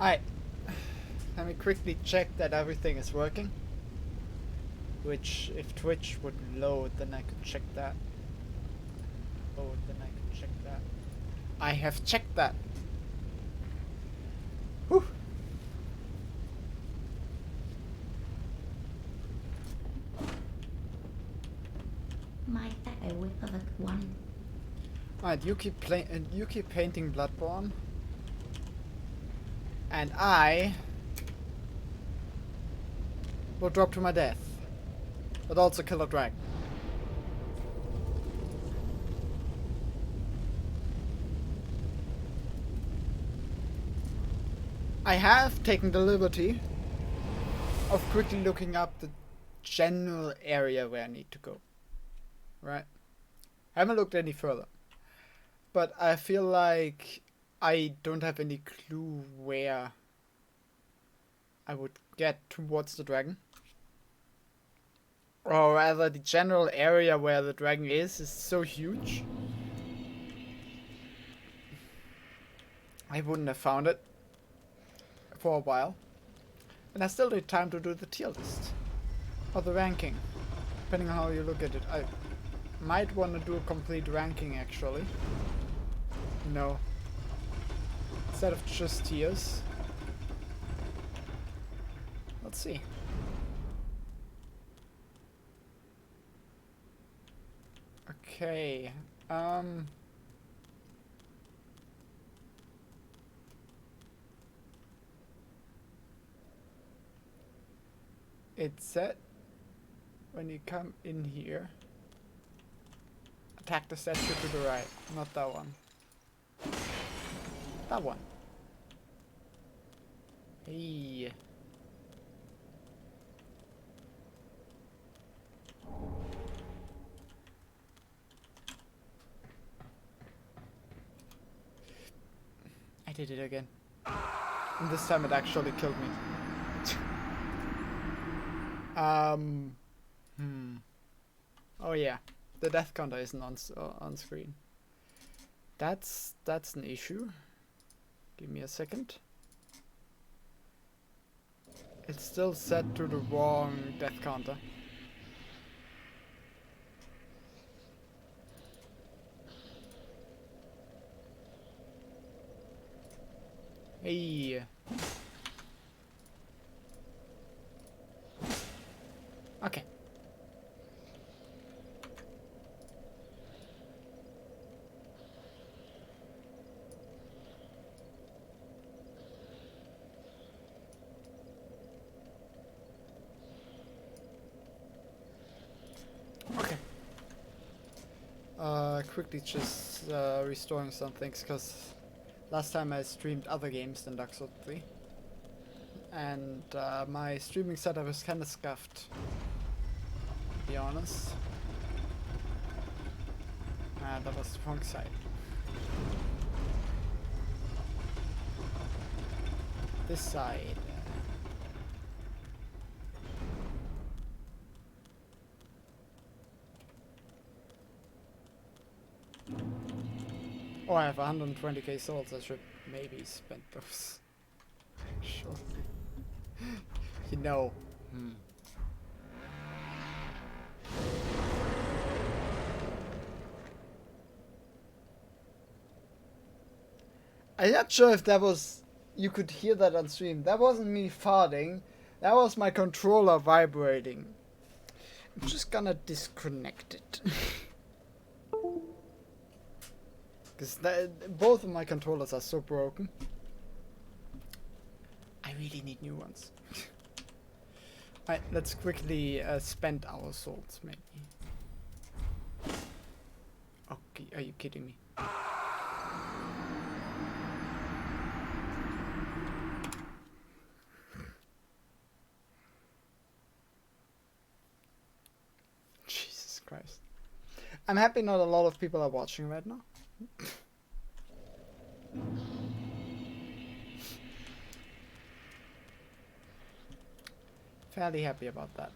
Alright, let me quickly check that everything is working. Which, if Twitch would load, then I could check that. Oh, then I could check that. I have checked that. Whew. My I whip of one. Alright, you keep you keep painting Bloodborne. And I will drop to my death. But also kill a dragon. I have taken the liberty of quickly looking up the general area where I need to go. Right? I haven't looked any further. But I feel like I don't have any clue where I would get towards the dragon. Or rather, the general area where the dragon is so huge. I wouldn't have found it for a while. And I still need time to do the tier list. Or the ranking. Depending on how you look at it. I might want to do a complete ranking actually. No. Instead of just tiers. Let's see. Okay. It said when you come in here, attack the statue to the right, not that one. That one. Hey. I did it again. And this time it actually killed me. Oh yeah, the death counter isn't on screen. That's an issue. Give me a second. It's still set to the wrong death counter. Hey. Okay. Okay. Quickly just restoring some things, because last time I streamed other games than Dark Souls 3. And my streaming setup is kinda scuffed, to be honest. That was the wrong side. This side. Oh, I have 120k souls. I should maybe spend those. Sure. You know. I'm not sure if that was... You could hear that on stream. That wasn't me farting. That was my controller vibrating. I'm just gonna disconnect it. Because both of my controllers are so broken. I really need new ones. Alright, let's quickly spend our souls, maybe. Okay, are you kidding me? Jesus Christ. I'm happy not a lot of people are watching right now. Fairly happy about that.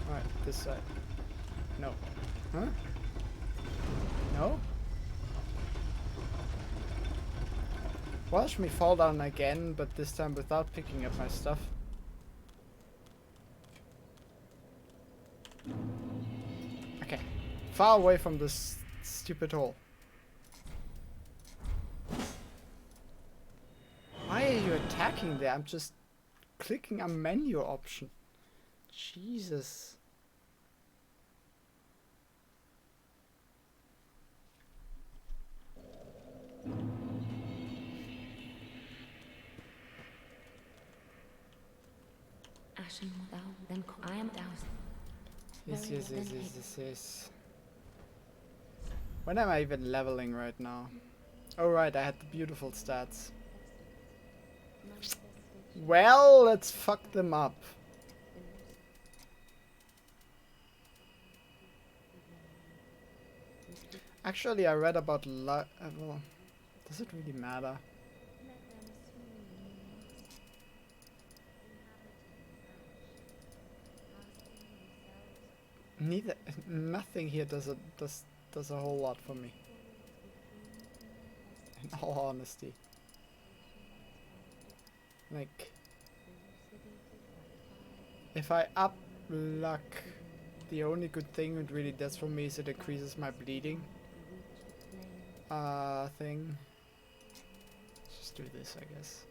Alright, this side. No. Huh? No? Watch me fall down again, but this time without picking up my stuff. Okay. Far away from this stupid hole. Why are you attacking there? I'm just clicking a menu option. Jesus. Ashen thou, then I am doused. Yes. When am I even leveling right now? Oh right, I had the beautiful stats. Well, let's fuck them up. Actually, I read about well, does it really matter? Nothing here does a whole lot for me. In all honesty. Like, if I up luck, the only good thing it really does for me is it increases my bleeding. Thing. Let's just do this, I guess.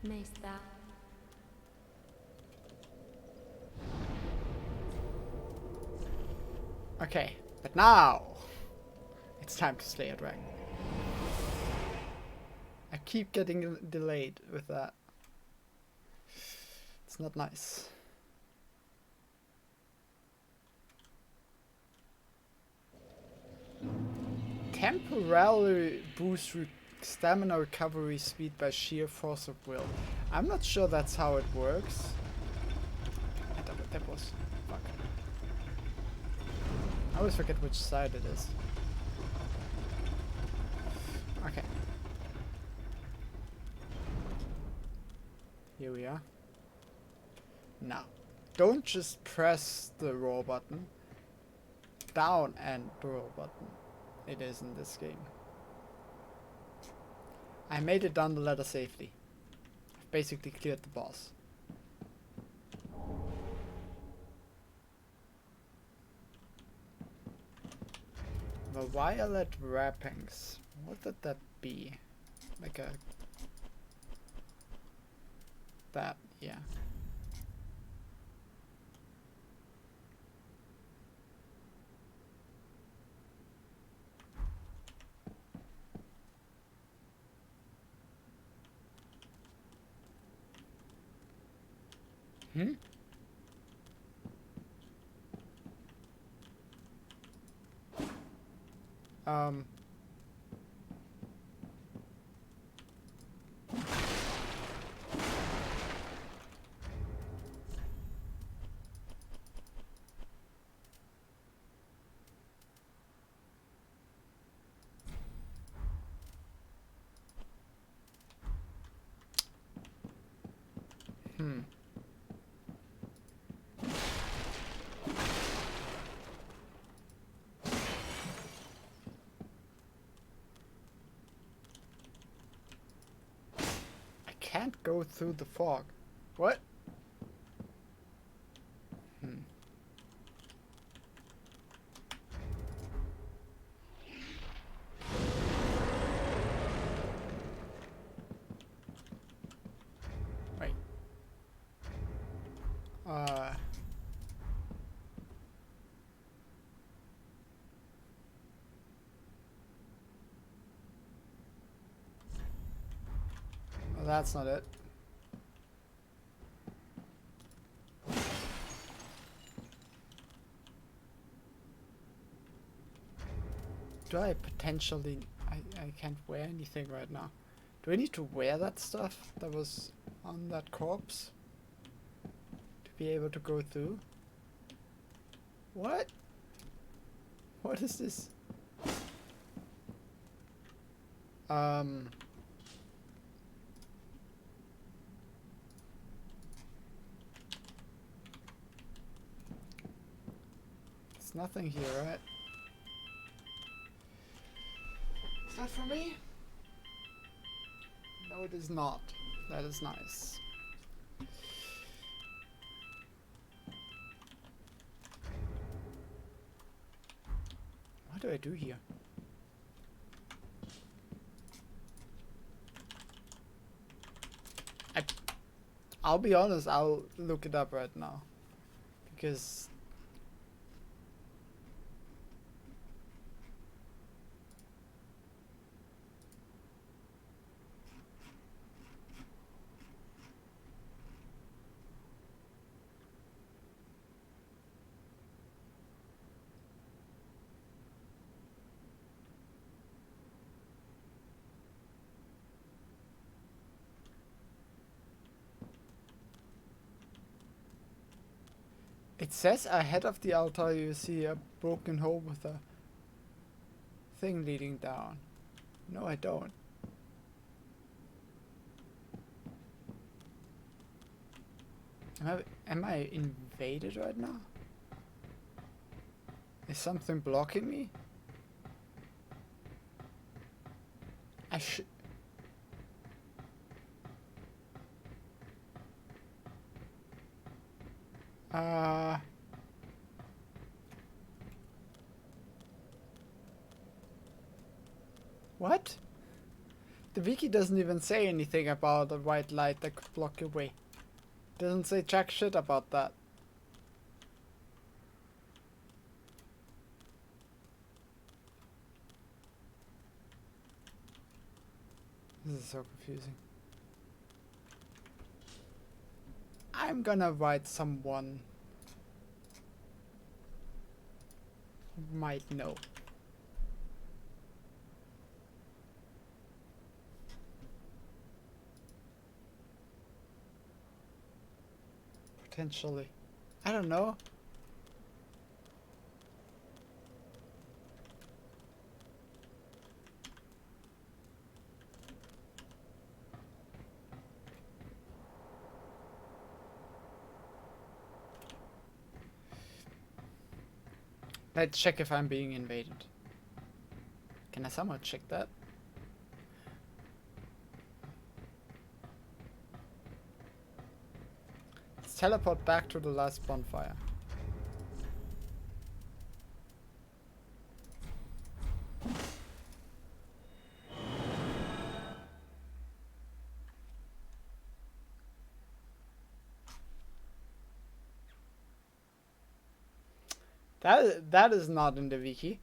Mayst thou. Okay, but now it's time to slay a dragon. I keep getting delayed with that. It's not nice. Temporarily boost stamina recovery speed by sheer force of will. I'm not sure that's how it works. That was... fuck. I always forget which side it is. Okay. Here we are. Now, don't just press the roll button. Down and the roll button. It is in this game. I made it down the ladder safely. I've basically cleared the boss. The violet wrappings. What would that be? Like a... that, yeah. Hmm? Hmm. I can't go through the fog. What? Hmm. Wait. Well, that's not it. Do I potentially... I can't wear anything right now. Do I need to wear that stuff that was on that corpse? To be able to go through? What? What is this? There's nothing here, right? Is that for me? No, it is not. That is nice. What do I do here? I'll be honest, I'll look it up right now. Because it says ahead of the altar you see a broken hole with a thing leading down. No, I don't. Am I invaded right now? Is something blocking me? I should... What? The wiki doesn't even say anything about a white light that could block your way. Doesn't say jack shit about that. This is so confusing. I'm gonna write someone who might know. Potentially. I don't know. Let's check if I'm being invaded. Can I somehow check that? Let's teleport back to the last bonfire. That is not in the wiki.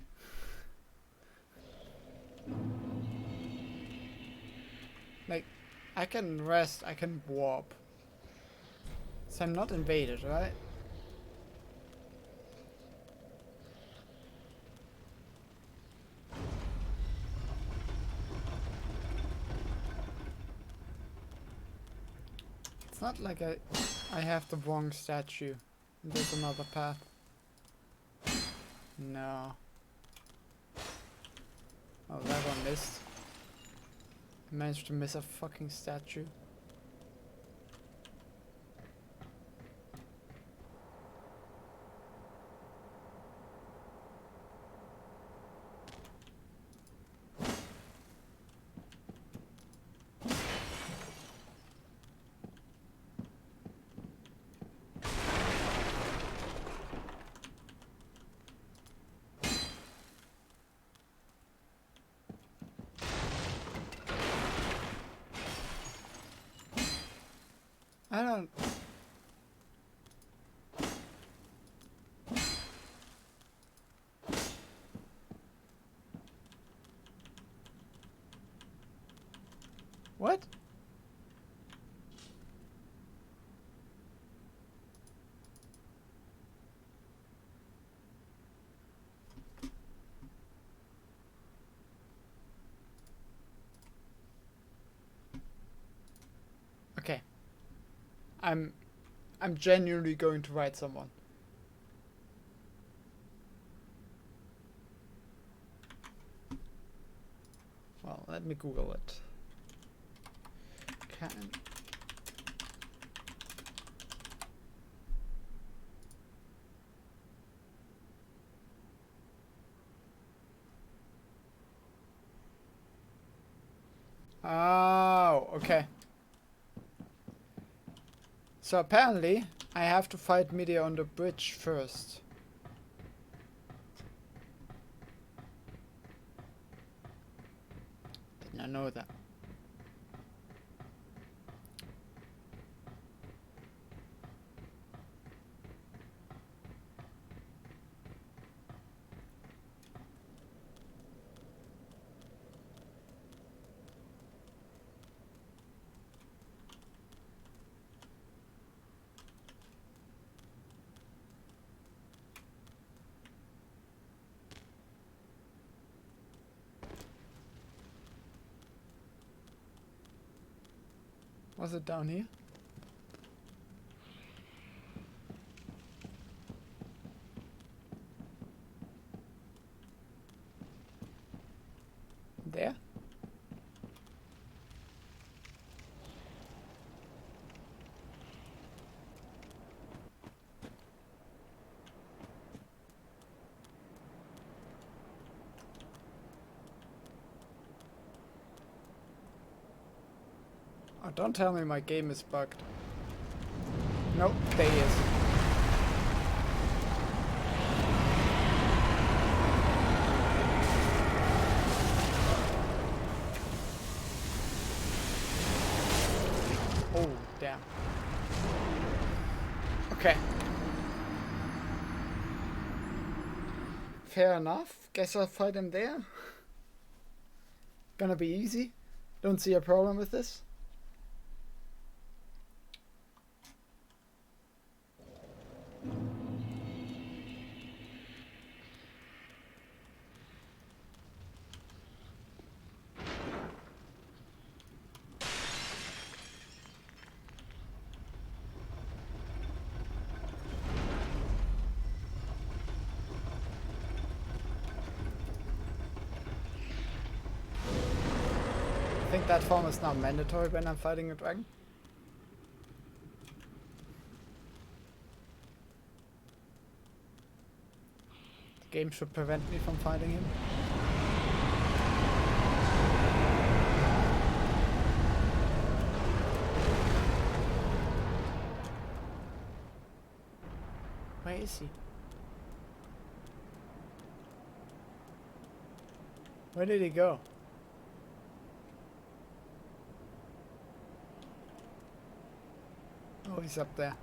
Like, I can rest, I can warp. So I'm not invaded, right? It's not like I have the wrong statue. There's another path. No. Oh, that one missed. I managed to miss a fucking statue. I don't... What? Okay. I'm genuinely going to write someone. Well, let me Google it. Can... Oh, okay. So apparently, I have to fight Meteor on the bridge first. Did not know that. Was it down here? There? Oh, don't tell me my game is bugged. Nope, there he is. Oh, damn. Okay. Fair enough. Guess I'll fight him there. Gonna be easy. Don't see a problem with this. I think that form is now mandatory when I'm fighting a dragon. The game should prevent me from fighting him. Where is he? Where did he go? Oh, he's up there.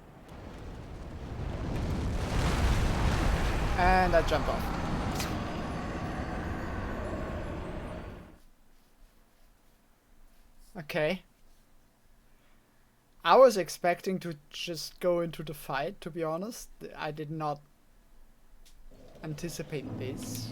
And I jump off. Okay. I was expecting to just go into the fight, to be honest. I did not anticipate this.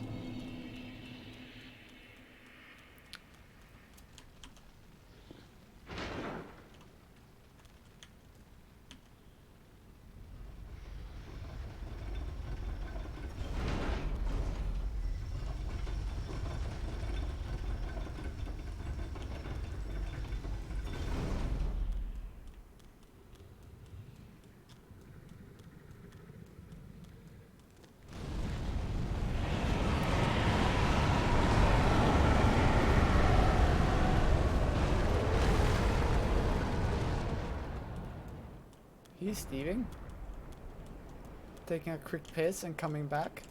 He's leaving. Taking a quick piss and coming back.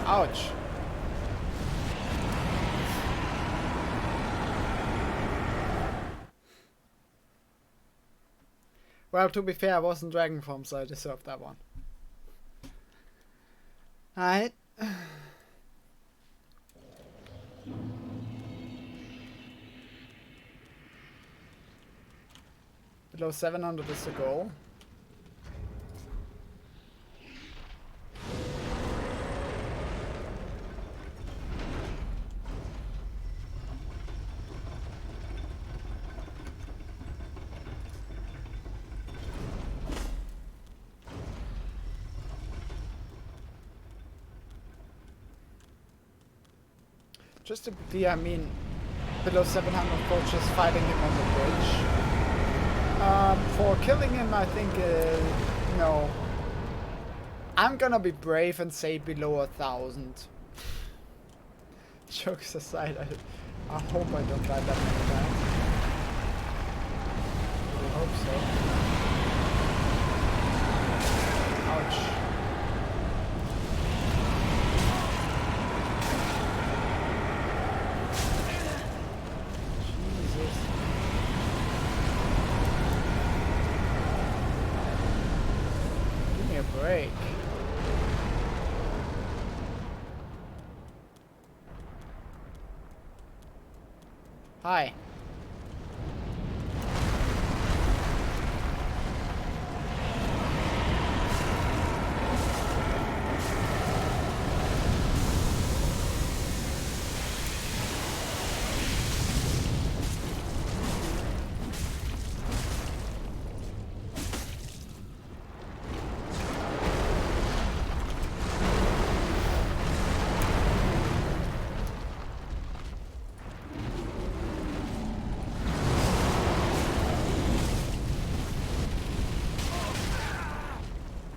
Ouch. Well, to be fair, I was in dragon form, so I deserved that one. Alright. Below 700 is the goal. Just to be clear, I mean below 700 for just fighting him on the bridge. For killing him, I think, no. I'm gonna be brave and say below 1,000. Jokes aside, I hope I don't die that many times. I hope so. Ouch. Jesus. Give me a break. Hi.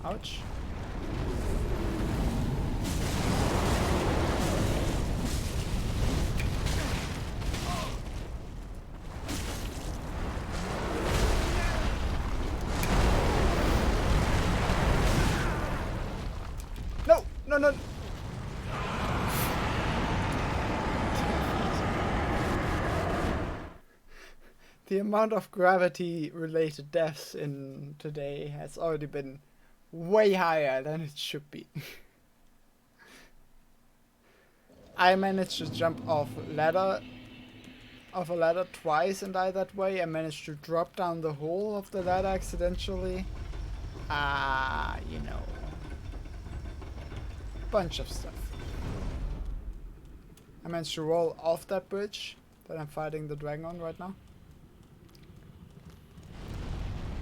Ouch. No, no, no. The amount of gravity related deaths in today has already been way higher than it should be. I managed to jump off a ladder twice and die that way. I managed to drop down the hole of the ladder accidentally. You know, bunch of stuff. I managed to roll off that bridge that I'm fighting the dragon on right now.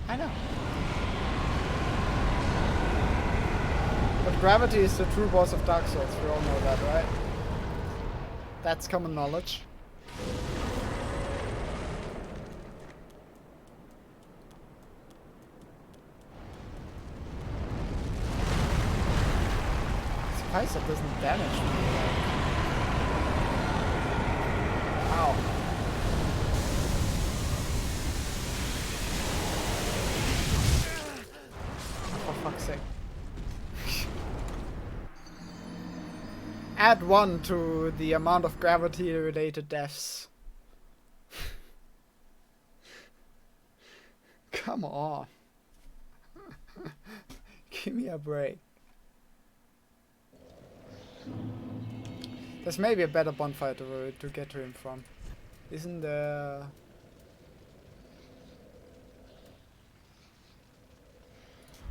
I know. But gravity is the true boss of Dark Souls, we all know that, right? That's common knowledge. Surprised it doesn't damage me. Ow. For fuck's sake. Add 1 to the amount of gravity related deaths. Come on. Give me a break. There's maybe a better bonfire to get to him from. Isn't there...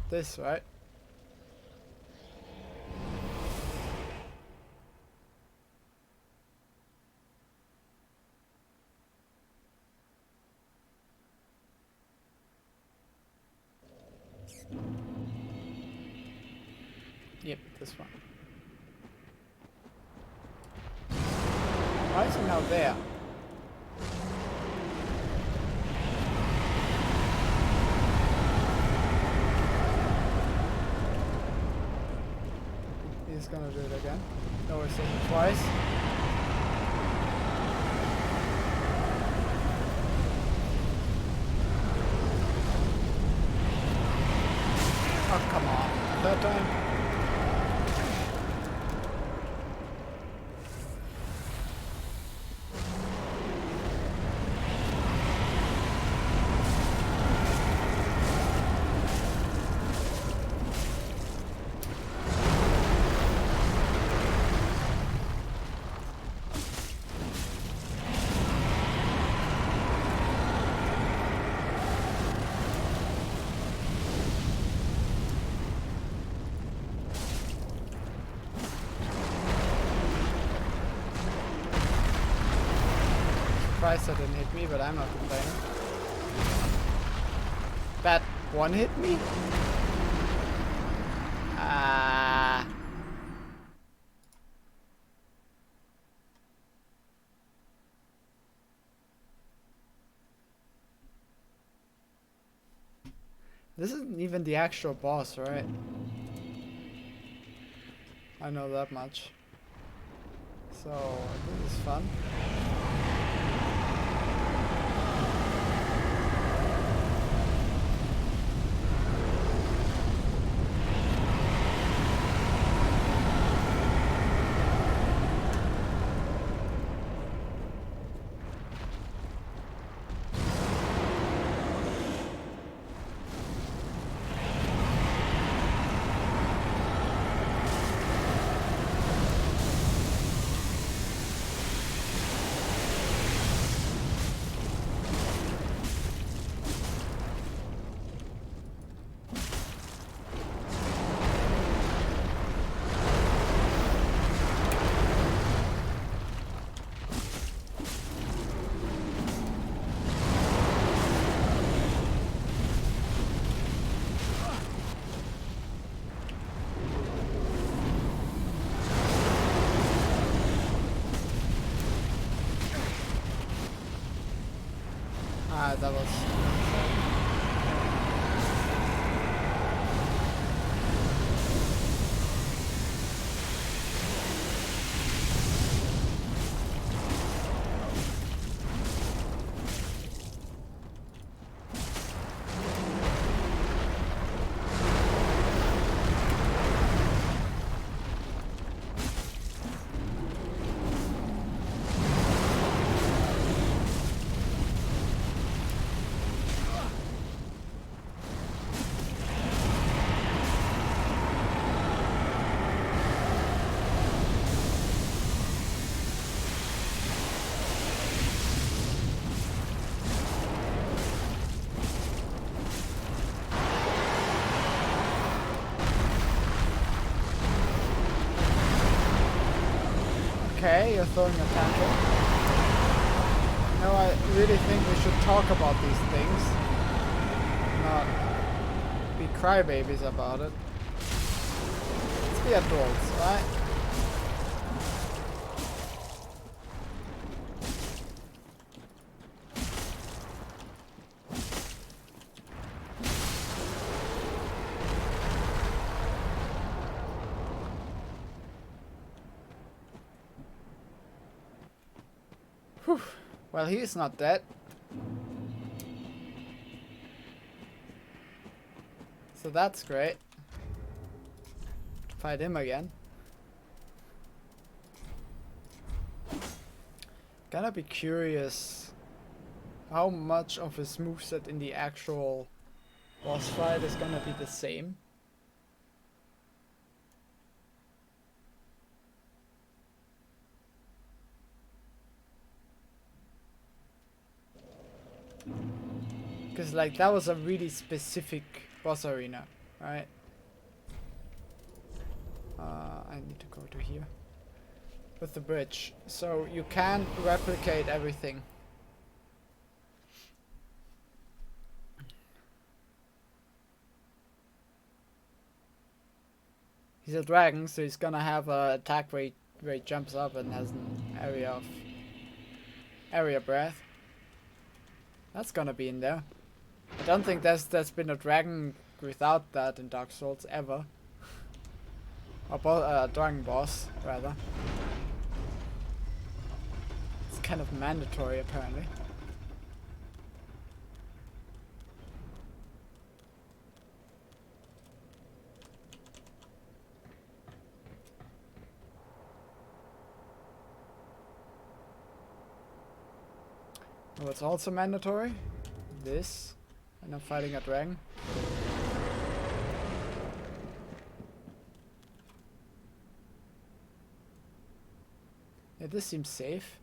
This, right? Yep, this one. Why is he now there? He's gonna do it again. No, he's doing it twice. Oh, come on. Third time. Surprised that didn't hit me, but I'm not complaining. That one hit me? This isn't even the actual boss, right? I know that much. So, this is fun. Ah, that was... Okay, you're throwing a tantrum. No, I really think we should talk about these things. Not be crybabies about it. Let's be adults, right? Whew. Well, he's not dead. So that's great. Fight him again. Gonna be curious how much of his moveset in the actual boss fight is gonna be the same. Because like that was a really specific boss arena, right? I need to go to here with the bridge, so you can replicate everything. He's a dragon, so he's gonna have a attack where he jumps up and has an area breath. That's gonna be in there. I don't think there's been a dragon without that in Dark Souls ever. Or dragon boss, rather. It's kind of mandatory, apparently. What's also mandatory? This. And I'm fighting a dragon. Yeah, this seems safe.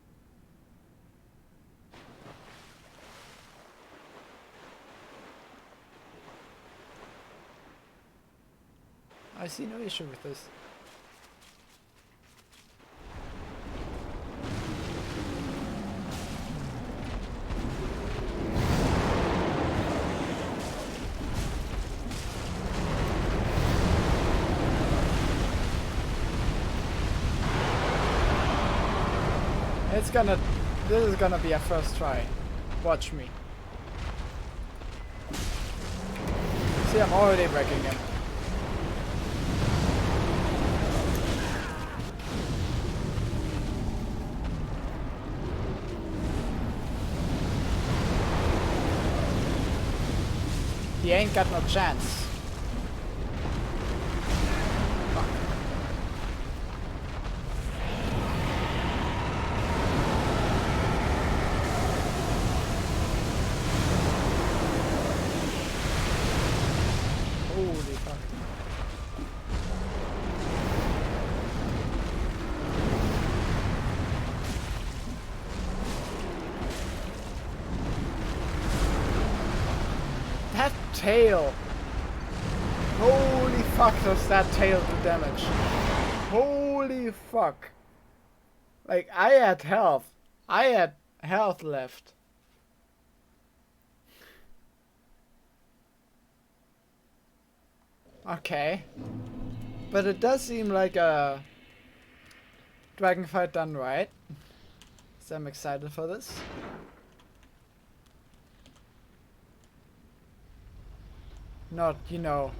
I see no issue with this. This is gonna be a first try. Watch me. See, I'm already wrecking him. He ain't got no chance. Holy fuck. That tail! Holy fuck does that tail do damage. Holy fuck. Like, I had health. I had health left. Okay. But it does seem like a dragon fight done right. So I'm excited for this. Not, you know,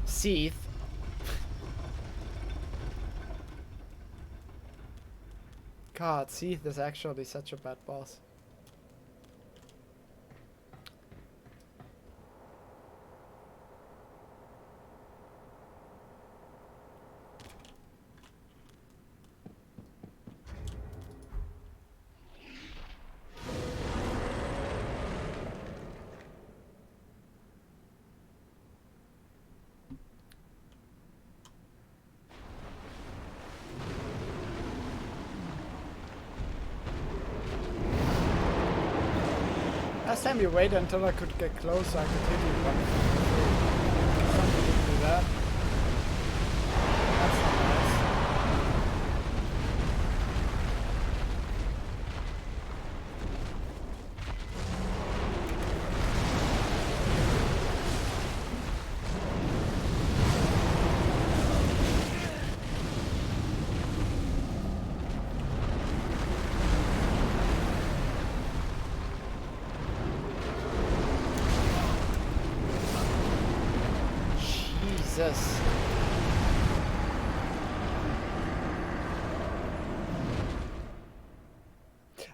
Seath. God, Seath is actually such a bad boss. Last time you waited until I could get close so I could hit you one. Some people do that. That's not nice. Jesus.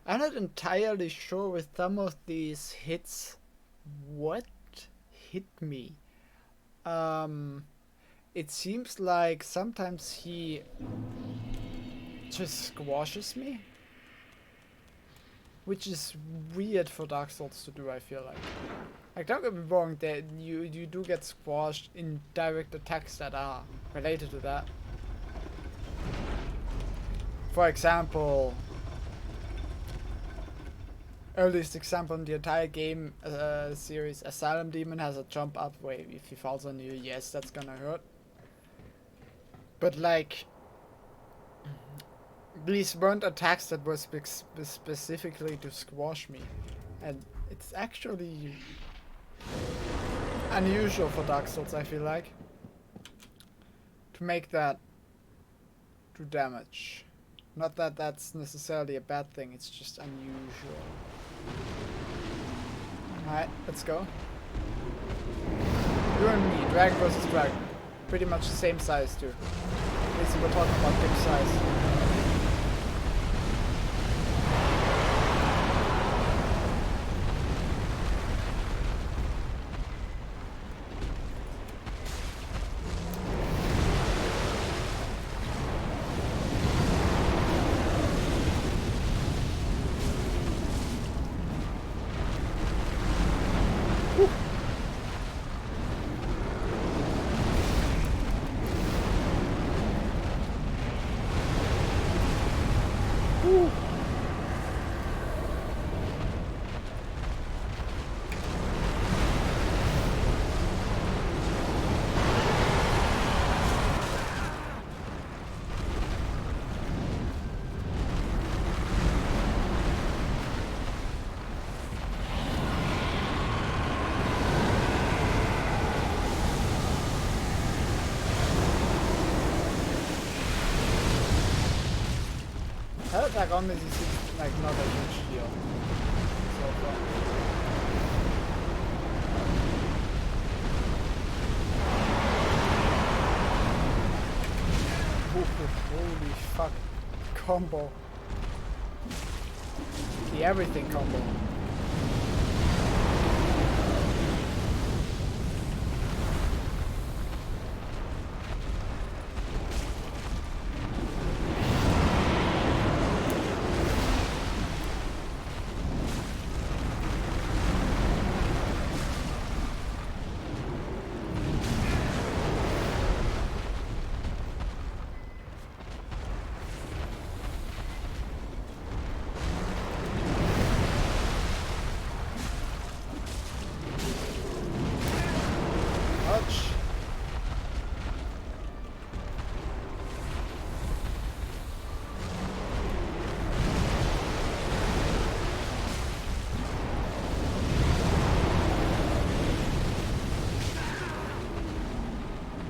I'm not entirely sure with some of these hits what hit me. It seems like sometimes he just squashes me, which is weird for Dark Souls to do, I feel like. Like, don't get me wrong, that you do get squashed in direct attacks that are related to that. For example, earliest example in the entire game series, Asylum Demon has a jump up wave. If he falls on you, yes, that's gonna hurt. But like, these weren't attacks that were specifically to squash me. And it's actually unusual for Dark Souls, I feel like, to make that do damage. Not that that's necessarily a bad thing, it's just unusual. Alright, let's go. You and me, dragon versus dragon. Pretty much the same size too. Basically we're talking about big size. Her attack on this is like not a huge deal so far. Holy fuck. Combo. The everything combo.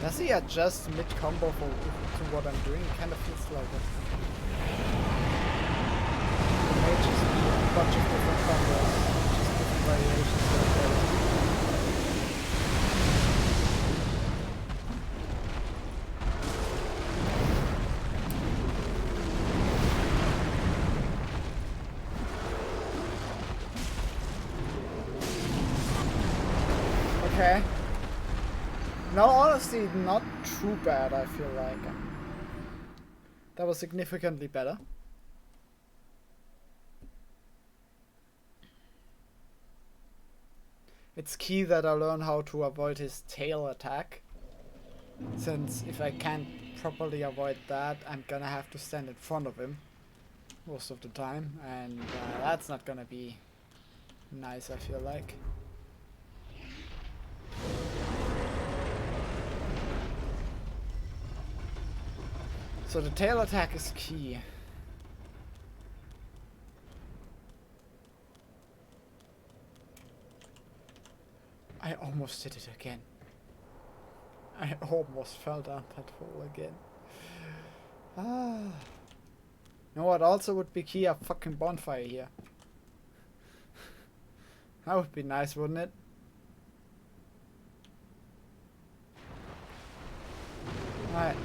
Does he adjust mid-combo to what I'm doing? It kind of feels like it. It may just be a bunch of different combos, just different variations of it. Okay. No, honestly, not too bad, I feel like. That was significantly better. It's key that I learn how to avoid his tail attack. Since if I can't properly avoid that, I'm gonna have to stand in front of him most of the time. And that's not gonna be nice, I feel like. So the tail attack is key. I almost did it again. I almost fell down that hole again. Ah. You know what also would be key? A fucking bonfire here. That would be nice, wouldn't it? Alright.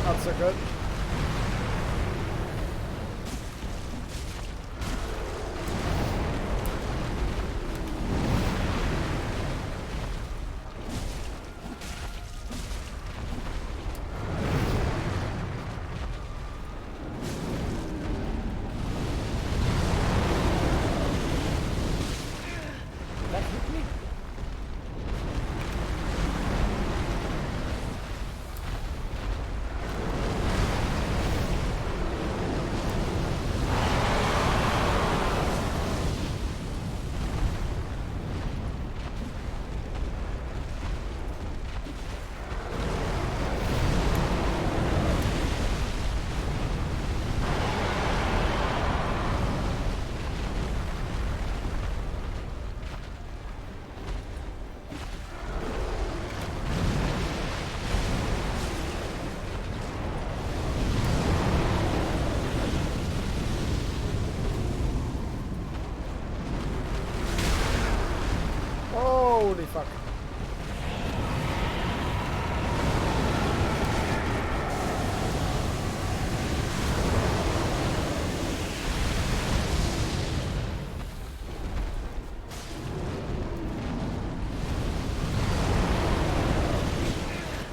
Not so good. That hit me? Holy fuck.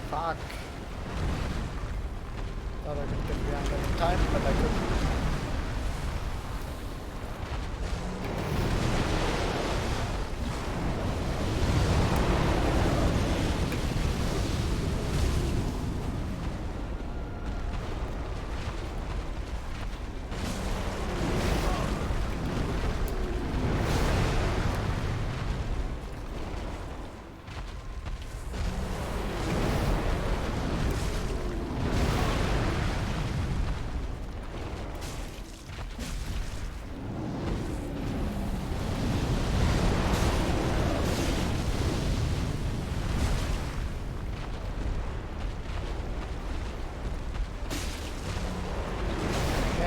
Fuck. Thought I could get behind that in time, but I couldn't.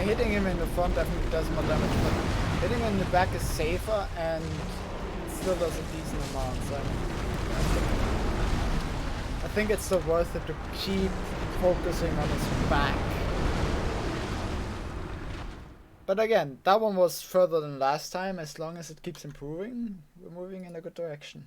hitting him in the front definitely does more damage, but hitting him in the back is safer and still does a decent amount, so I think it's still worth it to keep focusing on his back. But again, that one was further than last time. As long as it keeps improving, we're moving in a good direction.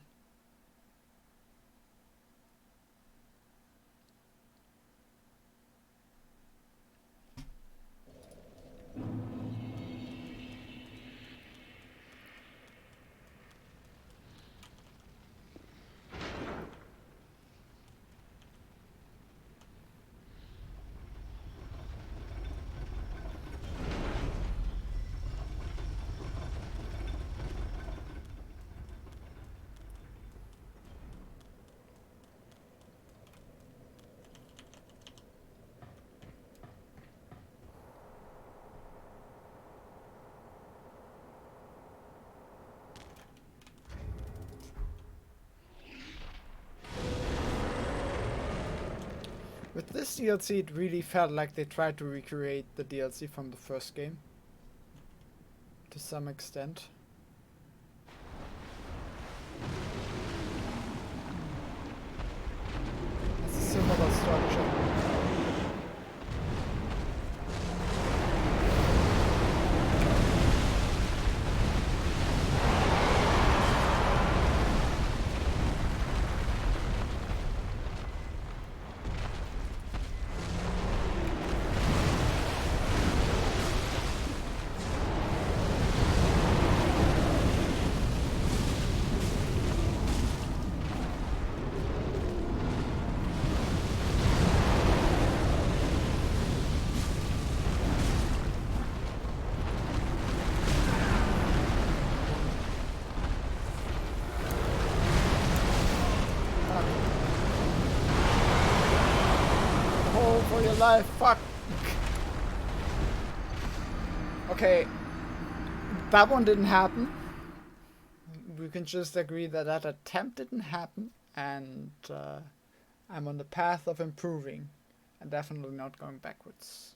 With this DLC, it really felt like they tried to recreate the DLC from the first game. To some extent. It's a similar structure. For your life, fuck. Okay, that one didn't happen. We can just agree that that attempt didn't happen, and I'm on the path of improving, and definitely not going backwards.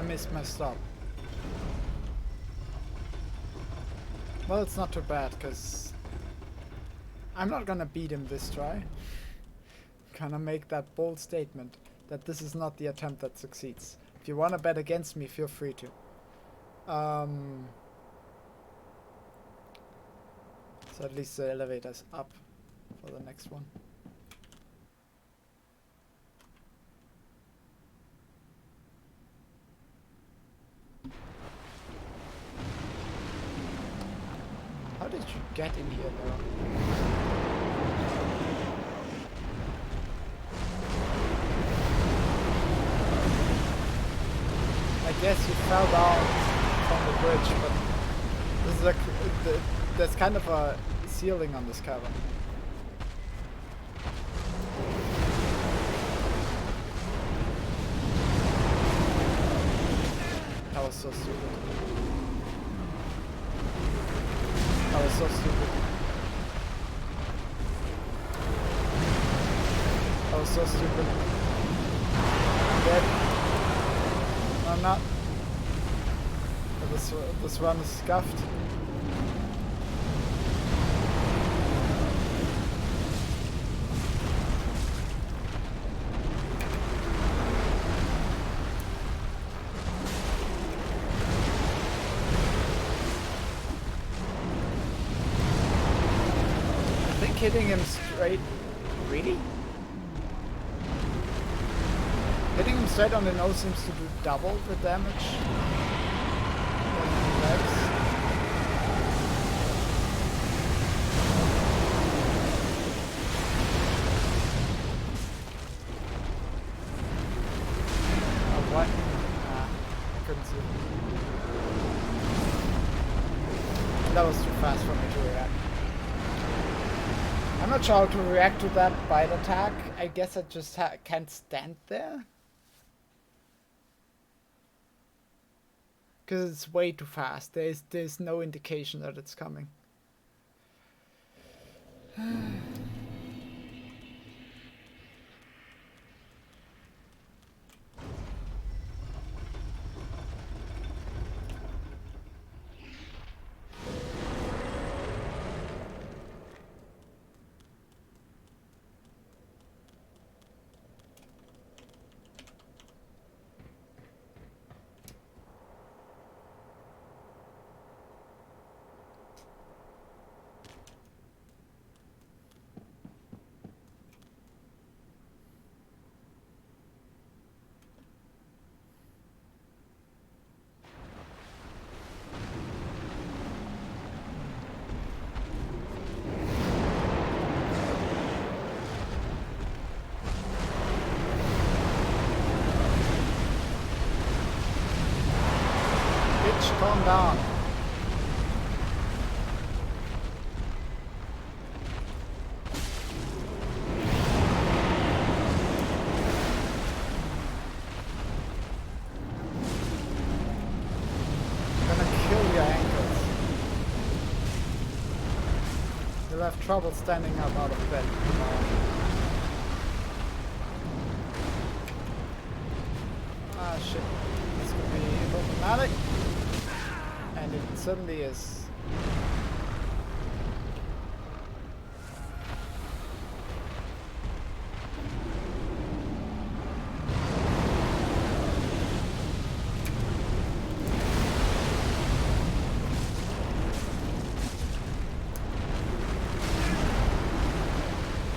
Missed my stop. Well, it's not too bad, because I'm not gonna beat him this try. Gonna make that bold statement that this is not the attempt that succeeds. If you wanna bet against me, feel free to. So at least the elevator's up for the next one. How did you get in here though? I guess you fell down from the bridge, but this is there's kind of a ceiling on this cavern. That was so stupid. That was so stupid. That was so stupid. I'm dead. No, I'm not. This run is scuffed. Hitting him straight, really? Hitting him straight on the nose seems to do double the damage than the legs. Oh, what? I couldn't see. That was too fast for me to react. I'm not sure how to react to that bite attack. I guess I just can't stand there. Because it's way too fast. There's no indication that it's coming. Calm down. I'm gonna kill your ankles. You'll have trouble standing up out of bed tomorrow. Ah shit. This could be problematic. And it certainly is.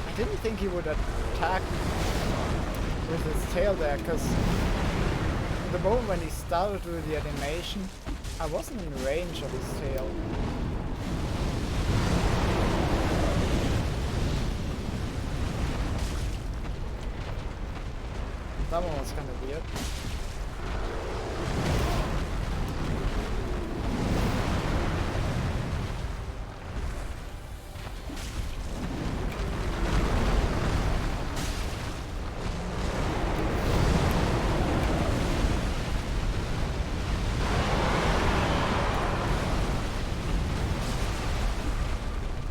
I didn't think he would attack with his tail there, because the moment when he started with the animation, I wasn't in range of his tail. That one was kind of weird.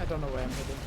I don't know where I'm heading.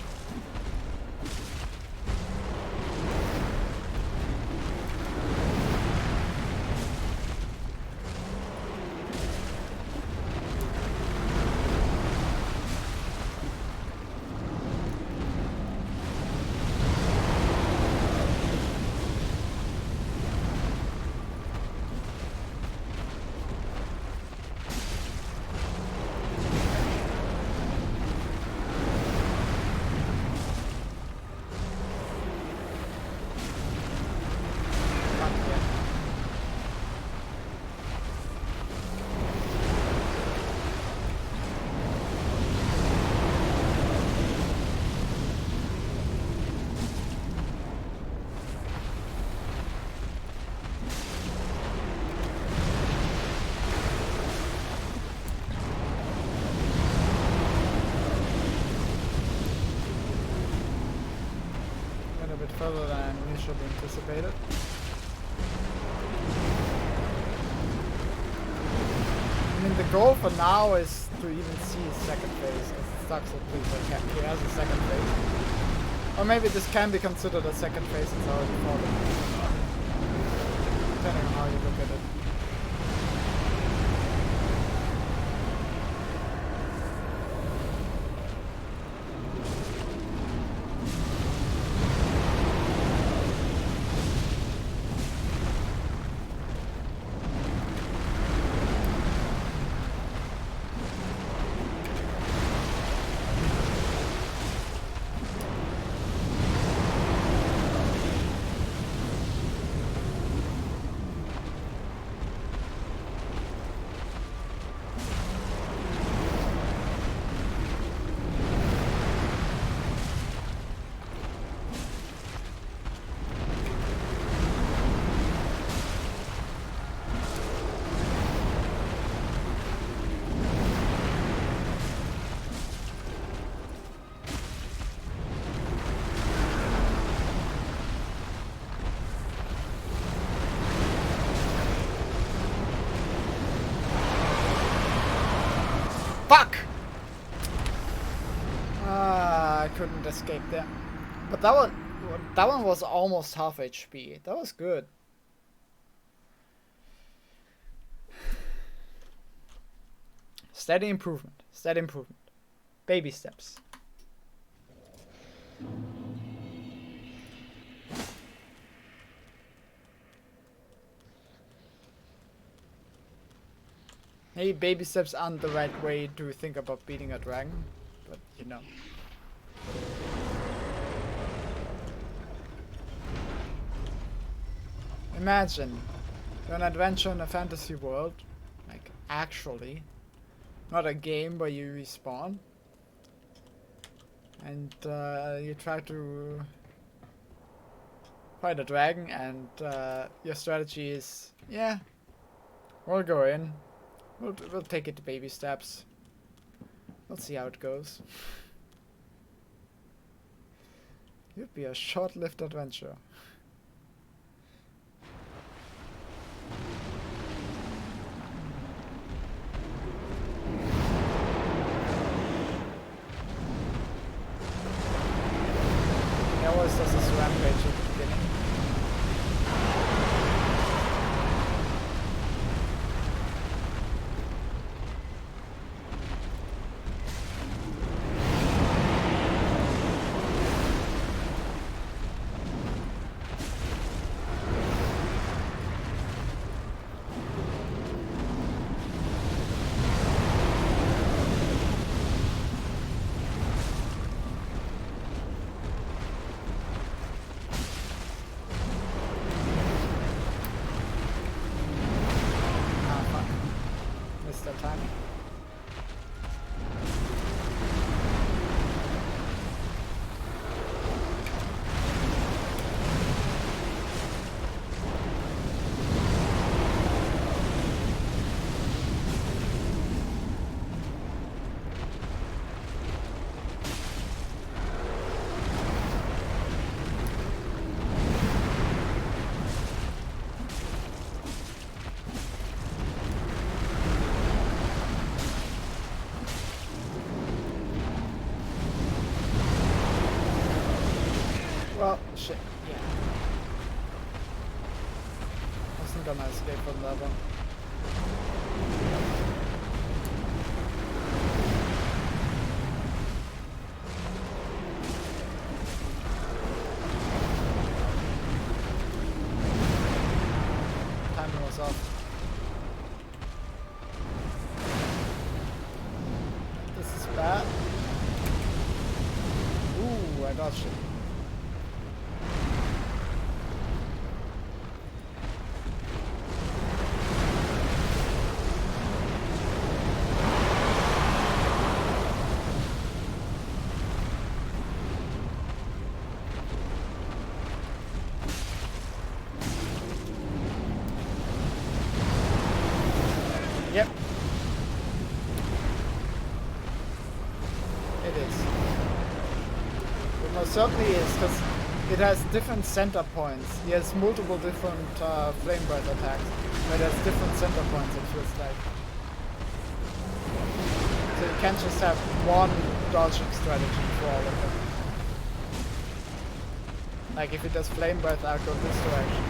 Further than I initially anticipated. I mean, the goal for now is to even see his second phase. It sucks that he has a second phase. Or maybe this can be considered a second phase since I already fought it. Depending on how you look at it. Fuck! Ah, I couldn't escape there. But that one was almost half HP. That was good. Steady improvement. Steady improvement. Baby steps. Maybe baby steps aren't the right way to think about beating a dragon, but you know. Imagine you're an adventure in a fantasy world, like actually, not a game where you respawn, and you try to fight a dragon, and your strategy is, yeah, we'll go in, we'll take it to baby steps, we'll see how it goes. It'd be a short-lived adventure. He always does this rampage at the beginning. Well, shit, yeah. I wasn't gonna escape from that one. Timing was off. This is bad. Ooh, I dodged it. Yep. It is. It most certainly is, because it has different center points. It has multiple different flame breath attacks, but it has different center points, it feels like. So you can't just have one dodging strategy for all of them. Like if it does flame breath, I'll go this direction.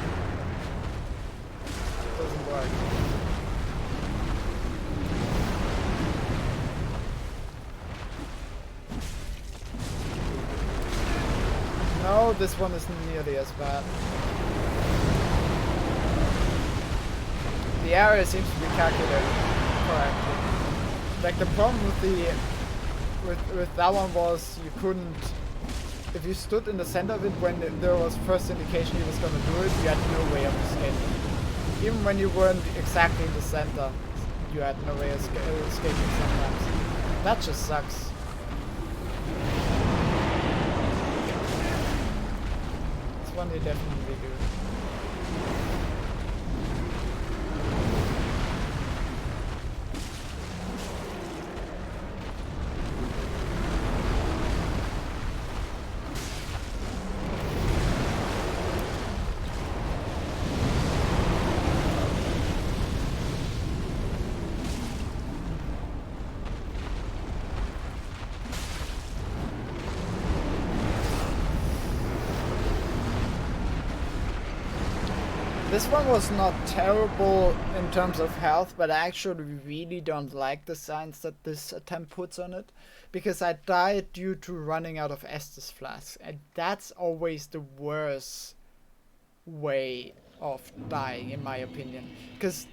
It doesn't work. No, this one isn't nearly as bad. The area seems to be calculated correctly. Like the problem with that one was you couldn't, if you stood in the center of it when there was first indication he was gonna do it, you had no way of escaping. Even when you weren't exactly in the center, you had no way of escaping sometimes. That just sucks. One they definitely do. This one was not terrible in terms of health, but I actually really don't like the signs that this attempt puts on it. Because I died due to running out of Estus flasks, and that's always the worst way of dying, in my opinion. Because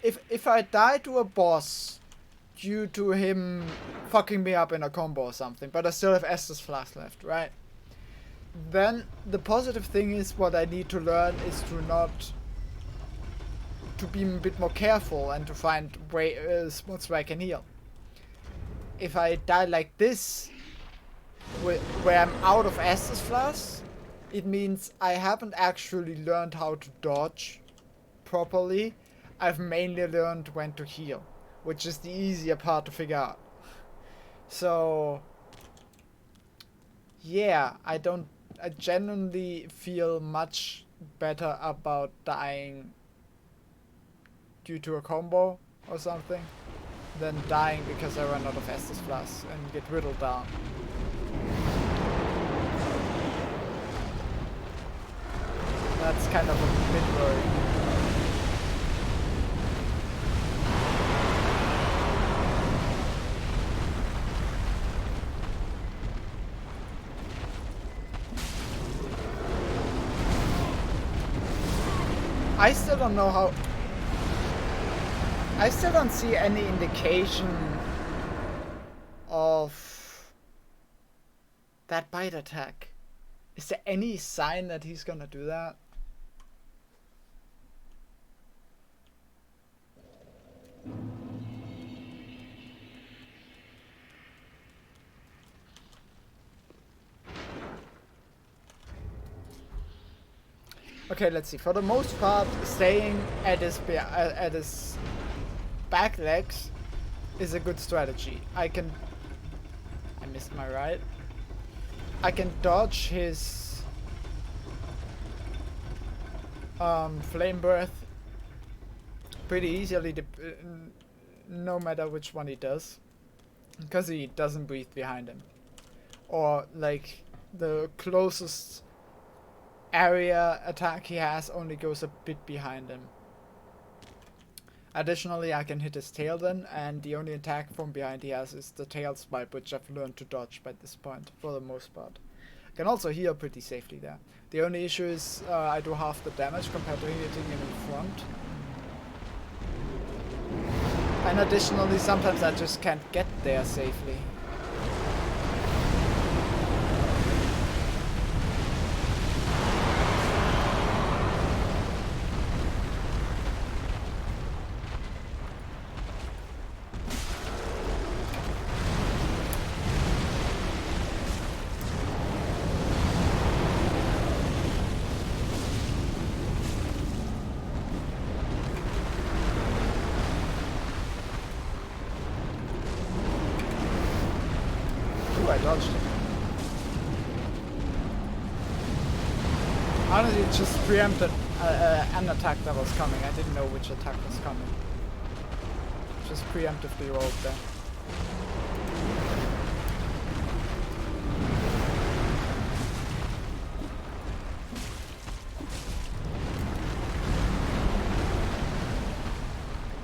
if I die to a boss due to him fucking me up in a combo or something, but I still have Estus flasks left, right? Then the positive thing is what I need to learn is to be a bit more careful and to find spots where I can heal. If I die like this, where I'm out of Estus flasks, it means I haven't actually learned how to dodge properly. I've mainly learned when to heal, which is the easier part to figure out. So yeah, I genuinely feel much better about dying due to a combo or something than dying because I run out of Estus flasks and get whittled down. That's kind of a bit worrying. I still don't know how... I still don't see any indication of that bite attack. Is there any sign that he's gonna do that? Okay, let's see. For the most part, staying at his back legs is a good strategy. I missed my right. I can dodge his flame breath pretty easily, no matter which one he does, because he doesn't breathe behind him, or like the closest area attack he has only goes a bit behind him. Additionally, I can hit his tail then, and the only attack from behind he has is the tail swipe, which I've learned to dodge by this point, for the most part. I can also heal pretty safely there. The only issue is I do half the damage compared to hitting him in front. And additionally, sometimes I just can't get there safely. I dodged him. Honestly, it just preempted an attack that was coming. I didn't know which attack was coming. Just preemptively rolled there.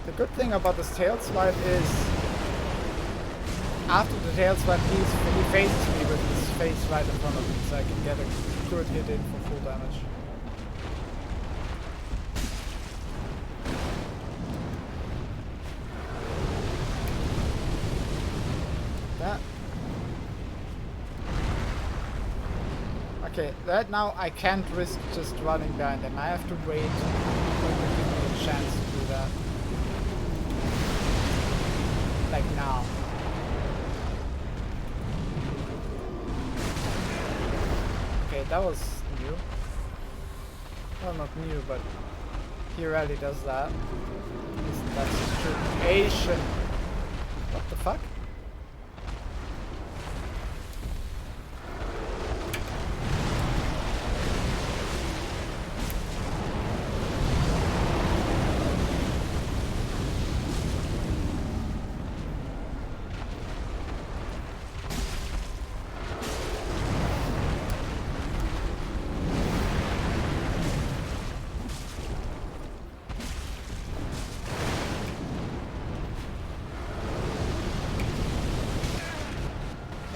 The good thing about this tail swipe is after the tail swipe, he faces me with his face right in front of me, so I can get a good hit in for full damage. That. Okay, that now I can't risk just running behind him. I have to wait for him to give me a chance to do that. Like now. Okay, that was new. Well, not new, but he rarely does that. That's situation. What the fuck?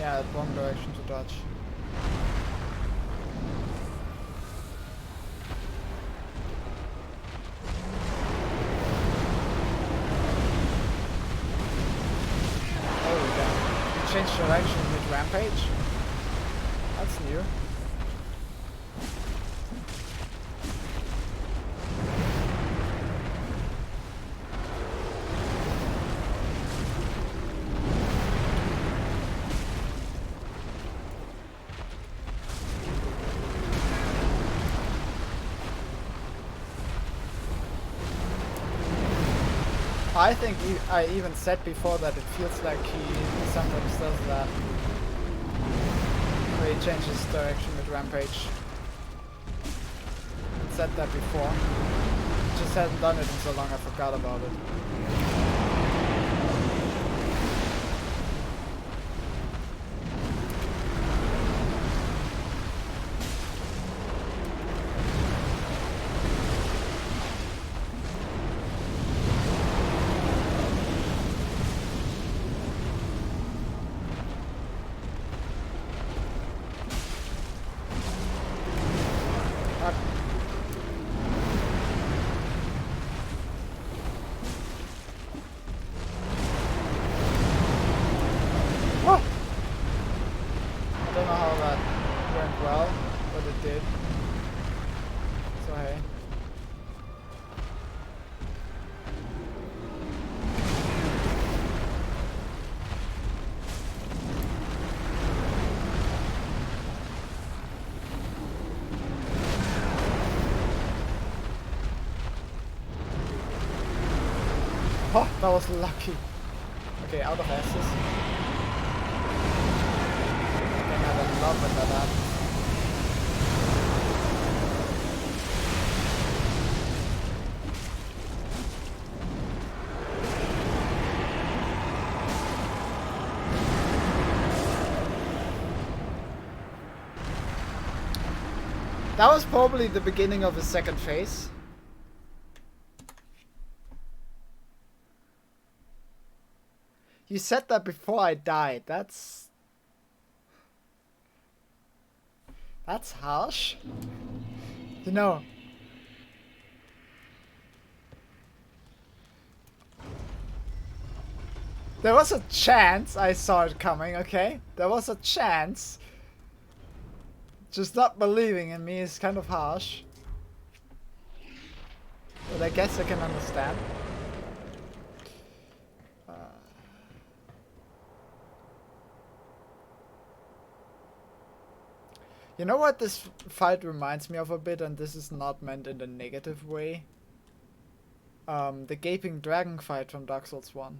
Yeah, wrong direction to dodge. Oh, damn. You changed direction mid-rampage? That's new. I think I even said before that it feels like he sometimes does that. Where he changes direction with rampage. I said that before. Just hadn't done it in so long I forgot about it. Oh, that was lucky. Okay, out of S's. Again, I love when that happens. That was probably the beginning of his second phase. You said that before I died. That's harsh. You know. There was a chance I saw it coming, okay? There was a chance. Just not believing in me is kind of harsh. But I guess I can understand. You know what this fight reminds me of a bit, and this is not meant in a negative way? The Gaping Dragon fight from Dark Souls 1.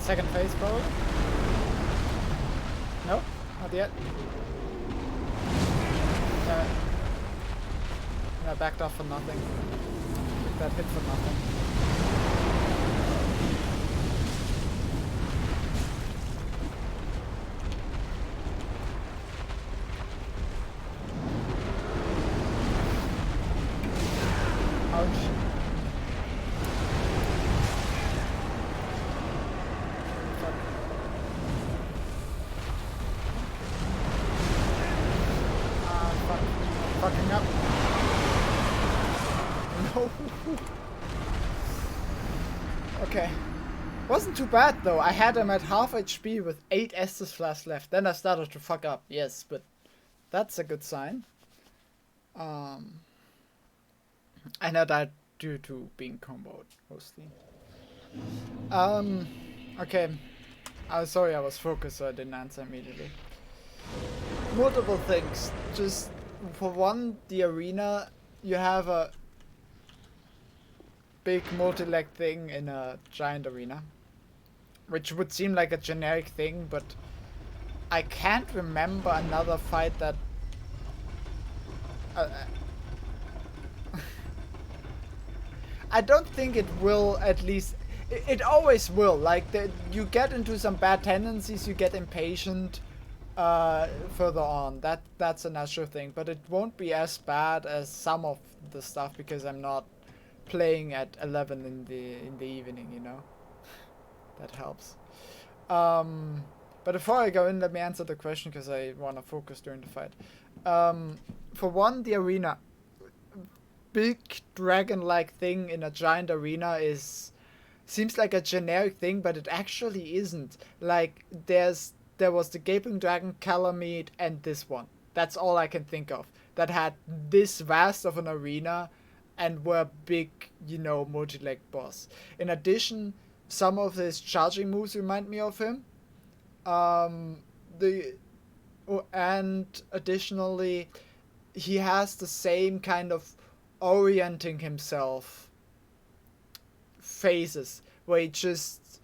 Second phase probably? No? Not yet? I backed off for nothing. Took that hit for nothing. Ouch. Fuck. Fuck. Fucking up. No. Okay. Wasn't too bad though. I had him at half HP with 8 Estus flash left. Then I started to fuck up. Yes, but that's a good sign. And I died due to being comboed mostly. Okay. I'm sorry I was focused, so I didn't answer immediately. Multiple things. Just for one, the arena, you have a big multi-leg thing in a giant arena, which would seem like a generic thing, but I can't remember another fight that I don't think it will. At least it always will, like you get into some bad tendencies, you get impatient further on. That's a natural thing, but it won't be as bad as some of the stuff because I'm not playing at 11 in the evening, you know. That helps. But before I go in, let me answer the question because I want to focus during the fight. For one, the arena, big dragon-like thing in a giant arena seems like a generic thing, but it actually isn't. Like there was the Gaping Dragon, Calamite, and this one. That's all I can think of that had this vast of an arena and were big, you know, multi-leg boss. In addition, some of his charging moves remind me of him. And additionally, he has the same kind of orienting himself phases where he just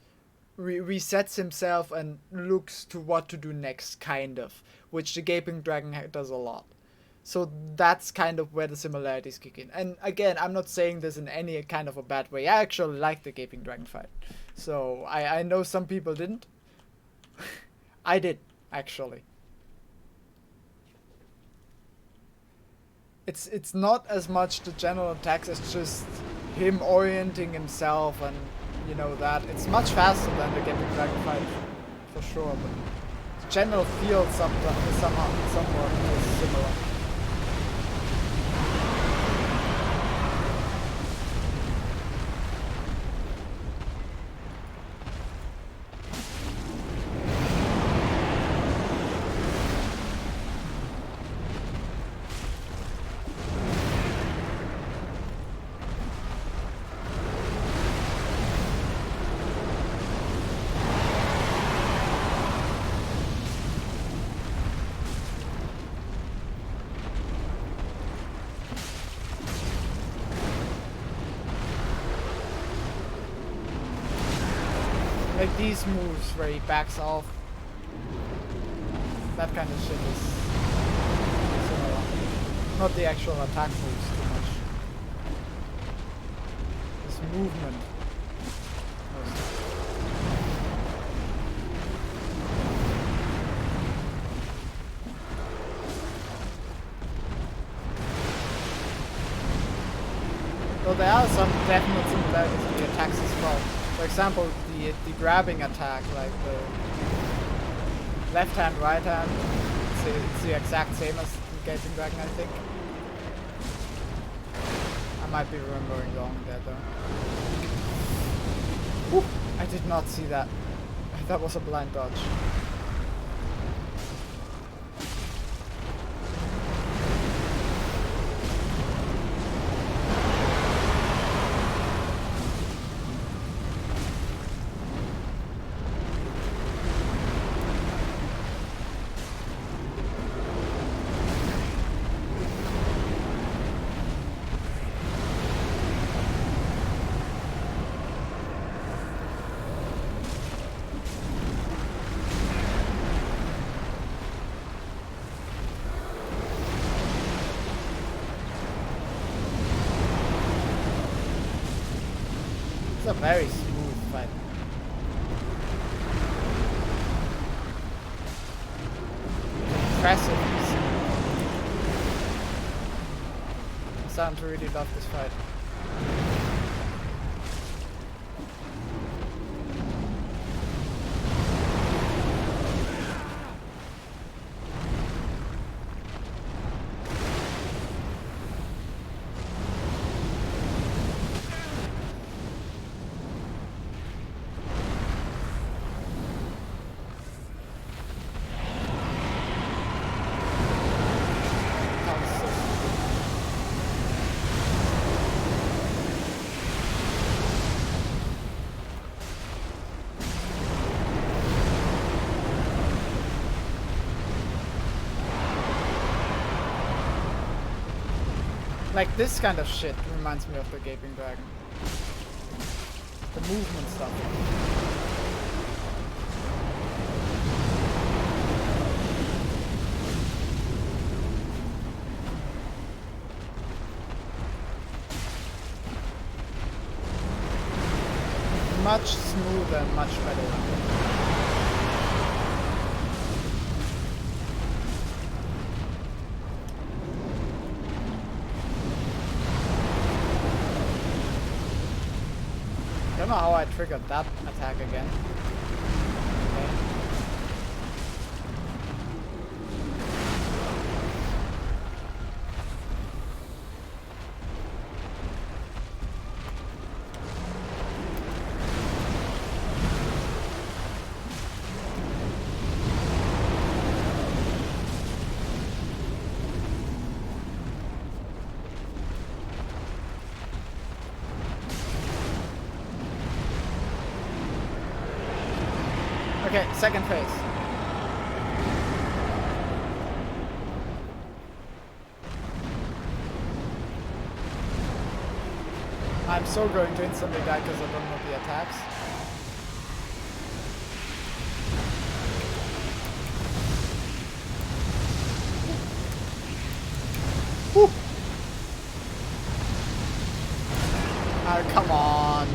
resets himself and looks to what to do next, kind of, which the Gaping Dragon does a lot. So that's kind of where the similarities kick in. And again, I'm not saying this in any kind of a bad way. I actually like the Gaping Dragon fight. So I know some people didn't. I did, actually. It's not as much the general attacks, it's just him orienting himself and, you know, that. It's much faster than the Gaping Dragon fight, for sure, but the general feel somewhat similar. Like these moves where he backs off. That kind of shit is similar. Not the actual attack moves too much. This movement. So there are some definite similarities in the attacks as well. For example, the grabbing attack, like the left hand, right hand, it's the exact same as the Gaping Dragon, I think. I might be remembering wrong there though. Whew, I did not see that. That was a blind dodge. a very smooth fight. Impressive. I'm starting to really love this fight. Like this kind of shit reminds me of the Gaping Dragon. The movement stuff. Much smoother, much better. I don't know how I triggered that attack again. Okay, second phase. I'm so going to instantly die because I don't know the attacks. Woo. Oh, come on.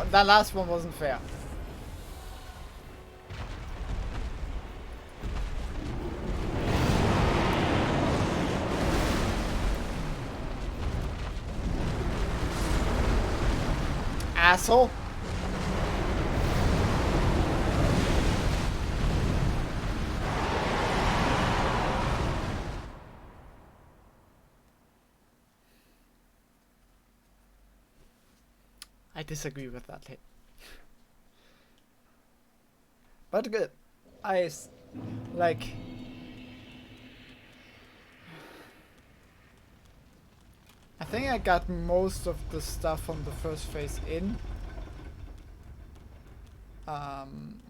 That last one wasn't fair. Asshole. I disagree with that hit. But good. Like... I think I got most of the stuff from the first phase in.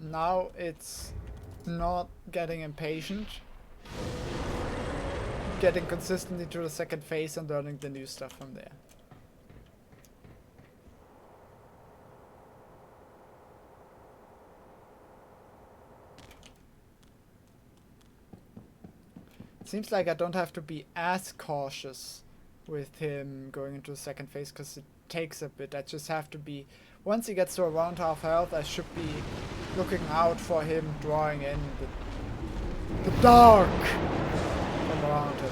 Now it's not getting impatient. Getting consistently to the second phase and learning the new stuff from there. It seems like I don't have to be as cautious with him going into the second phase because it takes a bit. I just have to be, once he gets to around half health, I should be looking out for him drawing in the dark from around him.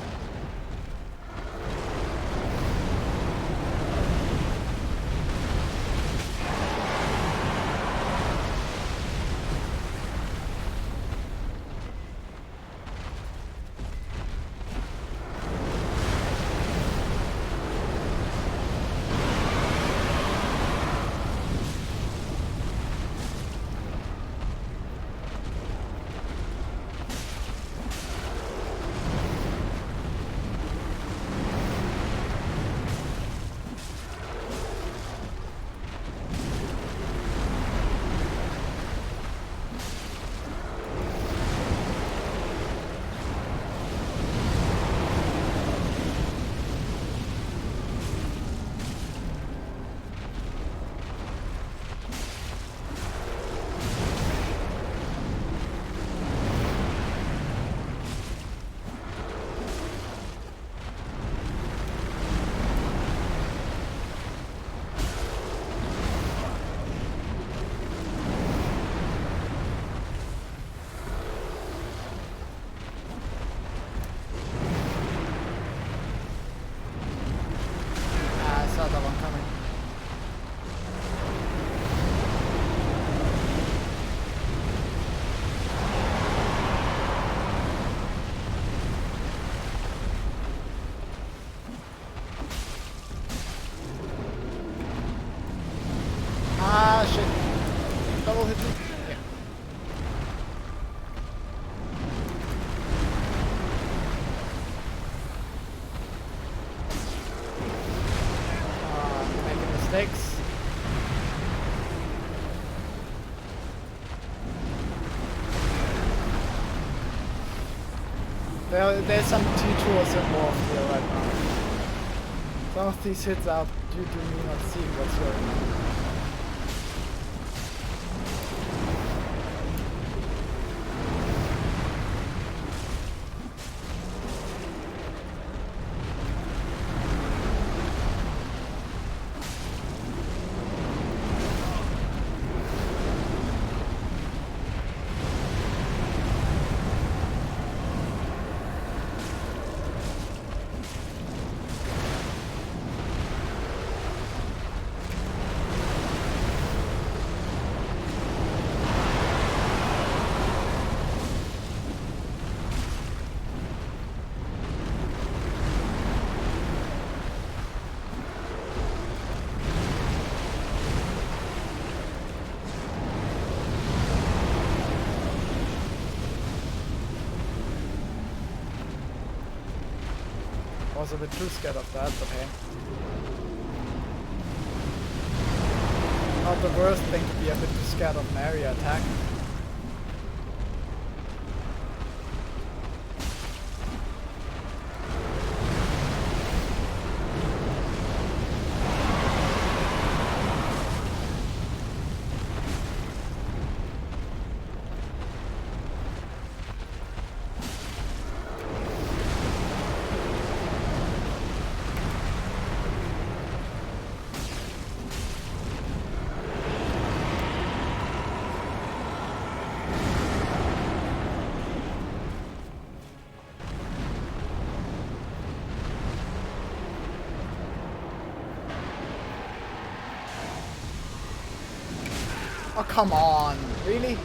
There's some detours involved here right now. Some of these hits are due to me not seeing what's going on. I was a bit too scared of that, but hey. Not the worst thing to be a bit too scared of an area attack. Oh, come on. Really?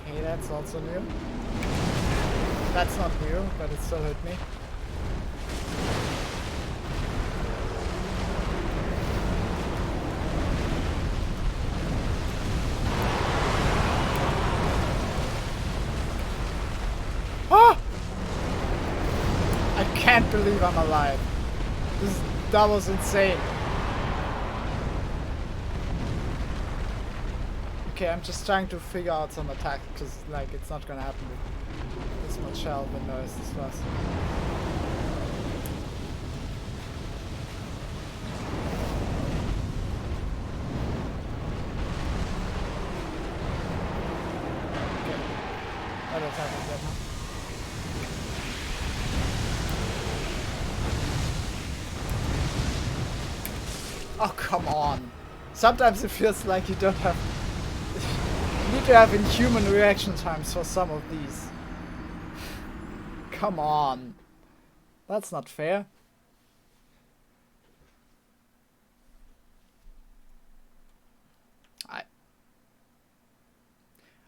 Okay, that's also new. That's not new, but it still hit me. I can't believe I'm alive. That was insane. Okay, I'm just trying to figure out some attack, because like it's not gonna happen with this much health and noise this fast. Okay, that attack is dead, huh? Oh, come on. Sometimes it feels like you don't have... you need to have inhuman reaction times for some of these. Come on. That's not fair.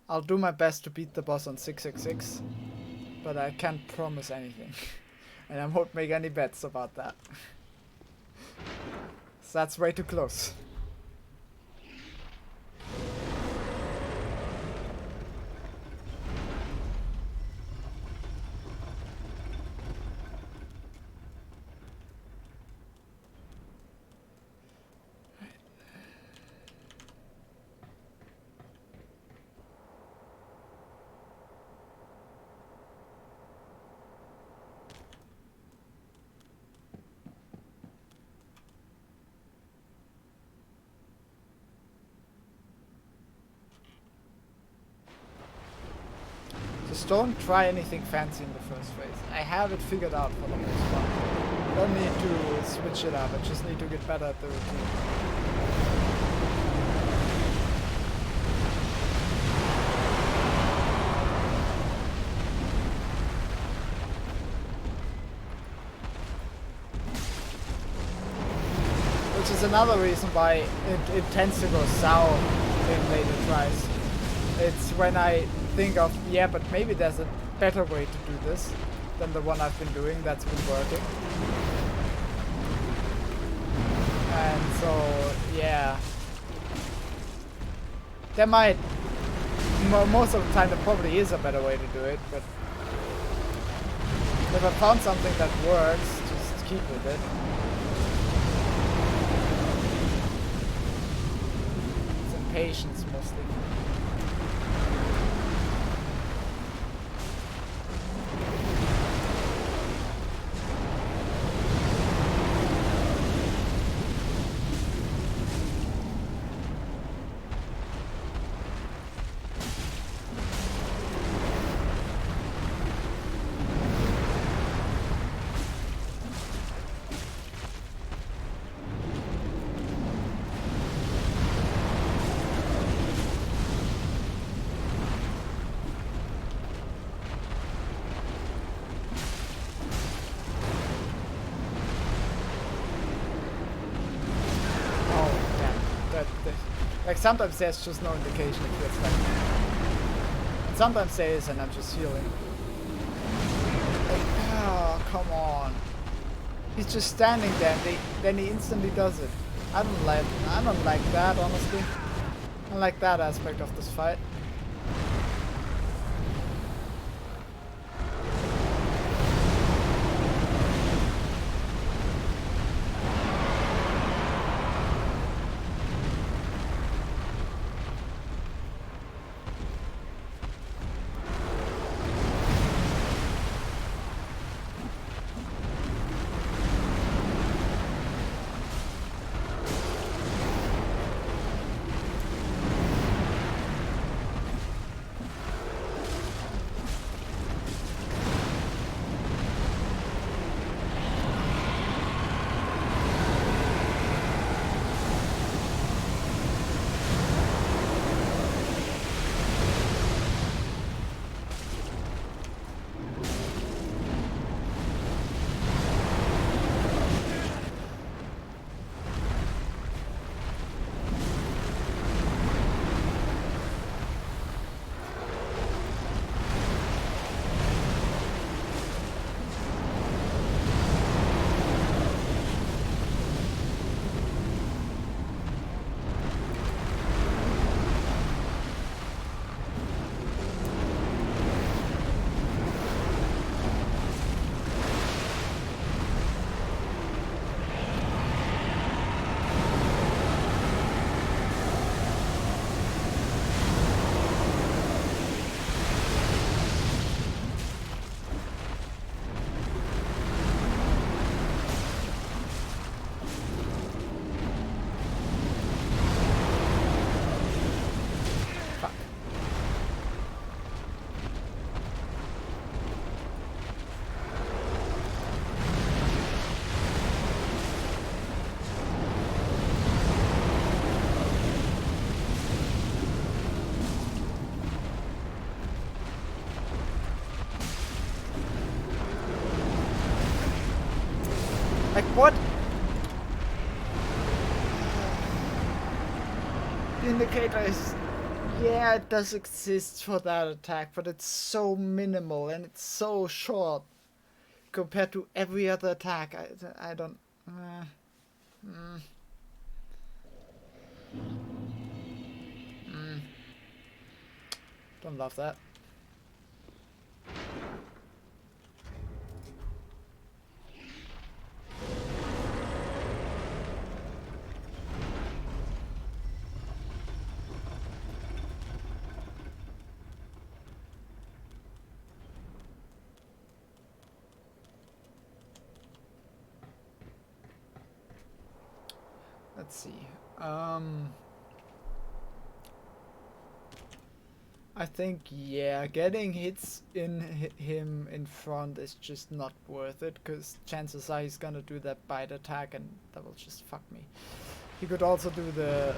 I'll do my best to beat the boss on 666, but I can't promise anything. And I won't make any bets about that. So that's way too close. Just don't try anything fancy in the first phase. I have it figured out for the most part. Don't need to switch it up, I just need to get better at the routine. Which is another reason why it tends to go sour in later tries. It's when I think of, yeah, but maybe there's a better way to do this than the one I've been doing that's been working. And so, yeah, There might, most of the time there probably is a better way to do it, but if I found something that works, just keep with it. It's impatience mostly. Like sometimes there's just no indication it feels like. And sometimes there is and I'm just healing. Like, oh, come on. He's just standing there and then he instantly does it. I don't like that, honestly. I don't like that aspect of this fight. Like, what? The indicator is... Yeah, it does exist for that attack, but it's so minimal and it's so short compared to every other attack. I don't... Don't love that. Let's see. I think, yeah, getting hits in him in front is just not worth it, because chances are he's gonna do that bite attack and that will just fuck me. He could also do the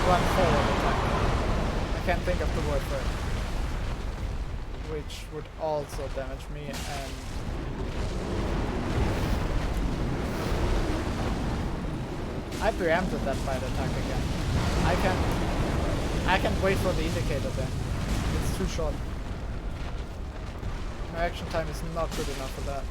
run forward attack. I can't think of the word for it. Which would also damage me, and I preempted that bite attack again. I can wait for the indicator then. It's too short. My action time is not good enough for that.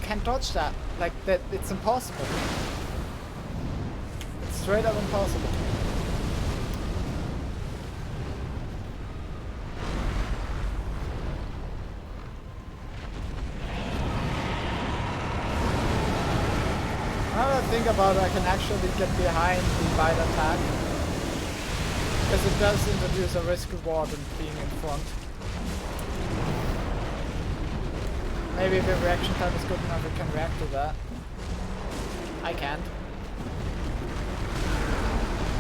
Can't dodge that. Like that, it's impossible. It's straight up impossible. Now that I think about it, I can actually get behind the light attack. Because it does introduce a risk reward in being in front. Maybe if the reaction time is good enough, it can react to that. I can't.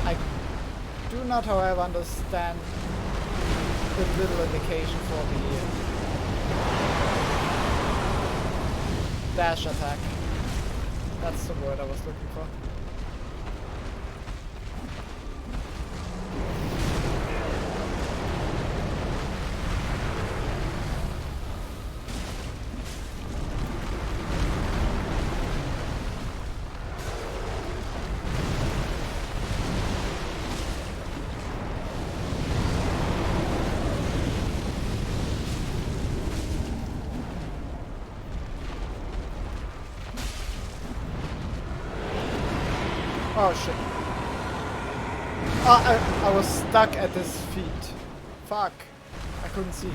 I do not, however, understand the little indication for the dash attack. That's the word I was looking for. Oh shit. Oh, I was stuck at his feet. Fuck. I couldn't see.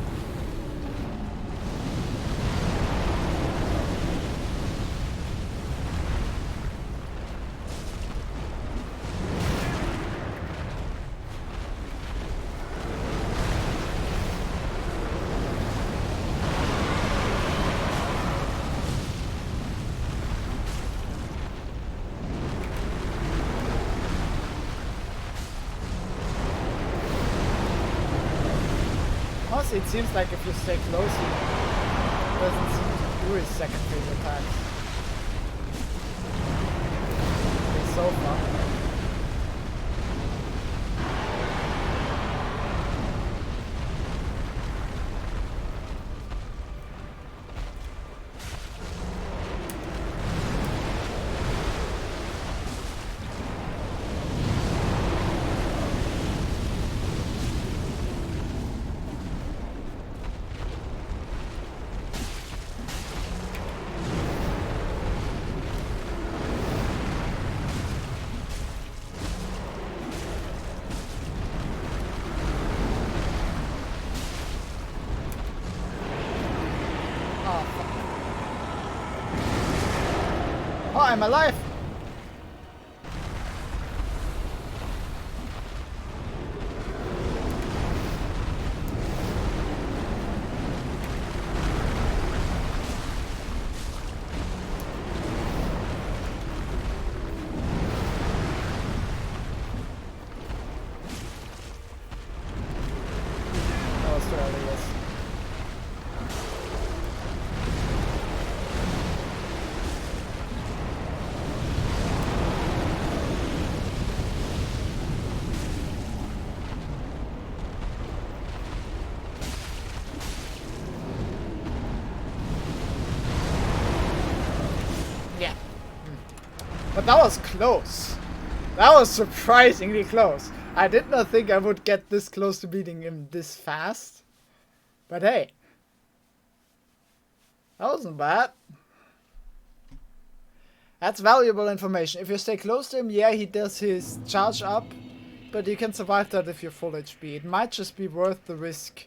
It seems like if you stay close, he doesn't seem to do his second phase attacks. It's so far. Oh, I'm alive! That was too early, yes. But that was close. That was surprisingly close. I did not think I would get this close to beating him this fast. But hey. That wasn't bad. That's valuable information. If you stay close to him, yeah, he does his charge up. But you can survive that if you're full HP. It might just be worth the risk.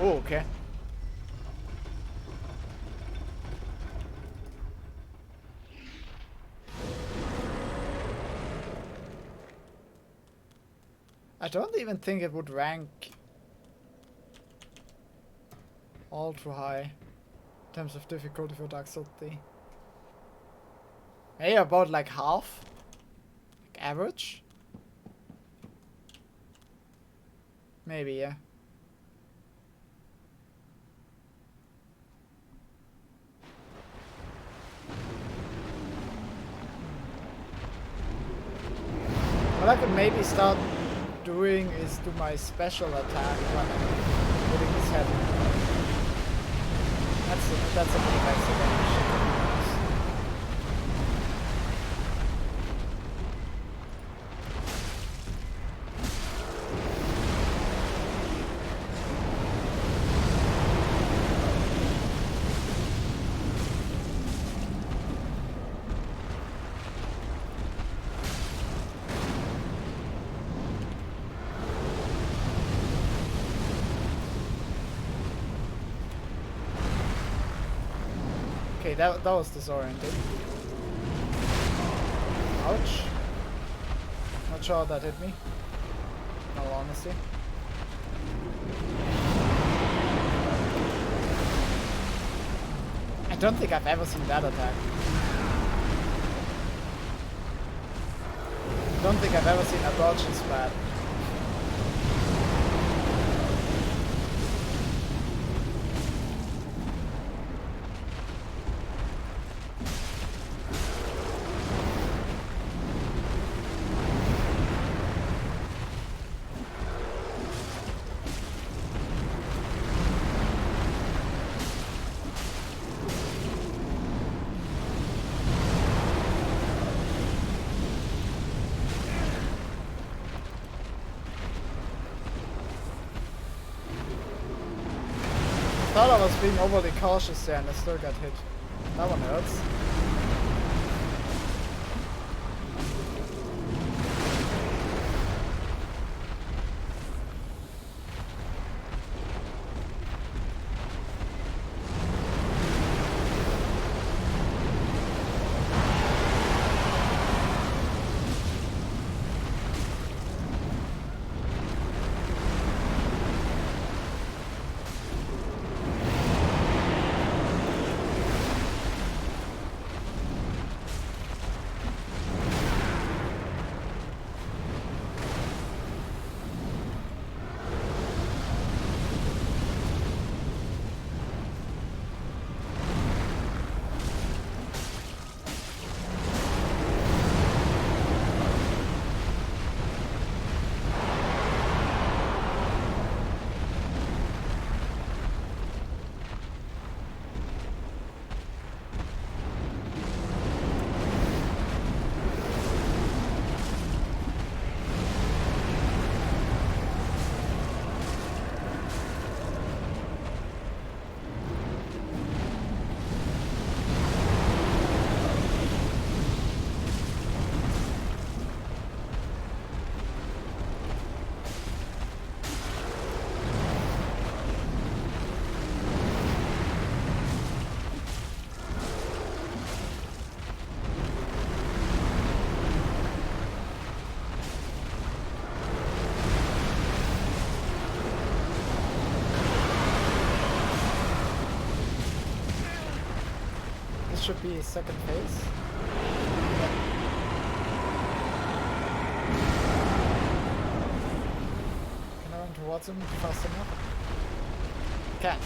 Oh, okay. I don't even think it would rank ultra high in terms of difficulty for Dark Souls 3. Maybe about like half? Like average? Maybe, yeah. What I could maybe start doing is do my special attack when I'm hitting his head. That's a bit of extra damage. Okay, that was disorienting. Ouch. Not sure how that hit me. In all honesty. I don't think I've ever seen that attack. I don't think I've ever seen a dodge this bad. I thought I was being overly cautious there and I still got hit. That one hurts. Should be second phase. Can I run towards him fast enough? Can.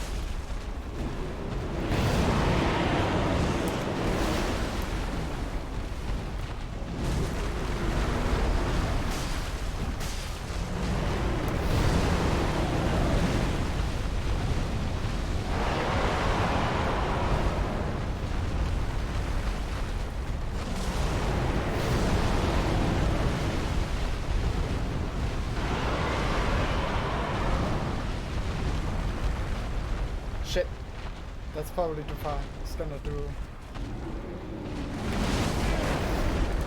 That's probably too far. It's gonna do...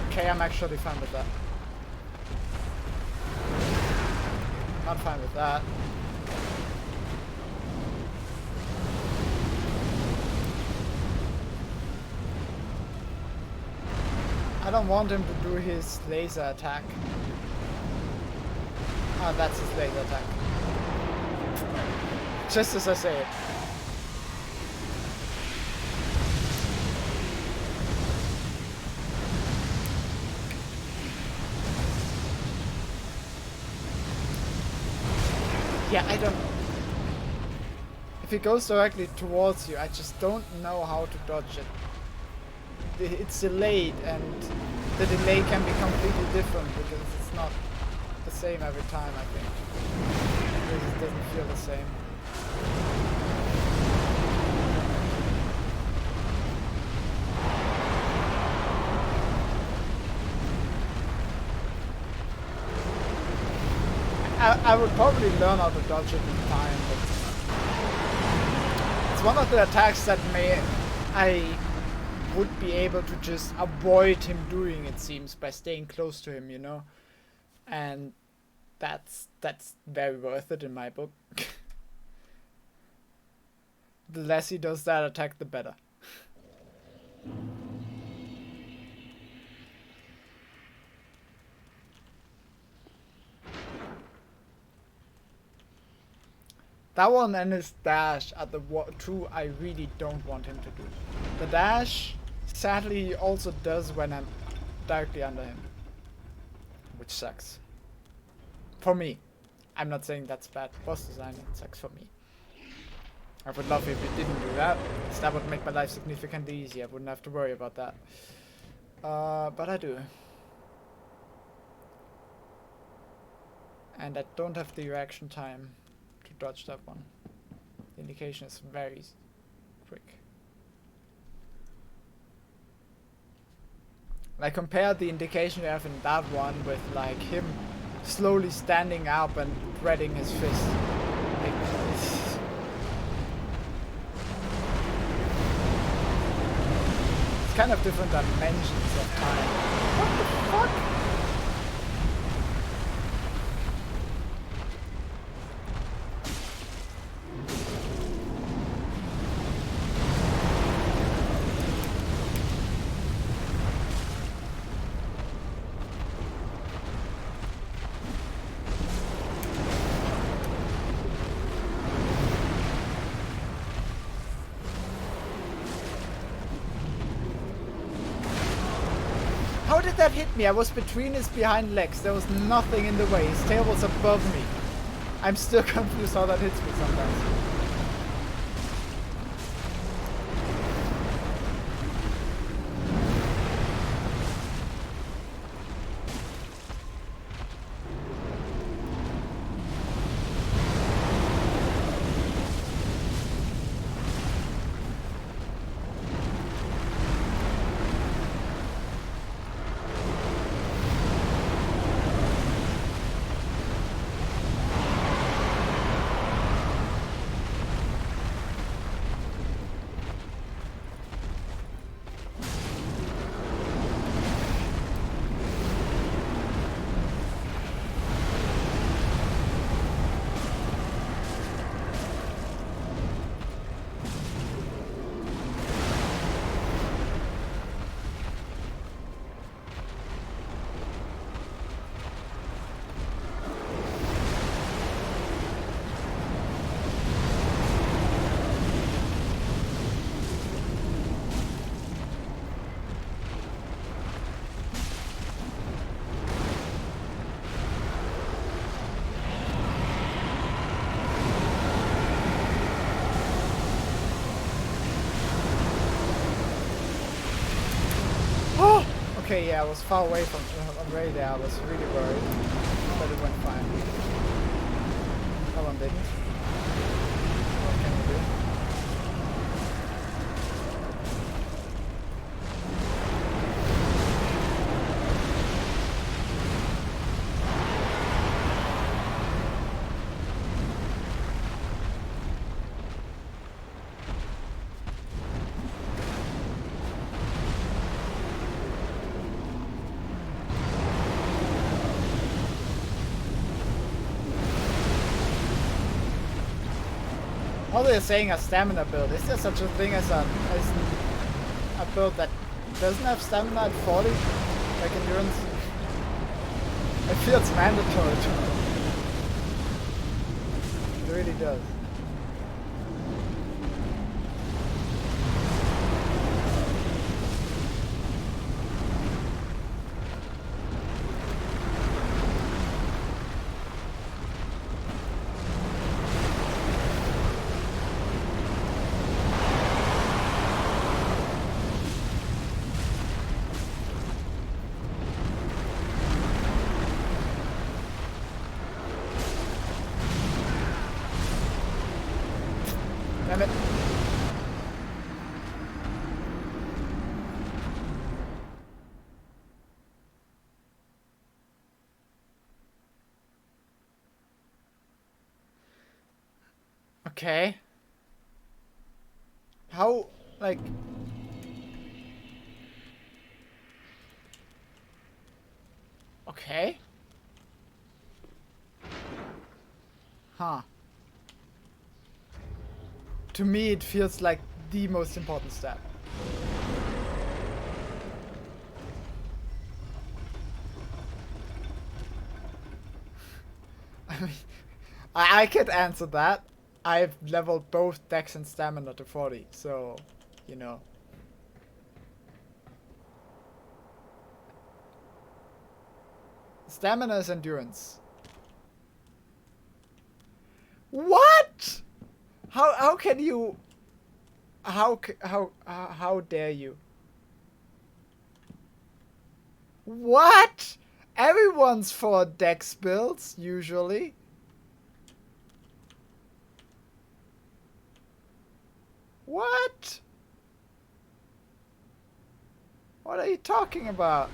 Okay, I'm actually fine with that. Not fine with that. I don't want him to do his laser attack. Ah, that's his laser attack. Just as I say it. Yeah, I don't... If it goes directly towards you, I just don't know how to dodge it. It's delayed, and the delay can be completely different because it's not the same every time, I think. Because it doesn't feel the same. I would probably learn how to dodge it in time, but it's one of the attacks that I would be able to just avoid him doing, it seems, by staying close to him, you know? And that's very worth it in my book. The less he does that attack, the better. That one and his dash are the two I really don't want him to do. The dash, sadly, he also does when I'm directly under him. Which sucks. For me. I'm not saying that's bad boss design, it sucks for me. I would love if it didn't do that, because that would make my life significantly easier. I wouldn't have to worry about that. But I do. And I don't have the reaction time to dodge that one. The indication is very quick. Like, compare the indication you have in that one with like him slowly standing up and threading his fist. Like, it's kind of different dimensions of time. What the fuck? How did that hit me? I was between his behind legs. There was nothing in the way. His tail was above me. I'm still confused how that hits me sometimes. Okay, yeah, I was far away from already there. I was really worried, but it went fine. That one didn't. What can we do? How they're saying a stamina build. Is there such a thing as a build that doesn't have stamina at 40? Like endurance? It feels mandatory to me. It really does. Damn it. Okay. How, like... Okay. Huh. To me, it feels like the most important step. I mean, I could answer that. I've leveled both dex and stamina to 40, so, you know. Stamina is endurance. What? How can you? How dare you? What? Everyone's for dex builds usually. What? What are you talking about?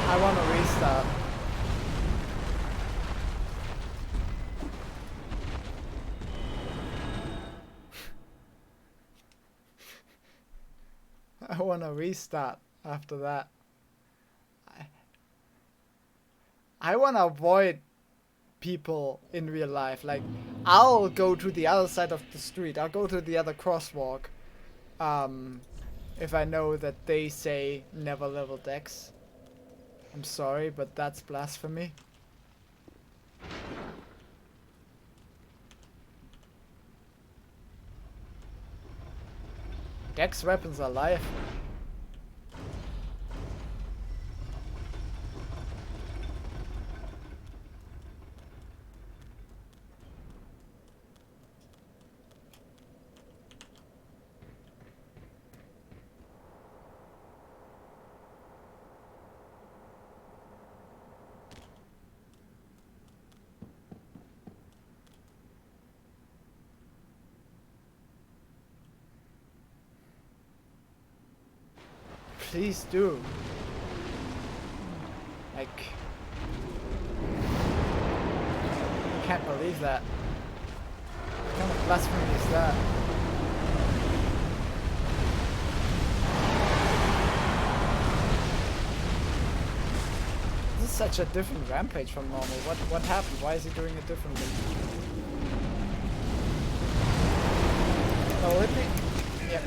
I want to restart. I want to restart after that. I want to avoid people in real life. Like, I'll go to the other side of the street. I'll go to the other crosswalk. If I know that they say never level dex. I'm sorry, but that's blasphemy. Dex weapons are life. Please do. Like, I can't believe that. What kind of blasphemy is that? This is such a different rampage from normal. What happened? Why is he doing it differently? Oh, hit me. Yep.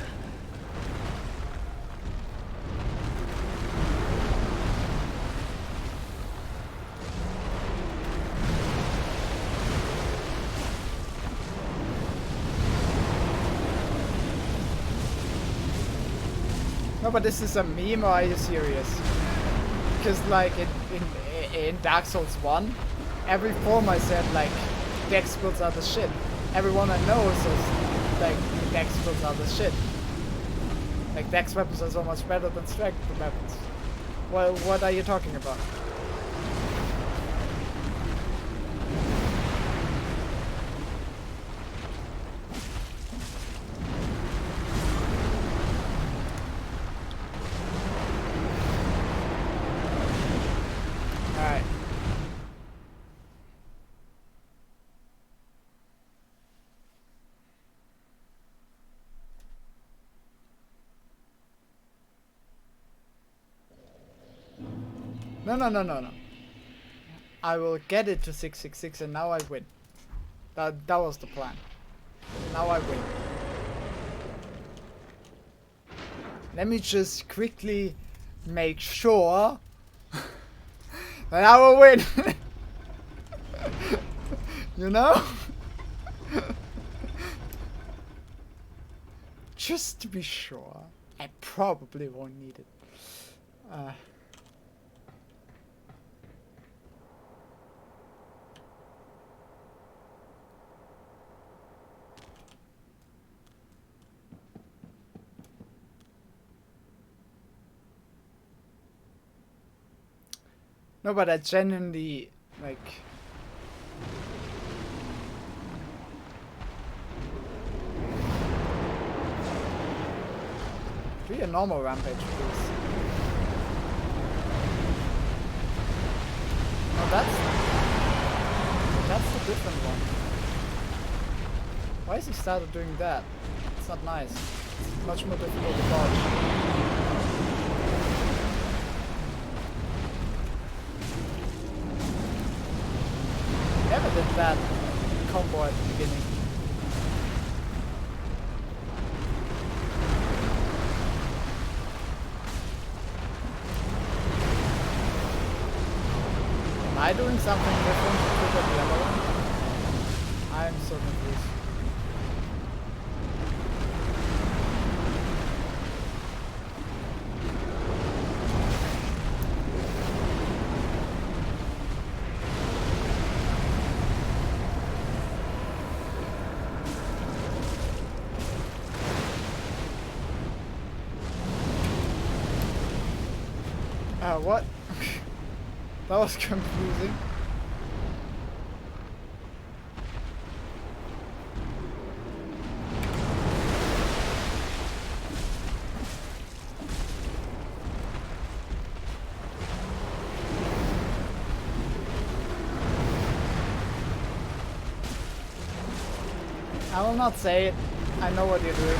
No, but this is a meme, or are you serious? Because like in Dark Souls 1, every form I said like dex builds are the shit. Everyone I know says like dex builds are the shit. Like dex weapons are so much better than strength weapons. Well, what are you talking about? No, no, no, no, no. I will get it to 666 and now I win. That was the plan. Now I win. Let me just quickly make sure that I will win. You know? Just to be sure. I probably won't need it. No, but I genuinely, like... Do a normal rampage, please. Oh, that's the different one. Why has he started doing that? It's not nice. It's much more difficult to dodge. Never did that combo at the beginning. Am I doing something different to trigger the other one? I'm so confused. What? That was confusing. I will not say it. I know what you're doing.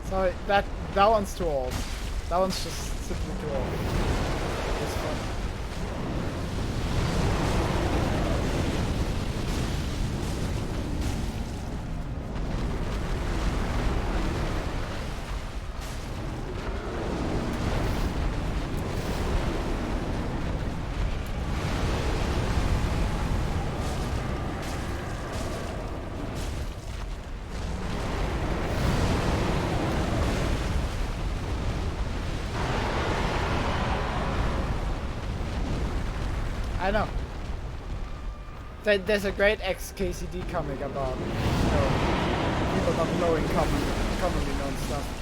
Sorry, that one's too old. That one's just simply too old. It's fun. I know. There's a great ex-KCD comic about, you know, people not knowing commonly known stuff.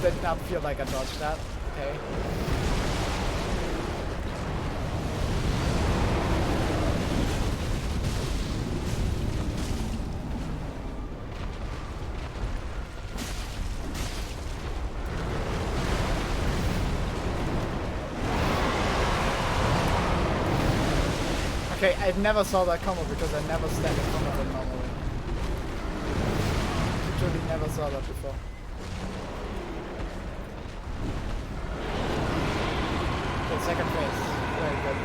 Did not feel like I dodged that. Okay. Okay, I never saw that combo because I never stand in front of it normally. Literally never saw that before. Second phase. Very good.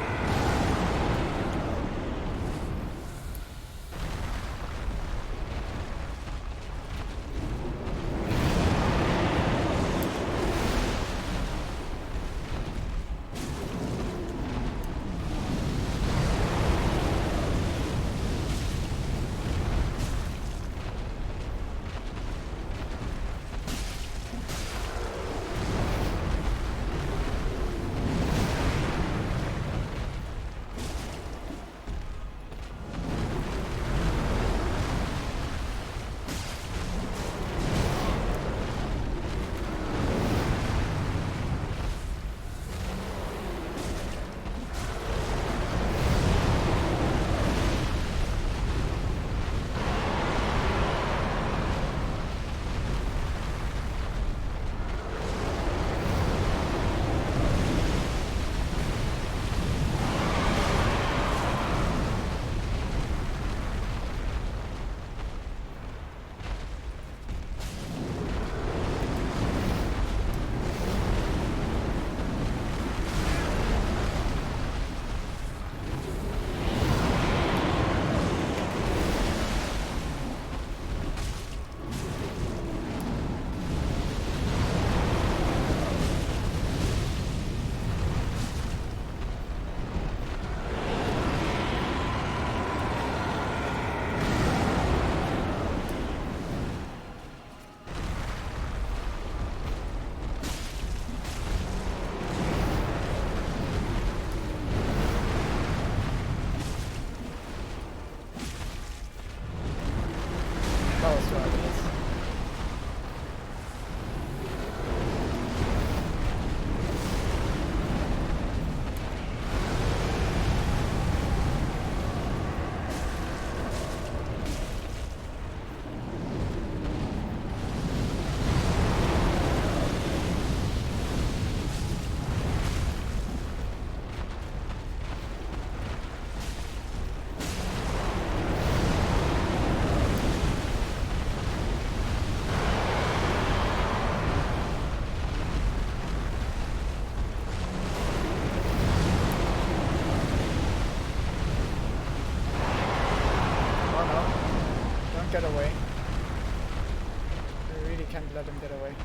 can't let him get away.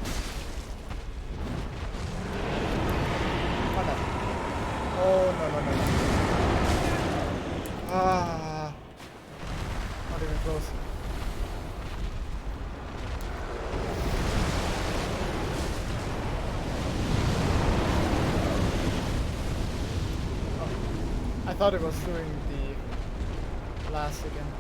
Oh no. Oh no no no no. Ah. Not even close. Oh. I thought it was doing the blast again.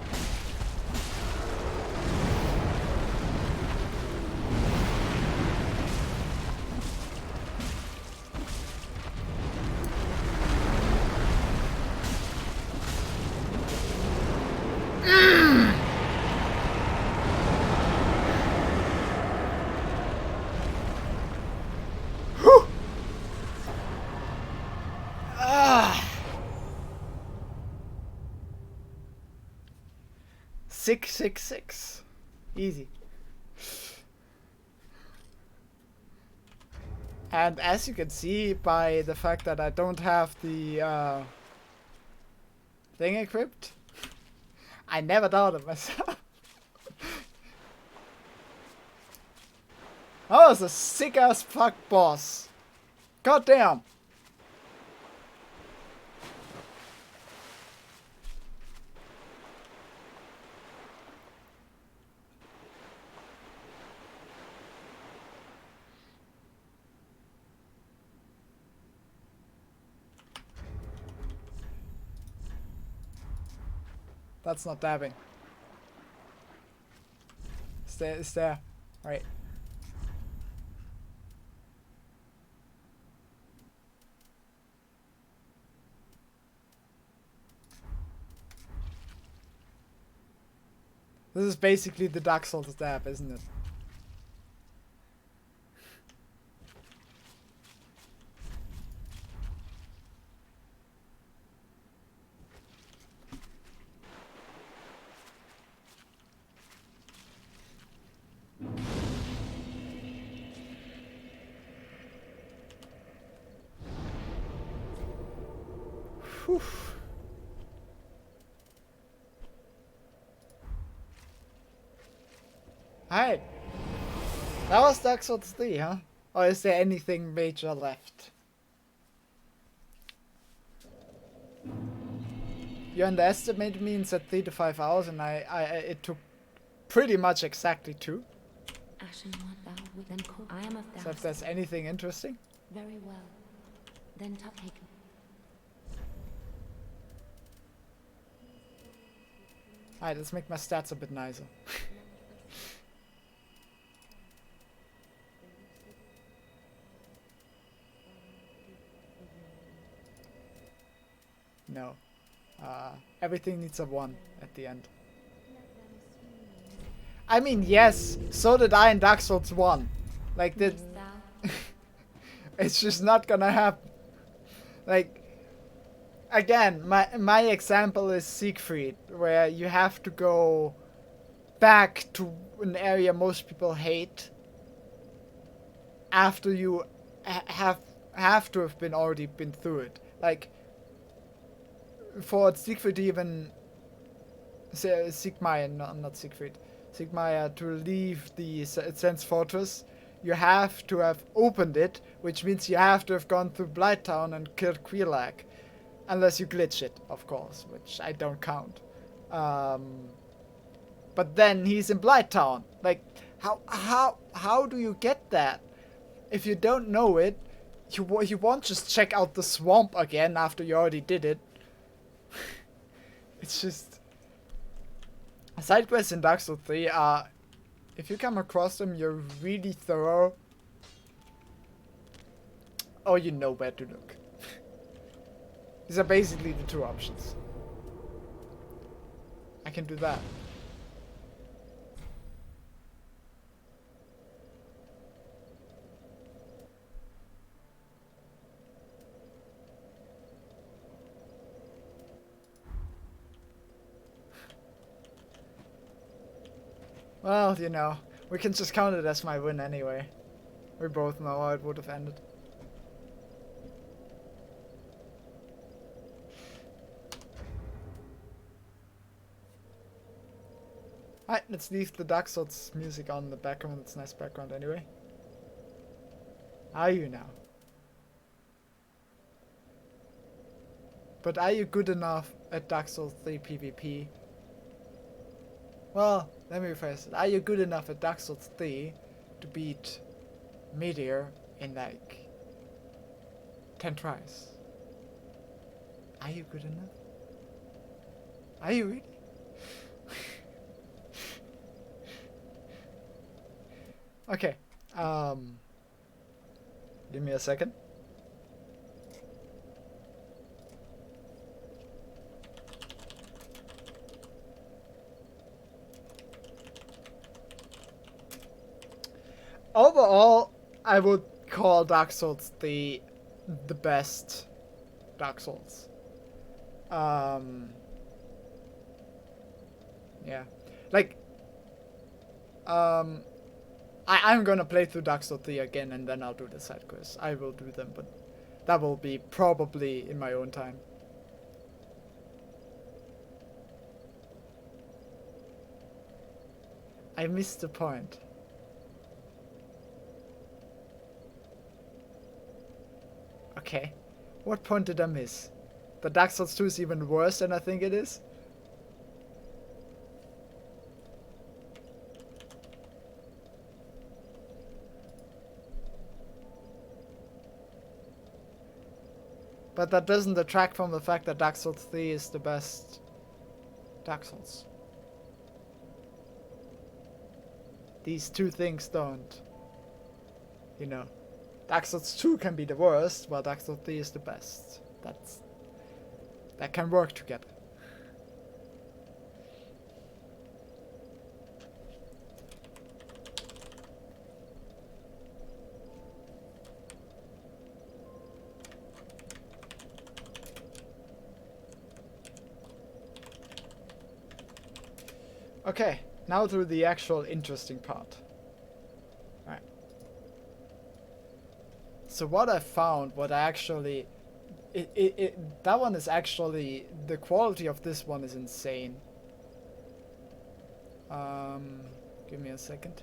Ah. 666. Easy. And as you can see by the fact that I don't have the thing equipped, I never doubted myself. That was a sick ass fuck boss. God damn. That's not dabbing. It's there. Right. This is basically the Dark Souls dab, isn't it? Whew. Alright. That was Dark Souls 3, huh? Or is there anything major left? You underestimated me and said 3 to 5 hours, and it took pretty much exactly 2. So if there's anything interesting. Very well. Then take. Alright, let's make my stats a bit nicer. No. Everything needs a 1 at the end. I mean, yes, so did I in Dark Souls 1. Like, it's just not gonna happen. Like, again, my example is Siegfried, where you have to go back to an area most people hate after you have to have already been through it. Like, for Siegfried even Sigmar, not Siegfried, Sigmar to leave the Sense Fortress, you have to have opened it, which means you have to have gone through Blighttown and killed Quelaag. Unless you glitch it, of course, which I don't count. But then he's in Blighttown. Like, how do you get that? If you don't know it, you won't just check out the swamp again after you already did it. It's just... Side quests in Dark Souls 3 are... If you come across them, you're really thorough. Or you know where to look. These are basically the 2 options. I can do that. Well, you know, we can just count it as my win anyway. We both know how it would have ended. Alright, let's leave the Dark Souls music on the background. It's nice background anyway. Are you now? But are you good enough at Dark Souls 3 PvP? Well, let me rephrase it. Are you good enough at Dark Souls 3 to beat Meteor in like 10 tries? Are you good enough? Are you really? Okay. Give me a second. Overall, I would call Dark Souls the best Dark Souls. Yeah. Like, I'm gonna play through Dark Souls 3 again and then I'll do the side quests. I will do them, but that will be probably in my own time. I missed the point. Okay. What point did I miss? The Dark Souls 2 is even worse than I think it is? But that doesn't detract from the fact that Dark Souls 3 is the best Dark Souls. These two things don't. You know. Dark Souls 2 can be the worst, while Dark Souls 3 is the best. That can work together. Okay, now to the actual interesting part. Alright. So what I found, what I actually... that one is actually... The quality of this one is insane. Give me a second.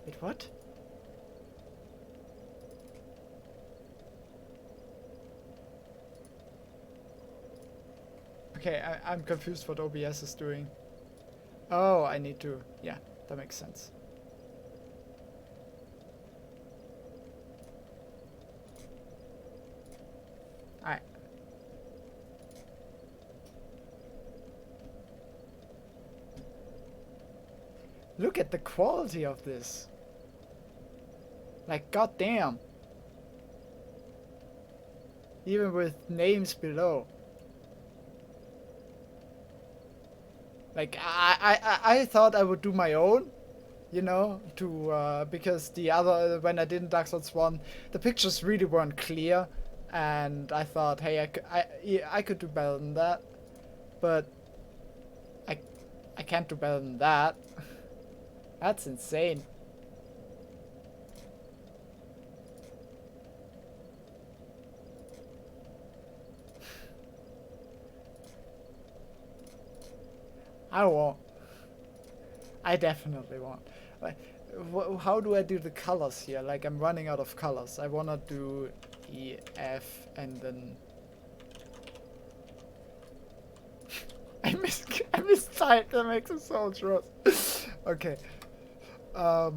Wait, what? Okay, I'm confused what OBS is doing. Oh, I need to... Yeah, that makes sense. Alright. Look at the quality of this. Like, goddamn. Even with names below. Like, I thought I would do my own, you know, to, because the other, when I did in Dark Souls 1, the pictures really weren't clear, and I thought, hey, I could do better than that, but I can't do better than that. That's insane. I won't. I definitely won't. Like, how do I do the colors here? Like, I'm running out of colors. I wanna do E, F, and then... I mistyped, that makes it so much worse. Okay. Right.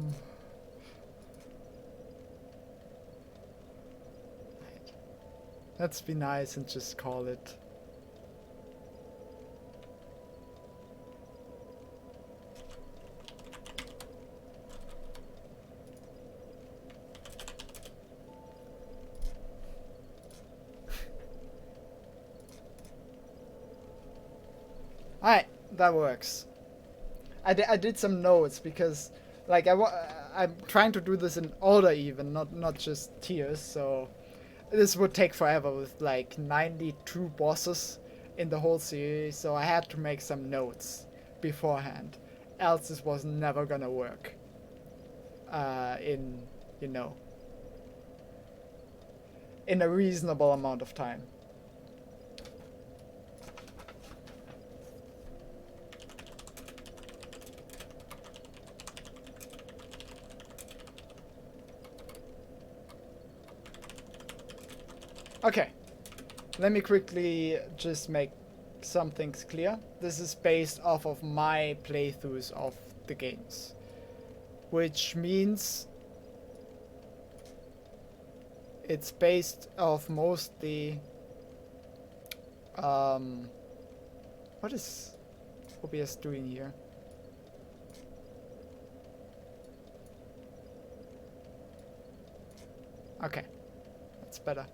Let's be nice and just call it. Alright, that works. I did some notes because, like, I'm trying to do this in order even, not just tiers, so this would take forever with like 92 bosses in the whole series, so I had to make some notes beforehand, else this was never gonna work. in, you know, in a reasonable amount of time. Okay, let me quickly just make some things clear. This is based off of my playthroughs of the games, which means it's based off mostly what is OBS doing here? Okay, that's better.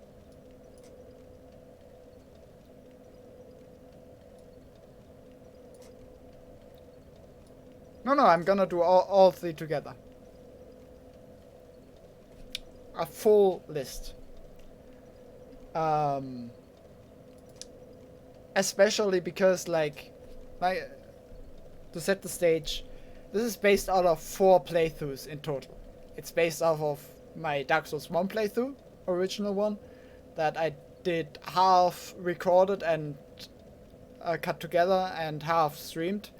No, I'm gonna do all three together. A full list. Especially because, like, to set the stage, this is based out of 4 playthroughs in total. It's based off of my Dark Souls 1 playthrough, original one, that I did half recorded and cut together and half streamed.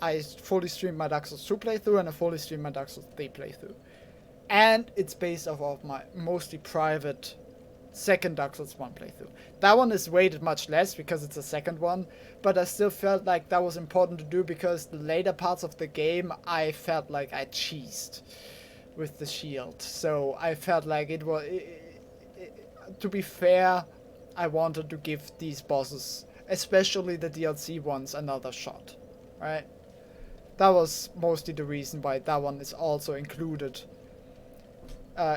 I fully streamed my Dark Souls 2 playthrough and I fully streamed my Dark Souls 3 playthrough. And it's based off of my mostly private second Dark Souls 1 playthrough. That one is weighted much less because it's a second one, but I still felt like that was important to do because the later parts of the game I felt like I cheesed with the shield. So I felt like it was... to be fair, I wanted to give these bosses, especially the DLC ones, another shot. Right? That was mostly the reason why that one is also included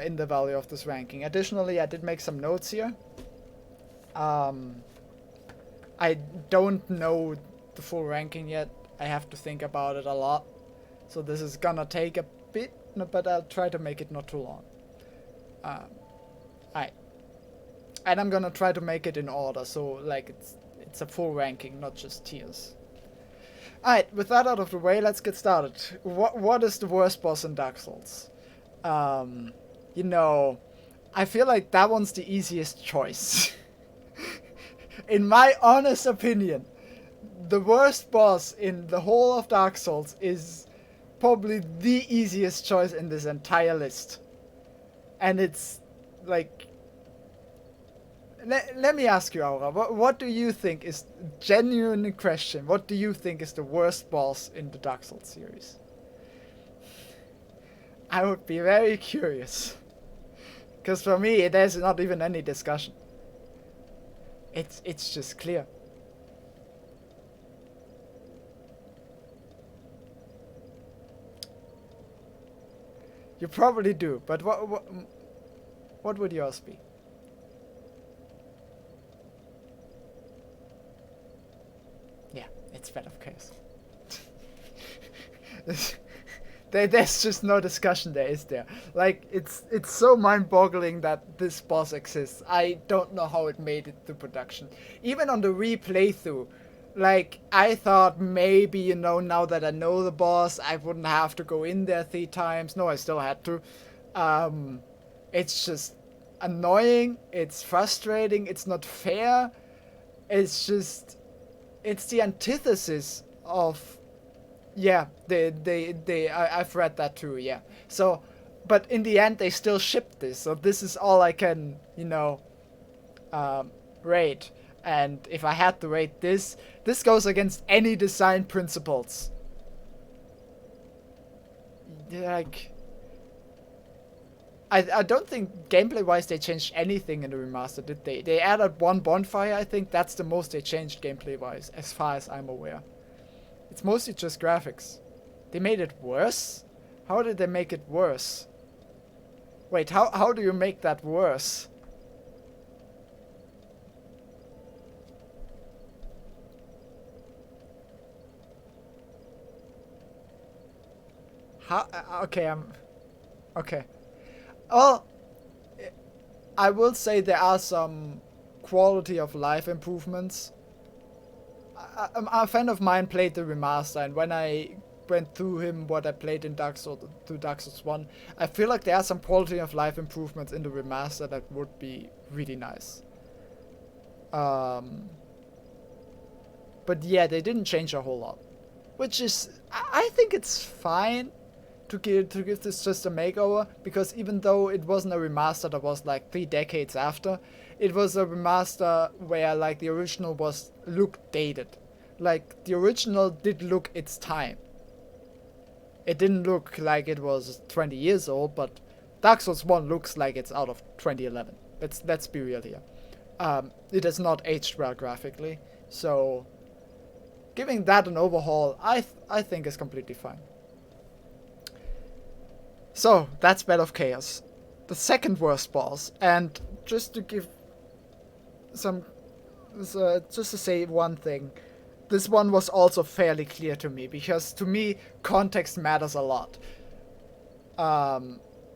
in the value of this ranking. Additionally, I did make some notes here. I don't know the full ranking yet. I have to think about it a lot. So this is gonna take a bit, but I'll try to make it not too long. Alright. And I'm gonna try to make it in order, so like it's a full ranking, not just tiers. Alright, with that out of the way, let's get started. What is the worst boss in Dark Souls? You know, I feel like that one's the easiest choice. In my honest opinion, the worst boss in the whole of Dark Souls is probably the easiest choice in this entire list. And it's like... Let me ask you, Aura, what do you think is, genuine question, what do you think is the worst boss in the Dark Souls series? I would be very curious. Because for me, there's not even any discussion. It's just clear. You probably do, but what would yours be? It's Bed of Chaos. There's just no discussion there, is there? Like, it's so mind-boggling that this boss exists. I don't know how it made it to production. Even on the replaythrough, like, I thought maybe, you know, now that I know the boss, I wouldn't have to go in there 3 times. No, I still had to. It's just annoying. It's frustrating. It's not fair. It's just... It's the antithesis of, yeah, I've read that too, yeah. So, but in the end, they still shipped this, so this is all I can, you know, rate. And if I had to rate this goes against any design principles. Like, I don't think gameplay-wise they changed anything in the remaster, did they? They added 1 bonfire, I think that's the most they changed gameplay-wise, as far as I'm aware. It's mostly just graphics. They made it worse? How did they make it worse? Wait, how do you make that worse? How? Okay, okay. Well, I will say there are some quality of life improvements. A friend of mine played the remaster, and when I went through him what I played in Dark Souls 1, I feel like there are some quality of life improvements in the remaster that would be really nice. But yeah, they didn't change a whole lot, which is, I think it's fine to give this just a makeover, because even though it wasn't a remaster that was like 3 decades after, it was a remaster where like the original looked dated. Like the original did look its time. It didn't look like it was 20 years old, but Dark Souls 1 looks like it's out of 2011. Let's be real here. It has not aged well graphically, so giving that an overhaul, I think is completely fine. So, that's Bed of Chaos. The second worst boss, and just to give some... just to say one thing. This one was also fairly clear to me, because to me, context matters a lot.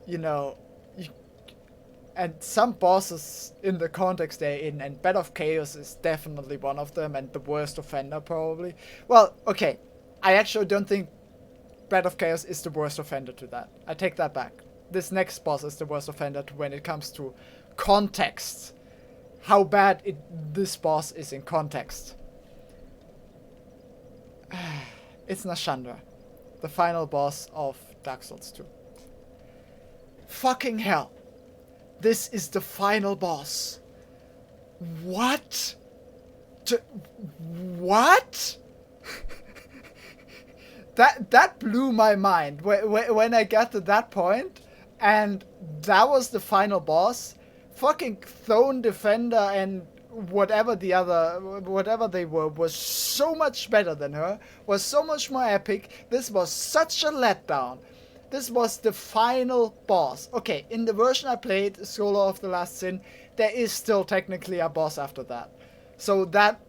You know... And some bosses in the context they're in, and Bed of Chaos is definitely one of them, and the worst offender probably. Well, okay. I actually don't think Bed of Chaos is the worst offender to that. I take that back. This next boss is the worst offender when it comes to context. How bad this boss is in context. It's Nashandra, the final boss of Dark Souls 2. Fucking hell. This is the final boss. What? What? That blew my mind when I got to that point, and that was the final boss. Fucking Throne Defender and whatever they were was so much better than her, was so much more epic. This was such a letdown. This was the final boss. Okay, in the version I played, Scholar of the Last Sin, there is still technically a boss after that. So that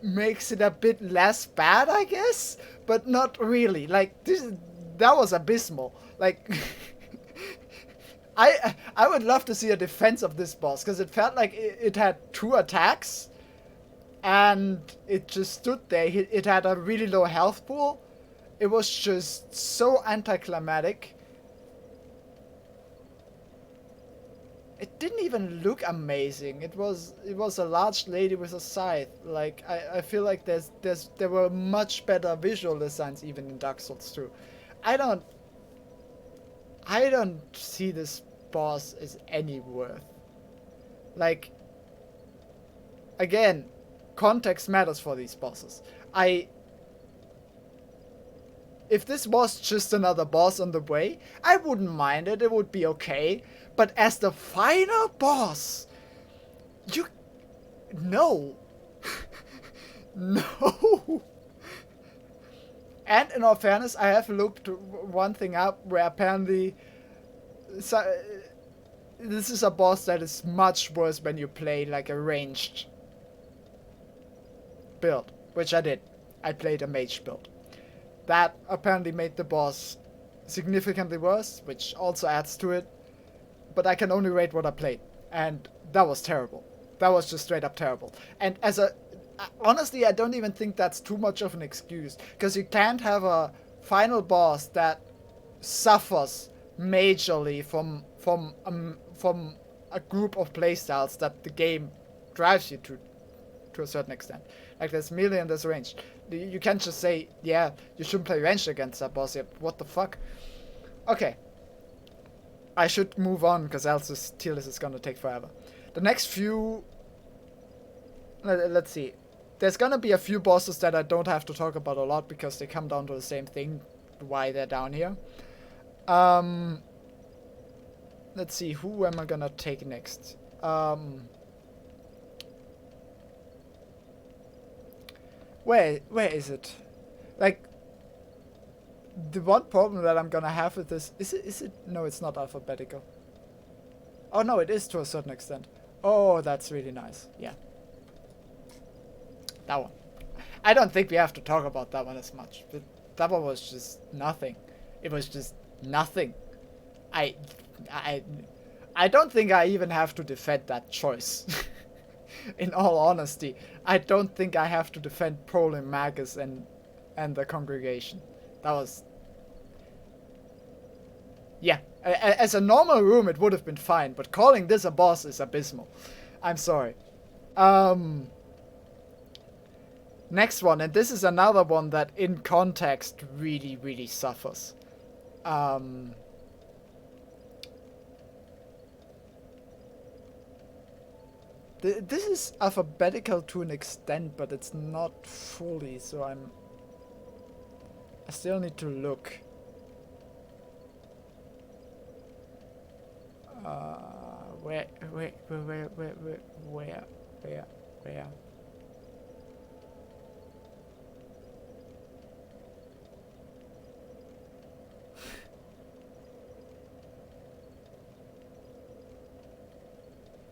makes it a bit less bad, I guess, but not really. Like, that was abysmal. Like, I would love to see a defense of this boss, because it felt like it had 2 attacks, and it just stood there. It had a really low health pool. It was just so anticlimactic. It didn't even look amazing. It was a large lady with a scythe. Like, I feel like there were much better visual designs even in Dark Souls 2. I don't see this boss as any worth. Like, again, context matters for these bosses. If this was just another boss on the way, I wouldn't mind it. It would be okay. But as the final boss, no. No. And in all fairness, I have looked one thing up where apparently this is a boss that is much worse when you play like a ranged build, which I did. I played a mage build. That apparently made the boss significantly worse, which also adds to it. But I can only rate what I played, and that was terrible. That was just straight up terrible. And honestly, I don't even think that's too much of an excuse, because you can't have a final boss that suffers majorly from a group of playstyles that the game drives you to a certain extent. Like, there's melee and there's ranged. You can't just say, yeah, you shouldn't play ranged against that boss. Yeah, what the fuck? Okay. I should move on, because else this tier list is gonna take forever. The next few... Let's see. There's gonna be a few bosses that I don't have to talk about a lot, because they come down to the same thing, why they're down here. Let's see, who am I gonna take next? Where is it? Like, the one problem that I'm gonna have with this is it? No, it's not alphabetical. Oh no, it is to a certain extent. Oh, that's really nice. Yeah, that one. I don't think we have to talk about that one as much. But that one was just nothing. It was just nothing. I don't think I even have to defend that choice. In all honesty, I don't think I have to defend Prolin Magus and the congregation. That was Yeah, as a normal room it would have been fine, but calling this a boss is abysmal. I'm sorry. Next one, and this is another one that in context really, really suffers. This is alphabetical to an extent, but it's not fully, so I still need to look. Where?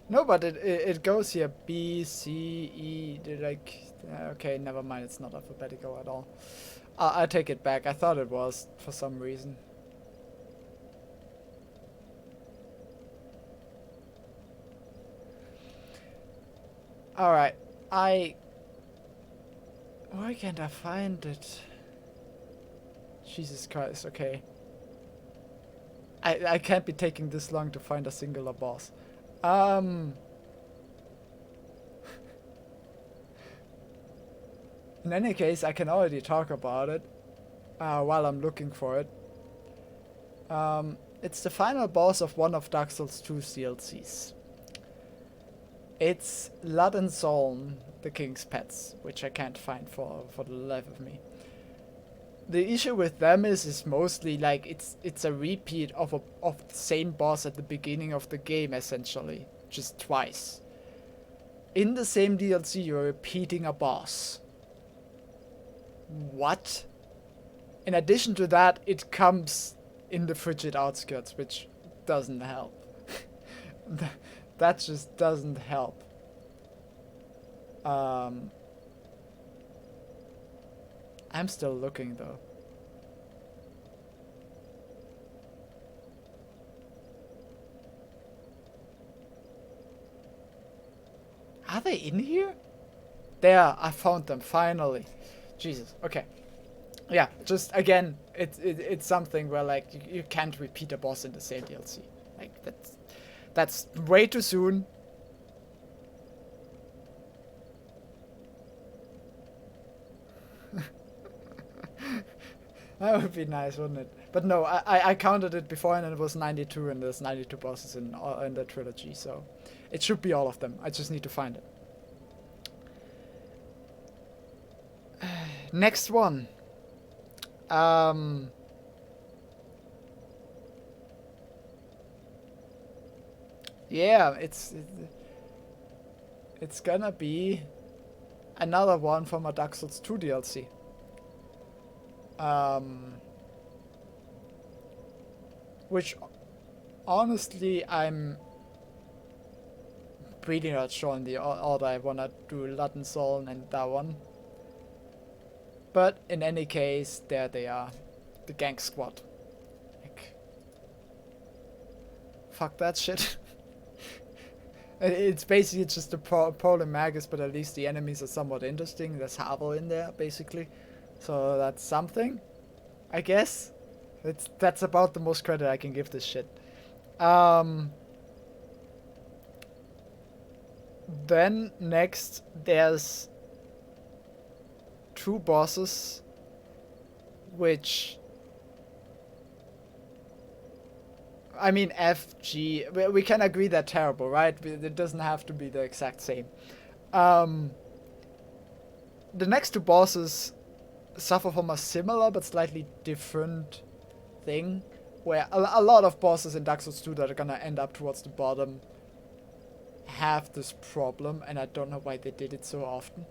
No, but it goes here. B, C, E, okay, never mind, it's not alphabetical at all. I take it back, I thought it was, for some reason. Alright, why can't I find it? Jesus Christ, okay. I can't be taking this long to find a singular boss. In any case, I can already talk about it while I'm looking for it. It's the final boss of one of Dark Souls 2's DLCs. It's Lud and Soln, the King's Pets, which I can't find for the life of me. The issue with them is mostly like it's a repeat of the same boss at the beginning of the game, essentially, just twice. In the same DLC, you're repeating a boss. What? In addition to that, it comes in the frigid outskirts, which doesn't help. That just doesn't help. I'm still looking though. Are they in here? There, I found them finally. Jesus. Okay. Yeah, just again, it's something where like you can't repeat a boss in the same DLC. Like that's way too soon. That would be nice, wouldn't it? But no, I counted it before and it was 92, and there's 92 bosses in the trilogy, so it should be all of them. I just need to find it. Next one. Yeah, it's gonna be another one from a Dark Souls 2 DLC. Which honestly I'm really not sure in the order I wanna do Lud and Soln and that one. But in any case, there they are. The gang squad. Like, fuck that shit. It's basically just a Polar Magus, but at least the enemies are somewhat interesting. There's Havel in there, basically. So that's something, I guess. That's about the most credit I can give this shit. Then next there's two bosses which, I mean, F, G, we can agree they're terrible, right? It doesn't have to be the exact same. The next two bosses suffer from a similar but slightly different thing, where a lot of bosses in Dark Souls 2 that are gonna end up towards the bottom have this problem, and I don't know why they did it so often.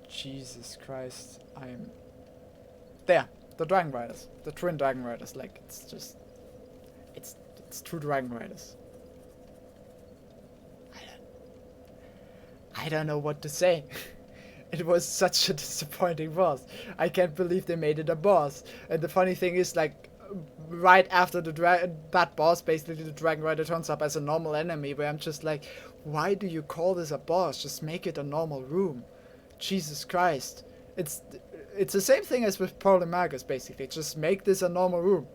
Jesus Christ, I'm there. The Dragon Riders, the twin Dragon Riders. Like it's just, it's two Dragon Riders. I don't know what to say. It was such a disappointing boss. I can't believe they made it a boss. And the funny thing is, like, right after that boss, basically the Dragon Rider turns up as a normal enemy, where I'm just like, why do you call this a boss? Just make it a normal room. Jesus Christ. It's the same thing as with Polymagus, basically. Just make this a normal room.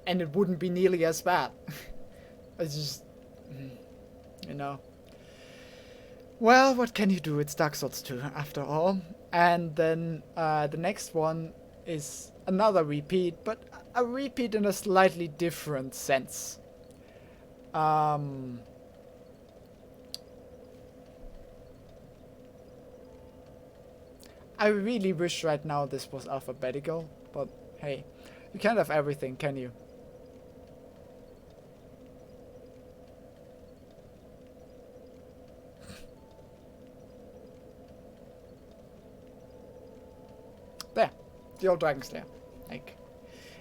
And it wouldn't be nearly as bad. It's just, you know. Well, what can you do? It's Dark Souls 2, after all. And then the next one is another repeat, but a repeat in a slightly different sense. I really wish right now this was alphabetical, but hey, you can't have everything, can you? There, the old Dragon Slayer. Like,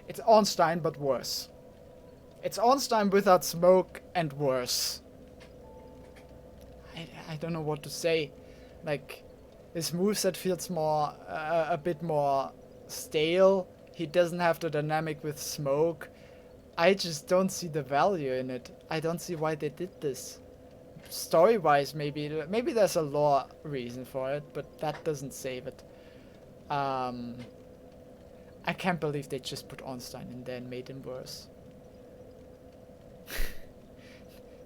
it's Ornstein, but worse. It's Ornstein without smoke and worse. I don't know what to say. Like, his moveset feels more, a bit more stale. He doesn't have the dynamic with smoke. I just don't see the value in it. I don't see why they did this. Story-wise, maybe there's a lore reason for it, but that doesn't save it. I can't believe they just put Ornstein in there and made him worse.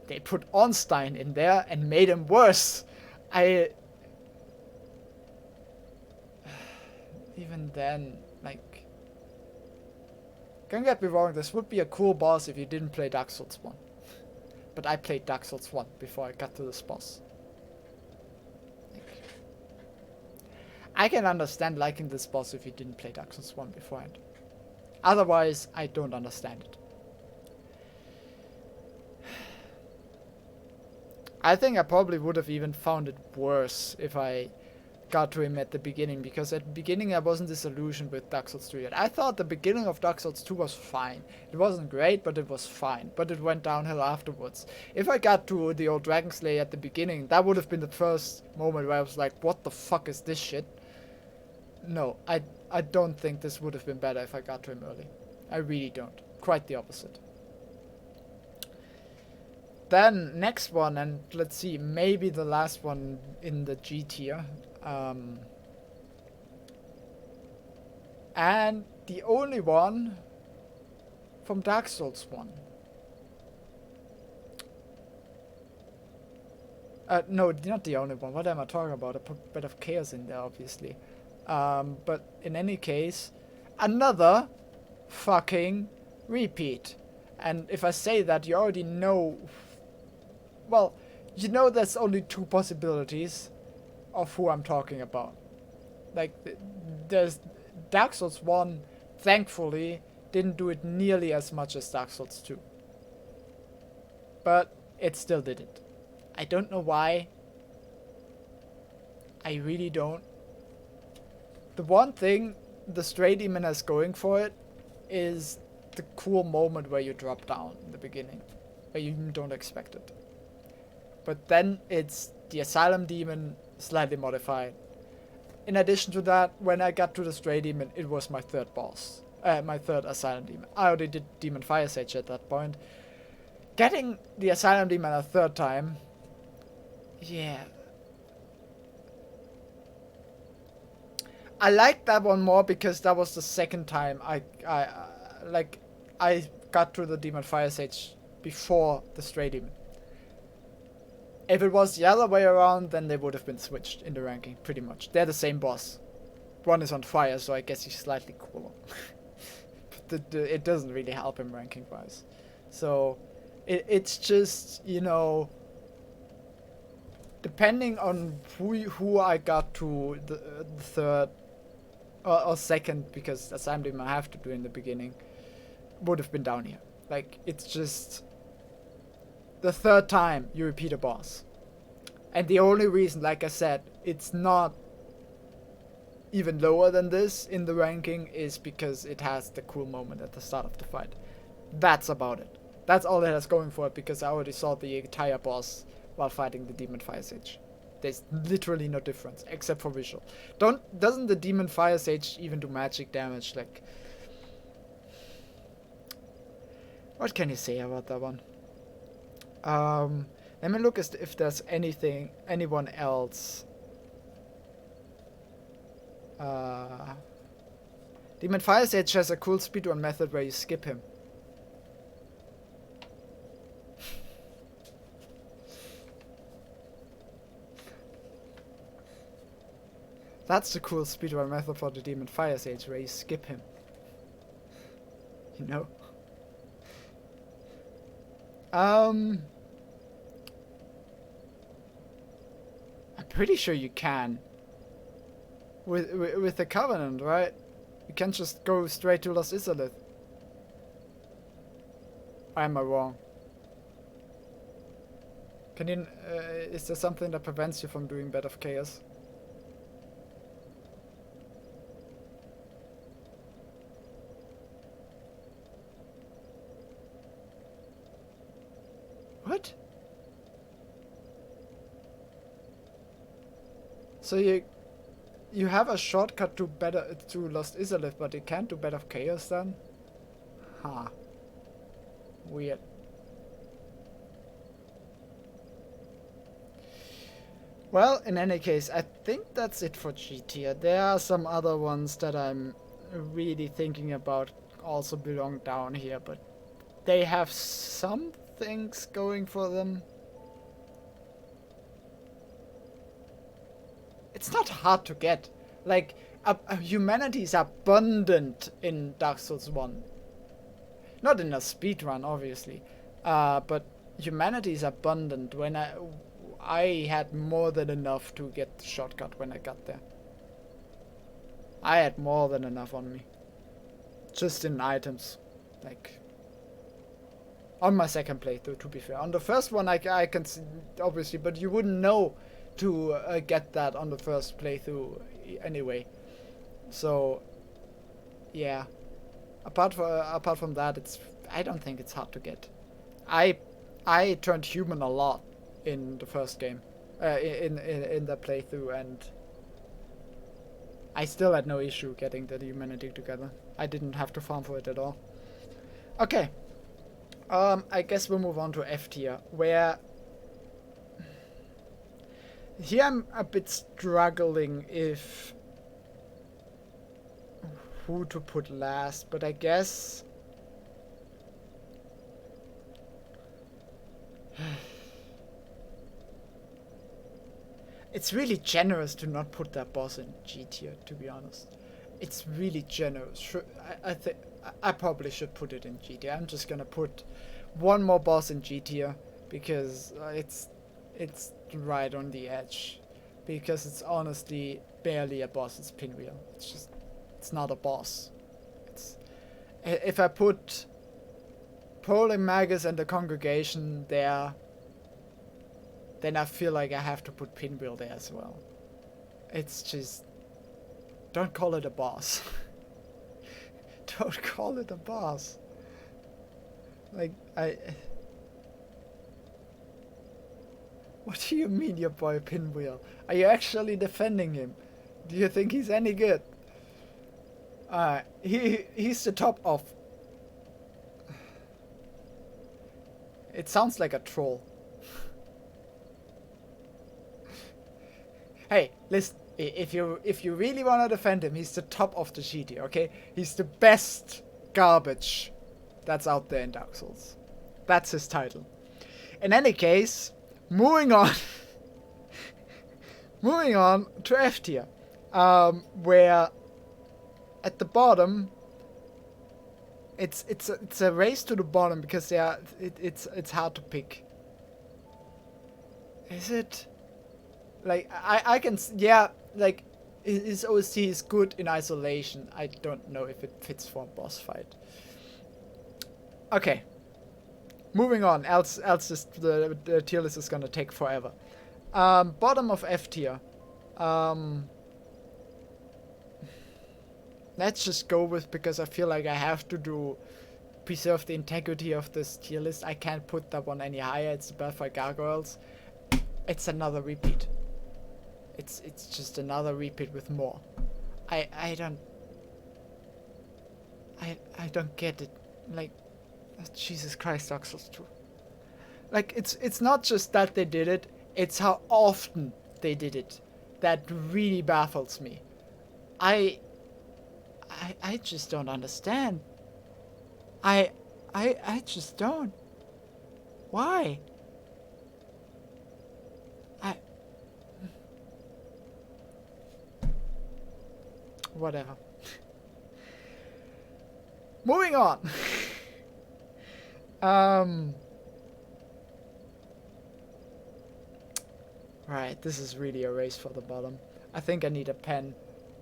They put Ornstein in there and made him worse. Even then, like, don't get me wrong, this would be a cool boss if you didn't play Dark Souls 1. But I played Dark Souls 1 before I got to this boss. I can understand liking this boss if you didn't play Dark Souls 1 beforehand. Otherwise, I don't understand it. I think I probably would have even found it worse if I got to him at the beginning, because at the beginning I wasn't disillusioned with Dark Souls 3 yet. I thought the beginning of Dark Souls 2 was fine. It wasn't great, but it was fine. But it went downhill afterwards. If I got to the old Dragon Slayer at the beginning, that would have been the first moment where I was like, what the fuck is this shit? No, I don't think this would have been better if I got to him early. I really don't. Quite the opposite. Then, next one, and let's see, maybe the last one in the G tier. And the only one from Dark Souls 1. No, not the only one. What am I talking about? I put a bit of chaos in there, obviously. But in any case, another fucking repeat. And if I say that, you already know. Well, you know there's only two possibilities of who I'm talking about. Like, there's Dark Souls 1, thankfully, didn't do it nearly as much as Dark Souls 2. But it still did it. I don't know why. I really don't. The one thing the Stray Demon has going for it is the cool moment where you drop down in the beginning, where you don't expect it. But then it's the Asylum Demon slightly modified. In addition to that, when I got to the Stray Demon, it was my third boss. My third Asylum Demon. I already did Demon Fire Sage at that point. Getting the Asylum Demon a third time, yeah. I liked that one more because that was the second time I got to the Demon Fire Sage before the Stray Demon. If it was the other way around, then they would have been switched in the ranking, pretty much. They're the same boss. One is on fire, so I guess he's slightly cooler. But it doesn't really help him ranking-wise. So, it's just, you know, depending on who I got to the third or second, because that's something I have to do in the beginning, would have been down here. Like, it's just the third time you repeat a boss. And the only reason, like I said, it's not even lower than this in the ranking is because it has the cool moment at the start of the fight. That's about it. That's all it has going for it, because I already saw the entire boss while fighting the Demon Fire Sage. There's literally no difference, except for visual. Doesn't the Demon Fire Sage even do magic damage? Like, What can you say about that one? Let me look as if there's anyone else. Demon Fire Sage has a cool speedrun method where you skip him. That's the cool speedrun method for the Demon Fire Sage, where you skip him. You know? I'm pretty sure you can. With the Covenant, right? You can't just go straight to Lost Isolith. Or am I wrong? Can you, is there something that prevents you from doing Bed of Chaos? What? So you have a shortcut to Lost Isolith, but you can't do Bed of Chaos then? Huh. Weird. Well, in any case, I think that's it for G tier. There are some other ones that I'm really thinking about also belong down here, but they have some things going for them. It's not hard to get. Like, humanity is abundant in Dark Souls 1. Not in a speedrun, obviously. But humanity is abundant. When I had more than enough to get the shortcut when I got there. I had more than enough on me. Just in items. Like, on my second playthrough, to be fair. On the first one, I can see, obviously, but you wouldn't know to get that on the first playthrough anyway. So, yeah. Apart from that, I don't think it's hard to get. I turned human a lot in the first game, in the playthrough, and I still had no issue getting the humanity together. I didn't have to farm for it at all. Okay. I guess we'll move on to F tier, where here I'm a bit struggling if who to put last, but I guess it's really generous to not put that boss in G tier, to be honest. It's really generous. I think I probably should put it in G tier. I'm just gonna put one more boss in G tier because it's right on the edge. Because it's honestly barely a boss. It's Pinwheel. It's not a boss. If I put Polymagus and the Congregation there, then I feel like I have to put Pinwheel there as well. It's just, don't call it a boss. Don't call it a boss. Like, what do you mean, your boy Pinwheel? Are you actually defending him? Do you think he's any good? He's the top of... It sounds like a troll. Hey, listen. If you really want to defend him, he's the top of the G tier, okay? He's the best garbage that's out there in Dark Souls. That's his title. In any case, moving on. Moving on to F tier, where at the bottom, it's a race to the bottom because it's hard to pick. Is it? Like I can, yeah, like his OC is good in isolation. I don't know if it fits for a boss fight. Okay. Moving on, else the tier list is gonna take forever. Bottom of F tier. Let's just go with, because I feel like I have to preserve the integrity of this tier list. I can't put that one any higher. It's the Belfry Gargoyles. It's another repeat. It's just another repeat with more. I don't get it. Like, Jesus Christ, Dark Souls 2. Like, it's not just that they did it, it's how often they did it that really baffles me. I just don't understand. I just don't. Why? I... Whatever. Moving on. Right, this is really a race for the bottom. I think I need a pen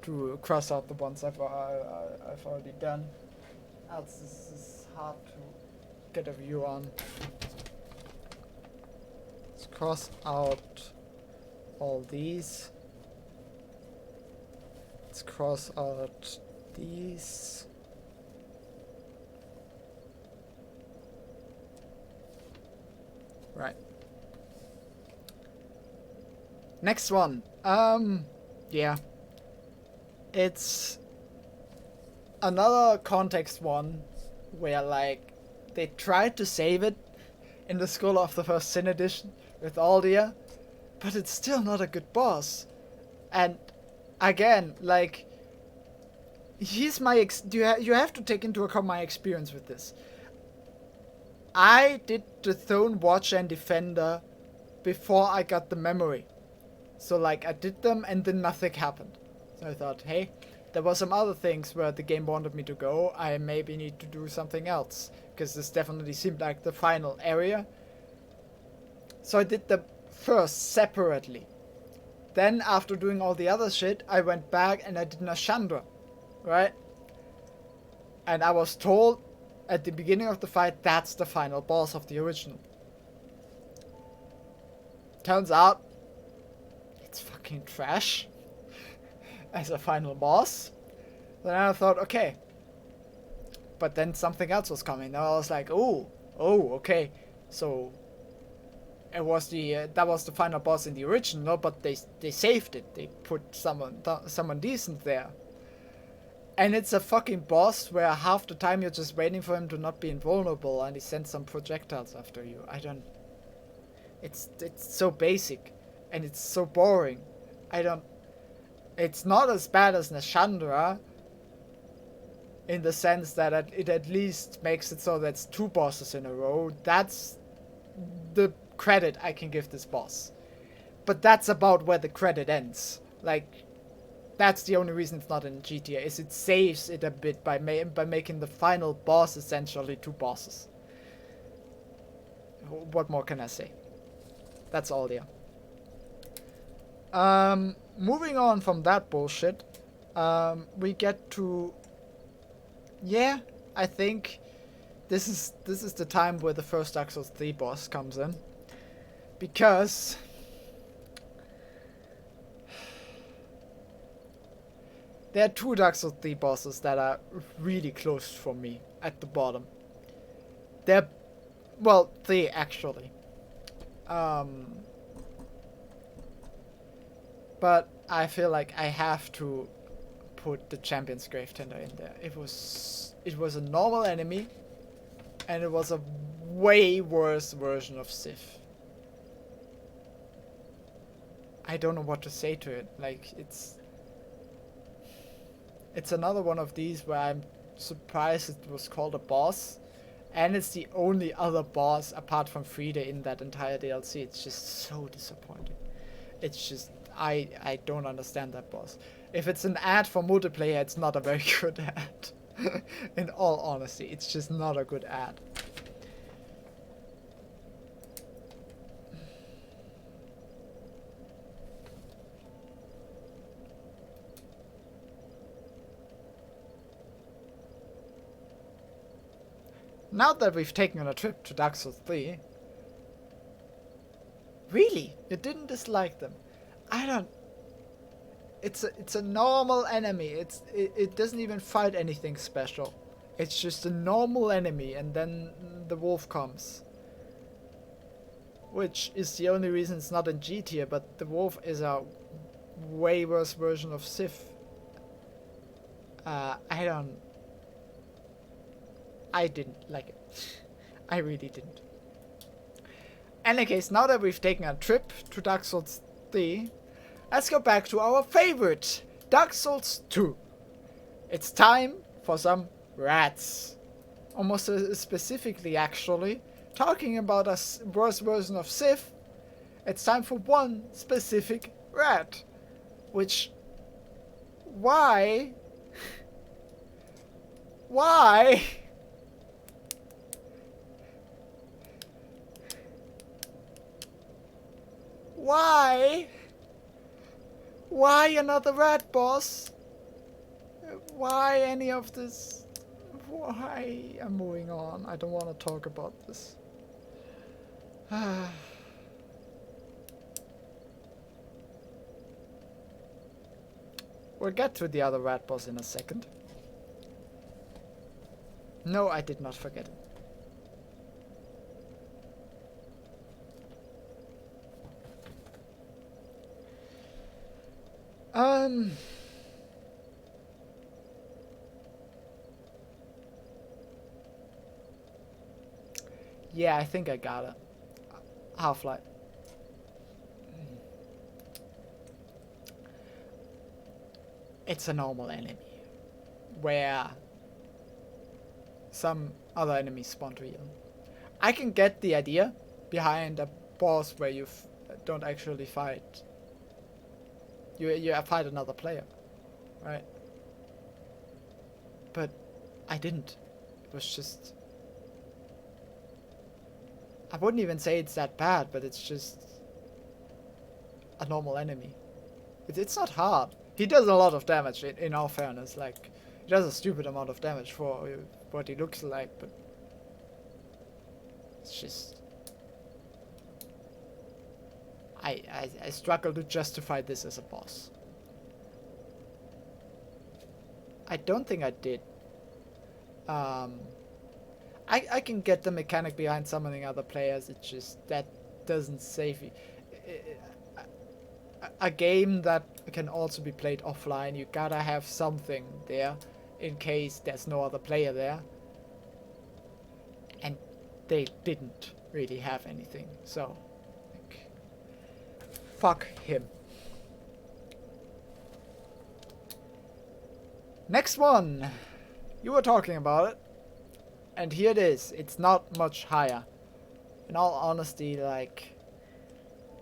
to cross out the ones I've already done. Else this is hard to get a view on. Let's cross out all these. Let's cross out these. Right. Next one. Yeah. It's another context one where, like, they tried to save it in the School of the First Sin edition with Aldia, but it's still not a good boss. And again, like, he's my you have to take into account my experience with this. I did the Throne Watcher and Defender before I got the memory. So, like, I did them and then nothing happened. So I thought, hey, there were some other things where the game wanted me to go. I maybe need to do something else, because this definitely seemed like the final area. So I did them first separately. Then, after doing all the other shit, I went back and I did Nashandra, right? And I was told at the beginning of the fight, that's the final boss of the original. Turns out, it's fucking trash as a final boss. Then I thought, okay. But then something else was coming. And I was like, oh, okay. So it was that was the final boss in the original, but they saved it. They put someone decent there. And it's a fucking boss where half the time you're just waiting for him to not be invulnerable, and he sends some projectiles after you. It's so basic. And it's so boring. It's not as bad as Nashandra, in the sense that it at least makes it so that's 2 bosses in a row. That's the credit I can give this boss. But that's about where the credit ends. Like, that's the only reason it's not in GTA, is it saves it a bit by making the final boss essentially 2 bosses. What more can I say? That's all there. Moving on from that bullshit, we get to, yeah, I think this is the time where the first Dark Souls 3 boss comes in, because there are 2 Dark Souls 3 bosses that are really close for me at the bottom. They're, well, 3 actually. But I feel like I have to put the Champion's Gravetender in there. It was a normal enemy, and it was a way worse version of Sif. I don't know what to say to it. Like, it's another one of these where I'm surprised it was called a boss, and it's the only other boss apart from Frida in that entire DLC. It's just so disappointing. It's just, I don't understand that boss. If it's an ad for multiplayer, it's not a very good ad. In all honesty, it's just not a good ad. Now that we've taken a trip to Dark Souls 3, really, you didn't dislike them? I don't. It's a normal enemy. It doesn't even fight anything special. It's just a normal enemy, and then the wolf comes, which is the only reason it's not in G tier. But the wolf is a way worse version of Sif. I didn't like it. I really didn't. Any case, now that we've taken a trip to Dark Souls 3, let's go back to our favorite, Dark Souls 2. It's time for some rats. Almost specifically, actually, talking about a worse version of Sith, it's time for one specific rat. Which... Why? Why? Why? Why another rat boss? Why any of this? Why? I'm moving on. I don't want to talk about this. We'll get to the other rat boss in a second. No, I did not forget it. Yeah, I think I got it. Half-Life. It's a normal enemy, where some other enemies spawn to you. I can get the idea behind a boss where you don't actually fight. You fight another player, right? But I didn't. It was just... I wouldn't even say it's that bad, but it's just a normal enemy. It's not hard. He does a lot of damage, in all fairness. Like, he does a stupid amount of damage for what he looks like, but it's just... I struggle to justify this as a boss. I don't think I did. I can get the mechanic behind summoning other players, it's just that doesn't save you. A game that can also be played offline, you gotta have something there in case there's no other player there. And they didn't really have anything, so like, fuck him. Next one. You were talking about it. And here it is. It's not much higher. In all honesty, like,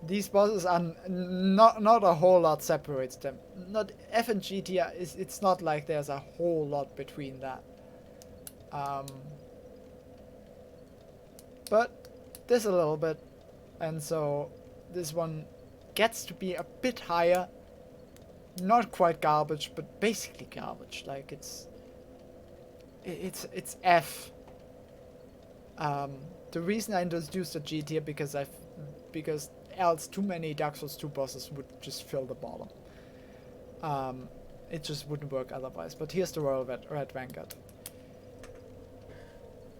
these bosses are not a whole lot separates them. Not F and G tier is, it's not like there's a whole lot between that. But there's a little bit, and so this one gets to be a bit higher. Not quite garbage, but basically garbage. Like it's F. The reason I introduced the G tier because else too many Dark Souls 2 bosses would just fill the bottom. It just wouldn't work otherwise. But here's the Royal Red Vanguard.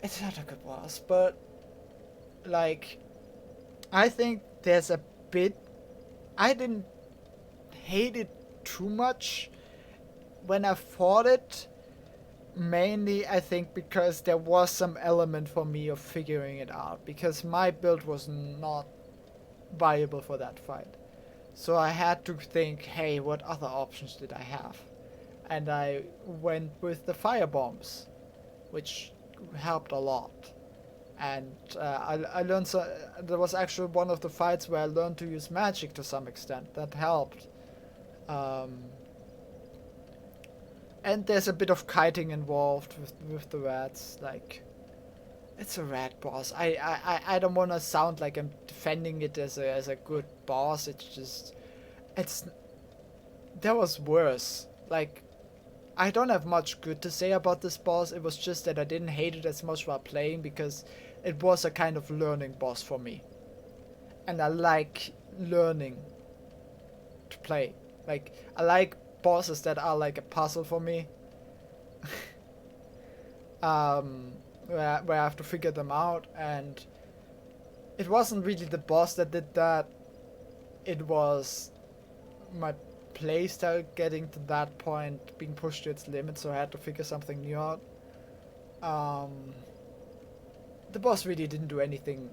It's not a good boss, but like, I think there's a bit... I didn't hate it too much when I fought it. Mainly, I think, because there was some element for me of figuring it out. Because my build was not viable for that fight. So I had to think, hey, what other options did I have? And I went with the fire bombs, which helped a lot. And I learned... there was actually one of the fights where I learned to use magic to some extent. That helped. And there's a bit of kiting involved with the rats. Like, it's a rat boss. I don't want to sound like I'm defending it as a good boss. It's just... there was worse. Like, I don't have much good to say about this boss. It was just that I didn't hate it as much while playing because it was a kind of learning boss for me. And I like learning to play. Like, I like bosses that are like a puzzle for me. Where I have to figure them out, and it wasn't really the boss that did that. It was my playstyle getting to that point, being pushed to its limit, so I had to figure something new out. the boss really didn't do anything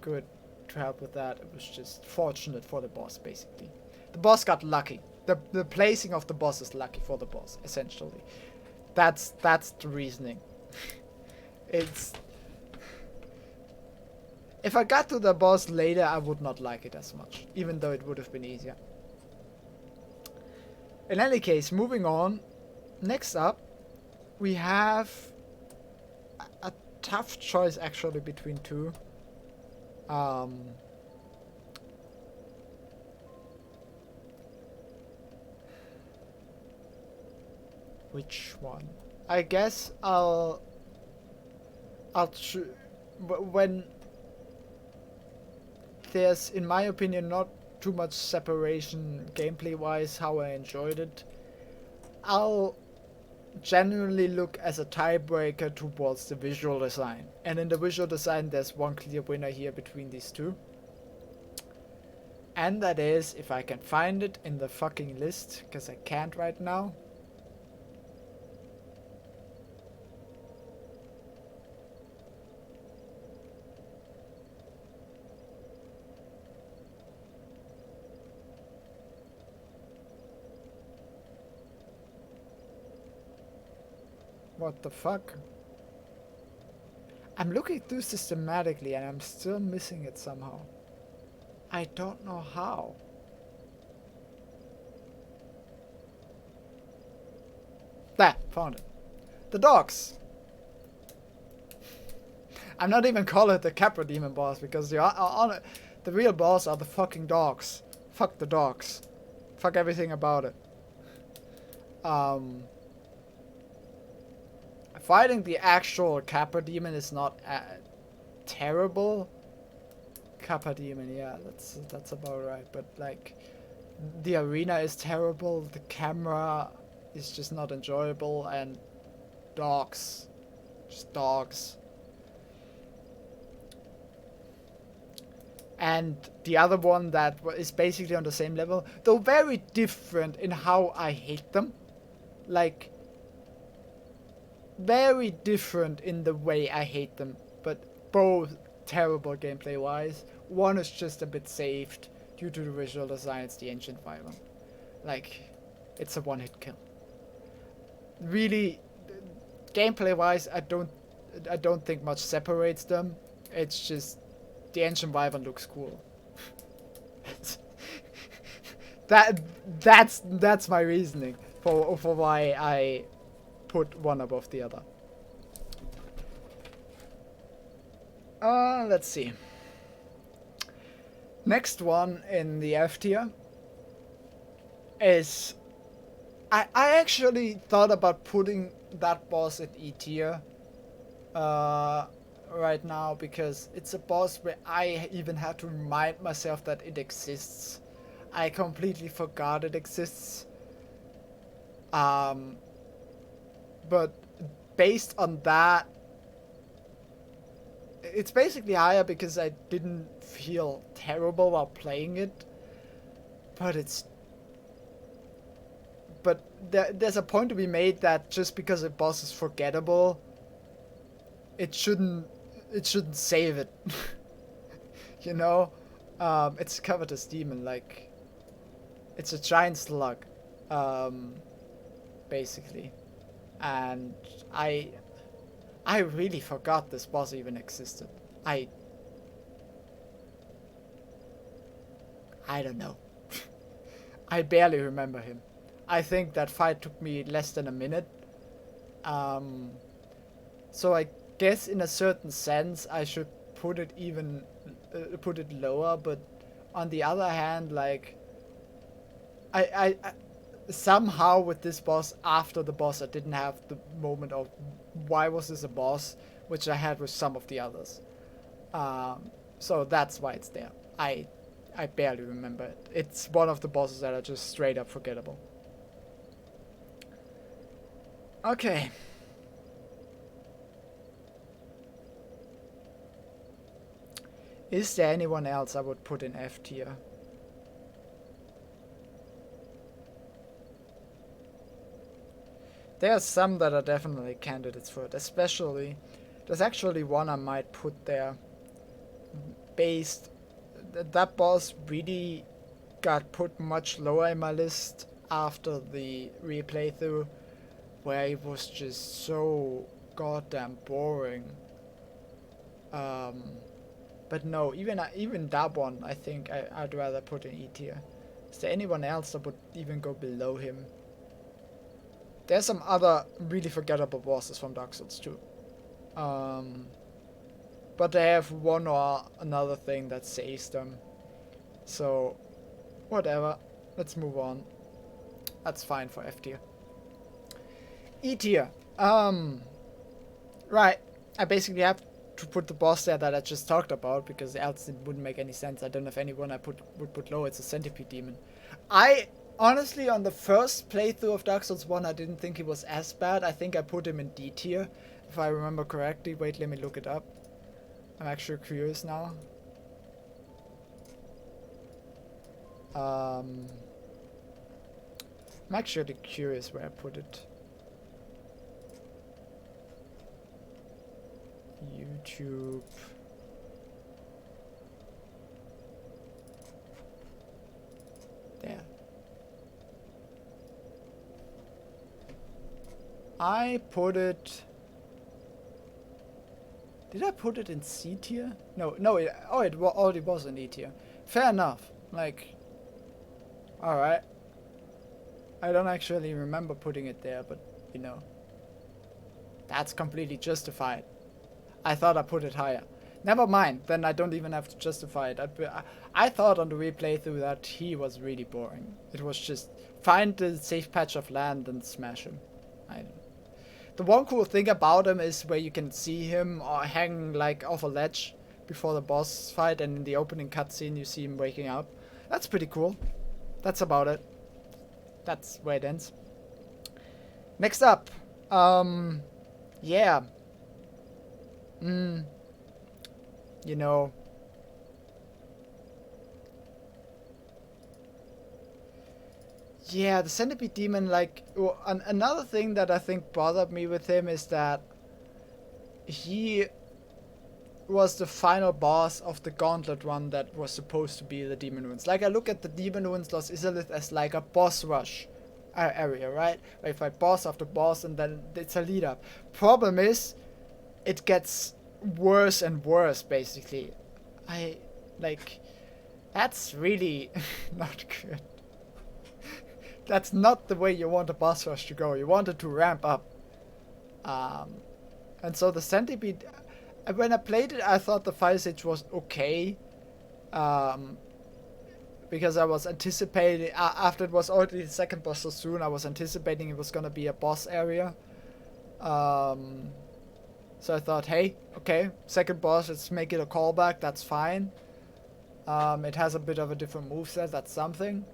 good to help with that. It was just fortunate for the boss, basically. The boss got lucky. The placing of the boss is lucky for the boss, essentially. That's the reasoning. It's... If I got to the boss later, I would not like it as much, even though it would have been easier. In any case, moving on. Next up, we have a tough choice actually between two. Which one? I guess when there's, in my opinion, not too much separation gameplay wise how I enjoyed it, I'll genuinely look as a tiebreaker towards the visual design. And in the visual design there's one clear winner here between these two. And that is, if I can find it in the fucking list, because I can't right now. What the fuck? I'm looking through systematically and I'm still missing it somehow. I don't know how. There, found it. The dogs. I'm not even calling it the Capra Demon boss because the real boss are the fucking dogs. Fuck the dogs. Fuck everything about it. Fighting the actual Capra Demon is not terrible. Capra Demon, yeah, that's about right. But like, the arena is terrible. The camera is just not enjoyable, and dogs, just dogs. And the other one that is basically on the same level, though very different in how I hate them. Like, very different in the way I hate them, but both terrible gameplay wise. One is just a bit saved due to the visual design. It's the Ancient Wyvern. Like, it's a one-hit kill. Really, gameplay wise, I don't think much separates them. It's just the Ancient Wyvern looks cool. that's my reasoning for why I put one above the other. Let's see. Next one in the F tier is... I actually thought about putting that boss in E tier right now, because it's a boss where I even had to remind myself that it exists. I completely forgot it exists. But based on that, it's basically higher because I didn't feel terrible while playing it. But there's a point to be made that just because a boss is forgettable, it shouldn't save it. You know? It's covetous demon, like, it's a giant slug, basically. And I really forgot this boss even existed. I don't know. I barely remember him. I think that fight took me less than a minute. So I guess in a certain sense I should put it lower, but on the other hand, like, I somehow with this boss, after the boss, I didn't have the moment of why was this a boss, which I had with some of the others. So that's why it's there. I barely remember it. It's one of the bosses that are just straight up forgettable. Okay. Is there anyone else I would put in F tier? There are some that are definitely candidates for it, especially There's actually one I might put there. Based... That boss really got put much lower in my list after the replaythrough, where it was just so goddamn boring. But no, even that one, I think I'd rather put in E tier. Is there anyone else that would even go below him? There's some other really forgettable bosses from Dark Souls too. But they have one or another thing that saves them. So, whatever. Let's move on. That's fine for F tier. E tier. Right. I basically have to put the boss there that I just talked about, because else it wouldn't make any sense. I don't have anyone I would put low. It's a centipede demon. I honestly, on the first playthrough of Dark Souls 1, I didn't think he was as bad. I think I put him in D tier, if I remember correctly. Wait, let me look it up. I'm actually curious now. I'm actually curious where I put it. YouTube. There. I put it... Did I put it in C tier? No, it already was in E tier. Fair enough. Like, alright. I don't actually remember putting it there, but, you know. That's completely justified. I thought I put it higher. Never mind, then I don't even have to justify it. I thought on the replay through that he was really boring. It was just find the safe patch of land and smash him. The one cool thing about him is where you can see him hanging like off a ledge before the boss fight, and in the opening cutscene you see him waking up. That's pretty cool. That's about it. That's where it ends. Next up, yeah. You know. Yeah, the centipede demon, like, another thing that I think bothered me with him is that he was the final boss of the gauntlet run that was supposed to be the demon ruins. Like, I look at the demon ruins Lost Izalith as like a boss rush area, right? Where you fight boss after boss and then it's a lead up. Problem is, it gets worse and worse, basically. That's really not good. That's not the way you want a boss rush to go. You want it to ramp up. And so the centipede, when I played it, I thought the fire stage was okay. Because I was anticipating, after it was already the second boss so soon, I was anticipating it was gonna be a boss area. So I thought, hey, okay, second boss, let's make it a callback, that's fine. It has a bit of a different moveset, that's something.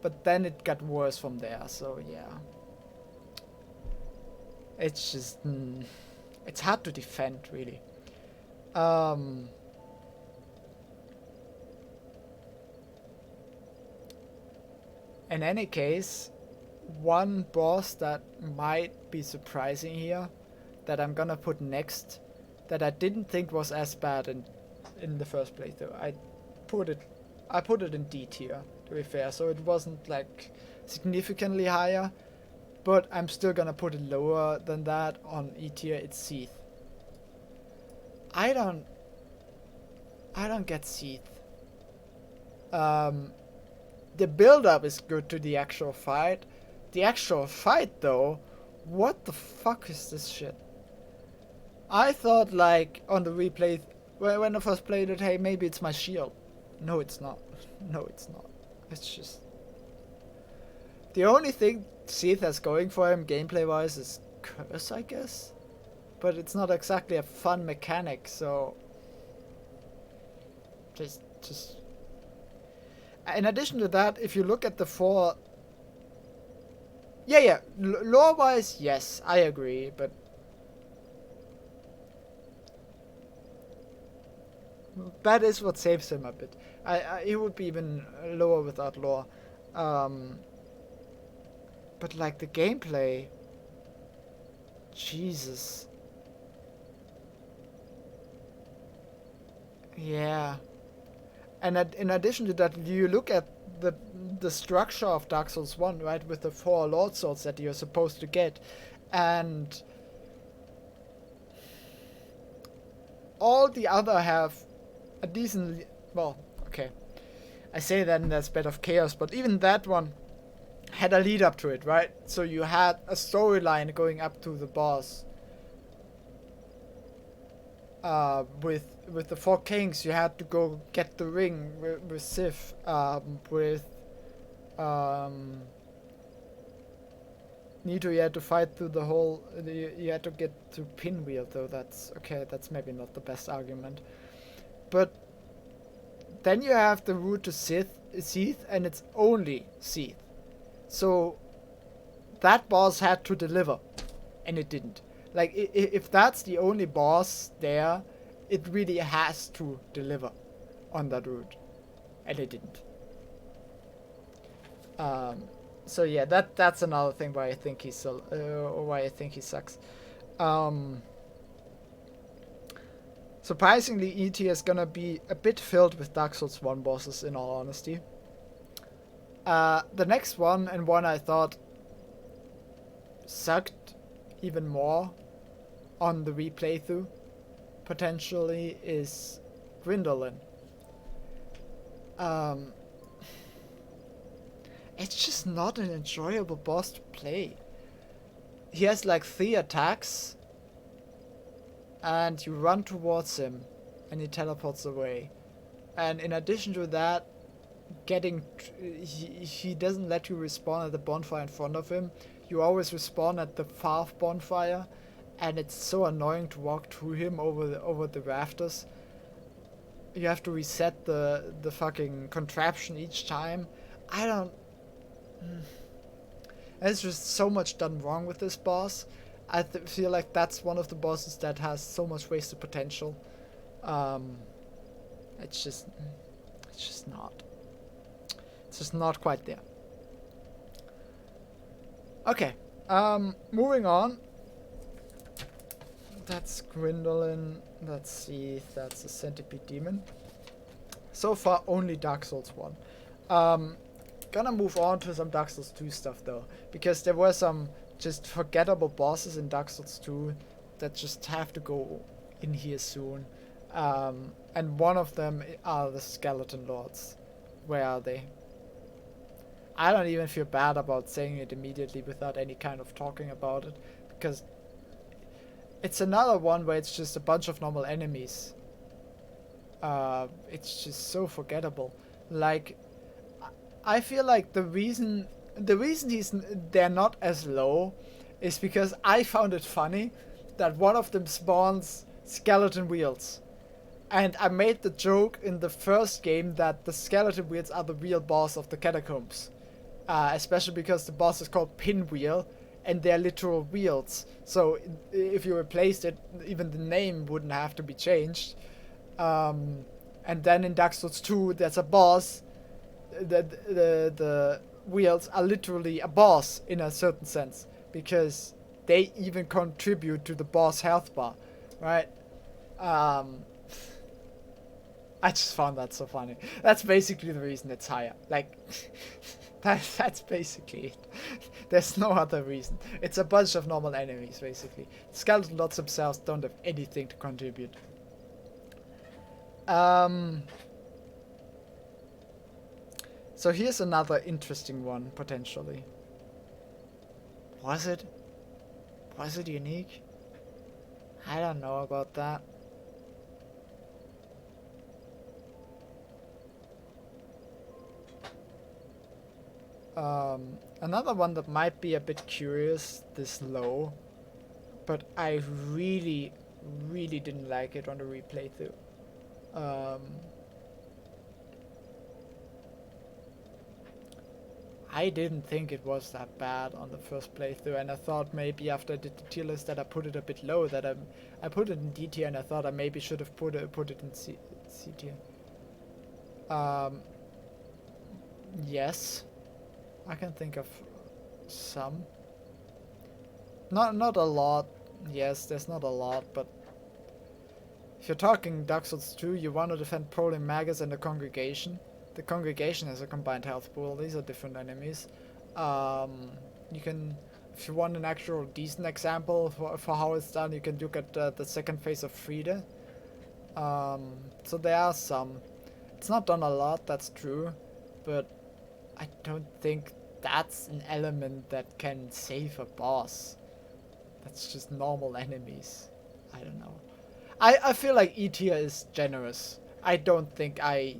But then it got worse from there, so yeah. It's just... it's hard to defend, really. In any case, one boss that might be surprising here, that I'm gonna put next, that I didn't think was as bad in the first playthrough. I put it in D tier, to be fair, so it wasn't like significantly higher, but I'm still gonna put it lower than that on E tier. It's Seath. I don't get Seath. The build-up is good to the actual fight. The actual fight, though, what the fuck is this shit? I thought, like, on the replay, when I first played it, hey, maybe it's my shield. No, it's not. No, it's not. It's just... The only thing Seath has going for him, gameplay-wise, is Curse, I guess? But it's not exactly a fun mechanic, so... Just... In addition to that, if you look at the four... Yeah, lore-wise, yes, I agree, but... That is what saves him a bit. He would be even lower without lore. But like the gameplay... Jesus. Yeah. And in addition to that, you look at the structure of Dark Souls 1, right, with the 4 Lord Swords that you're supposed to get, and all the other have a decent, well, okay, I say that in the aspect of chaos, but even that one had a lead up to it, right? So you had a storyline going up to the boss. With the 4 kings, you had to go get the ring with Sif. With Nito, you had to fight through the whole. You had to get to Pinwheel, though. That's okay. That's maybe not the best argument, but then you have the route to Seath, and it's only Seath. So that boss had to deliver, and it didn't. Like, if that's the only boss there, it really has to deliver on that route, and it didn't. So yeah, that's another thing why I think he's why I think he sucks. Surprisingly, ET is gonna be a bit filled with Dark Souls 1 bosses, in all honesty. The next one, and one I thought sucked even more on the replaythrough, potentially, is Gwyndolin. It's just not an enjoyable boss to play. He has like 3 attacks, and you run towards him, and he teleports away. And in addition to that, he doesn't let you respawn at the bonfire in front of him. You always respawn at the far bonfire, and it's so annoying to walk through him over the rafters. You have to reset the fucking contraption each time. I don't. There's just so much done wrong with this boss. I feel like that's one of the bosses that has so much wasted potential. It's just not. It's just not quite there. Okay. Moving on. That's Gwyndolin. That's Seath. That's the Centipede Demon. So far, only Dark Souls 1. Gonna move on to some Dark Souls 2 stuff though, because there were some just forgettable bosses in Dark Souls 2 that just have to go in here soon. And one of them are the Skeleton Lords. Where are they? I don't even feel bad about saying it immediately without any kind of talking about it, because it's another one where it's just a bunch of normal enemies. It's just so forgettable. Like, I feel like the reason they're not as low is because I found it funny that one of them spawns skeleton wheels. And I made the joke in the first game that the skeleton wheels are the real boss of the catacombs. Especially because the boss is called Pinwheel, and they're literal wheels. So if you replaced it, even the name wouldn't have to be changed. And then in Dark Souls 2, there's a boss. The wheels are literally a boss in a certain sense, because they even contribute to the boss health bar, right? I just found that so funny. That's basically the reason it's higher. Like, that's basically it. There's no other reason. It's a bunch of normal enemies, basically. Skeleton Lords themselves don't have anything to contribute. So here's another interesting one, potentially. Was it? Was it unique? I don't know about that. Another one that might be a bit curious, this low, but I really, really didn't like it on the replay through. I didn't think it was that bad on the first playthrough, and I thought maybe after I did the tier list that I put it a bit low, that I put it in D tier, and I thought I maybe should have put it in C tier. Yes, I can think of some. Not a lot. Yes, there's not a lot, but if you're talking Dark Souls 2, you want to defend Prolin Magus and the Congregation. The Congregation has a combined health pool. These are different enemies. You can, if you want an actual decent example for how it's done, you can look at the second phase of Friede. So there are some. It's not done a lot, that's true, but I don't think that's an element that can save a boss. That's just normal enemies. I don't know. I feel like E tier is generous. I don't think I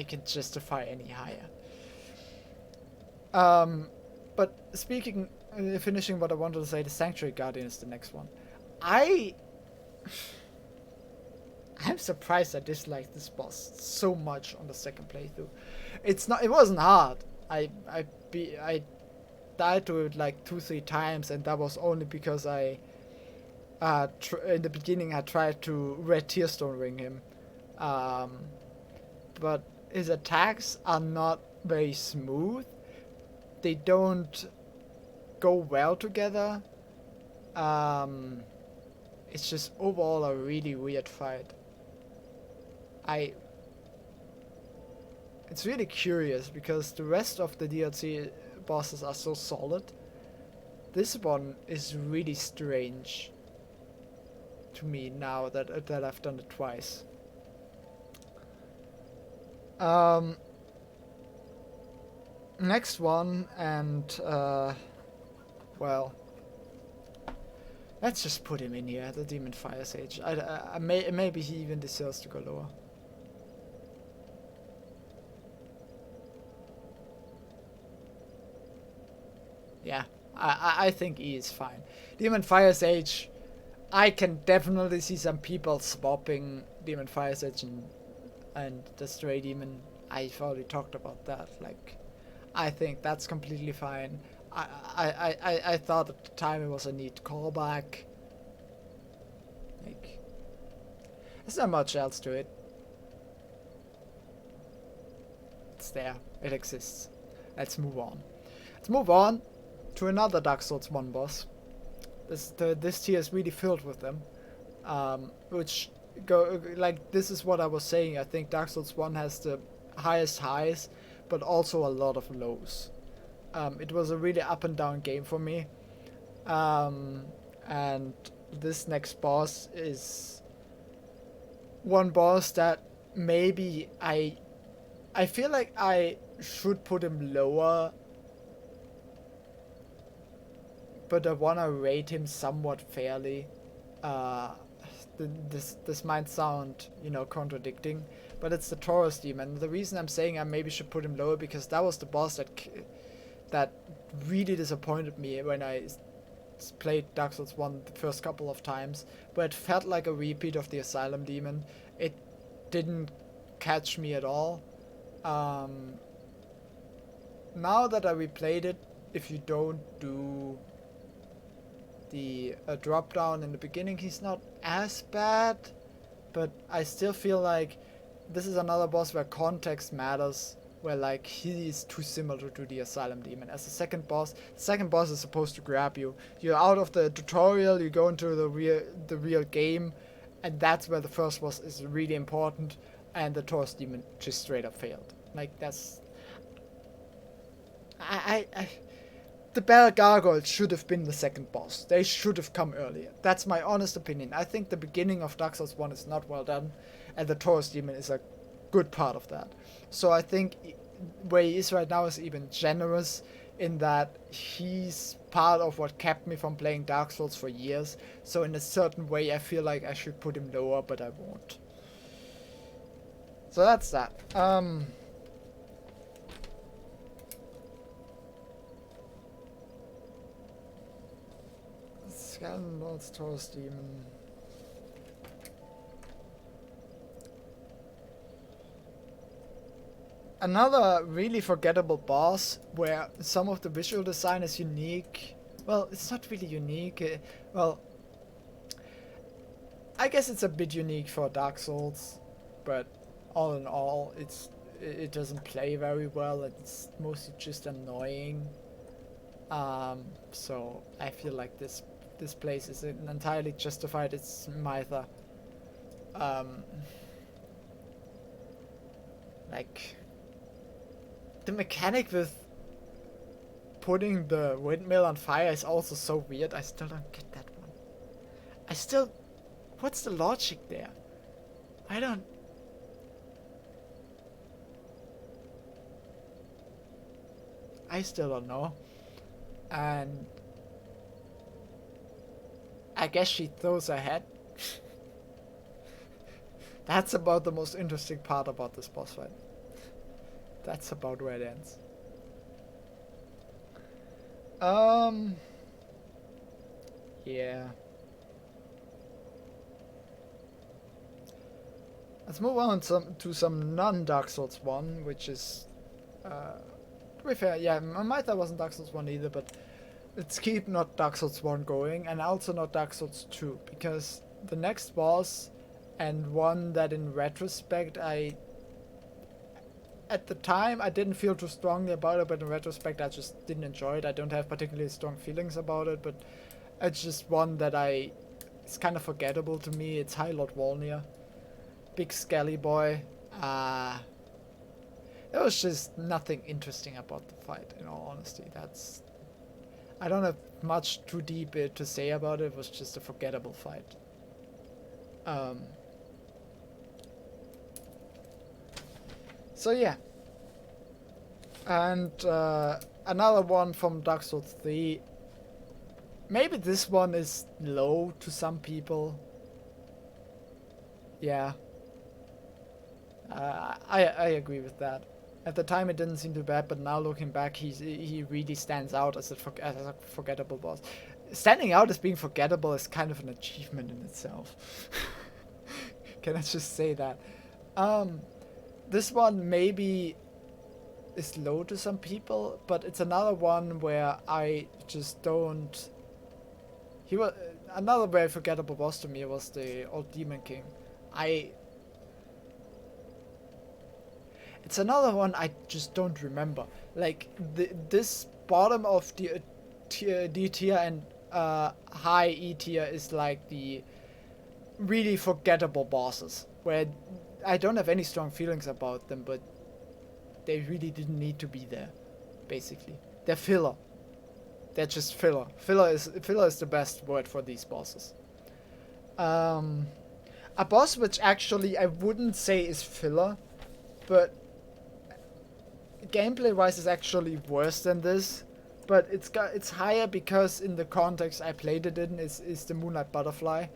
can justify any higher. But speaking, finishing what I wanted to say, the Sanctuary Guardian is the next one. I'm surprised I disliked this boss so much on the second playthrough. It wasn't hard. I died to it like 2-3 times, and that was only because I in the beginning I tried to red tearstone ring him. But his attacks are not very smooth. They don't go well together. It's just overall a really weird fight. It's really curious because the rest of the DLC bosses are so solid. This one is really strange to me now that I've done it twice. Next one, and well, let's just put him in here, the Demon Fire Sage. Maybe he even deserves to go lower. Yeah, I think E is fine. Demon Fire Sage, I can definitely see some people swapping Demon Fire Sage and the Stray Demon. I've already talked about that. Like, I think that's completely fine. I thought at the time it was a neat callback. Like, there's not much else to it. It's there. It exists. Let's move on. Let's move on to another Dark Souls 1 boss. This tier is really filled with them. Which go like, this is what I was saying. I think Dark Souls 1 has the highest highs, but also a lot of lows. It was a really up and down game for me. And this next boss is one boss that maybe I feel like I should put him lower, but I wanna rate him somewhat fairly. This might sound, contradicting, but it's the Taurus Demon. The reason I'm saying I maybe should put him lower because that was the boss that really disappointed me when I played Dark Souls 1 the first couple of times, where it felt like a repeat of the Asylum Demon. It didn't catch me at all. Now that I replayed it, if you don't do the drop down in the beginning, he's not as bad, but I still feel like this is another boss where context matters, where like he is too similar to the Asylum Demon. As the second boss is supposed to grab you. You're out of the tutorial, you go into the real game, and that's where the first boss is really important, and the Taurus Demon just straight up failed. Like, that's the Bell Gargoyles should have been the second boss. They should have come earlier. That's my honest opinion. I think the beginning of Dark Souls 1 is not well done, and the Taurus Demon is a good part of that. So I think where he is right now is even generous in that he's part of what kept me from playing Dark Souls for years. So in a certain way, I feel like I should put him lower, but I won't. So that's that. Skeleton Lord's Taurus Demon. Another really forgettable boss where some of the visual design is unique. Well, it's not really unique. Well, I guess it's a bit unique for Dark Souls, but all in all, it doesn't play very well. It's mostly just annoying. So I feel like this this place is entirely justified. It's Mytha. Like the mechanic with putting the windmill on fire is also so weird. I still don't get that one. What's the logic there? I still don't know. And I guess she throws her head. That's about the most interesting part about this boss fight. That's about where it ends. Yeah. Let's move on to some non-Dark Souls 1, which is, to be fair, yeah, Mytha wasn't Dark Souls 1 either, but let's keep not Dark Souls 1 going, and also not Dark Souls 2, because the next boss, and one that in retrospect at the time I didn't feel too strongly about it, but in retrospect I just didn't enjoy it. I don't have particularly strong feelings about it, but it's just one that it's kind of forgettable to me. It's High Lord Volnir. Big skelly boy. There was just nothing interesting about the fight, in all honesty. I don't have much too deep to say about it. It was just a forgettable fight. So yeah. And another one from Dark Souls 3. Maybe this one is low to some people. Yeah. I agree with that. At the time it didn't seem too bad, but now looking back, he really stands out as a forgettable boss. Standing out as being forgettable is kind of an achievement in itself. Can I just say that? This one maybe is low to some people, but it's another one where I just don't... Another very forgettable boss to me was the old Demon King. It's another one I just don't remember. Like, this bottom of the D tier and high E tier is like the really forgettable bosses, where I don't have any strong feelings about them, but they really didn't need to be there, basically. They're filler. They're just filler. Filler is the best word for these bosses. A boss which actually I wouldn't say is filler, but gameplay-wise is actually worse than this, but it's higher because in the context I played it in is the Moonlight Butterfly,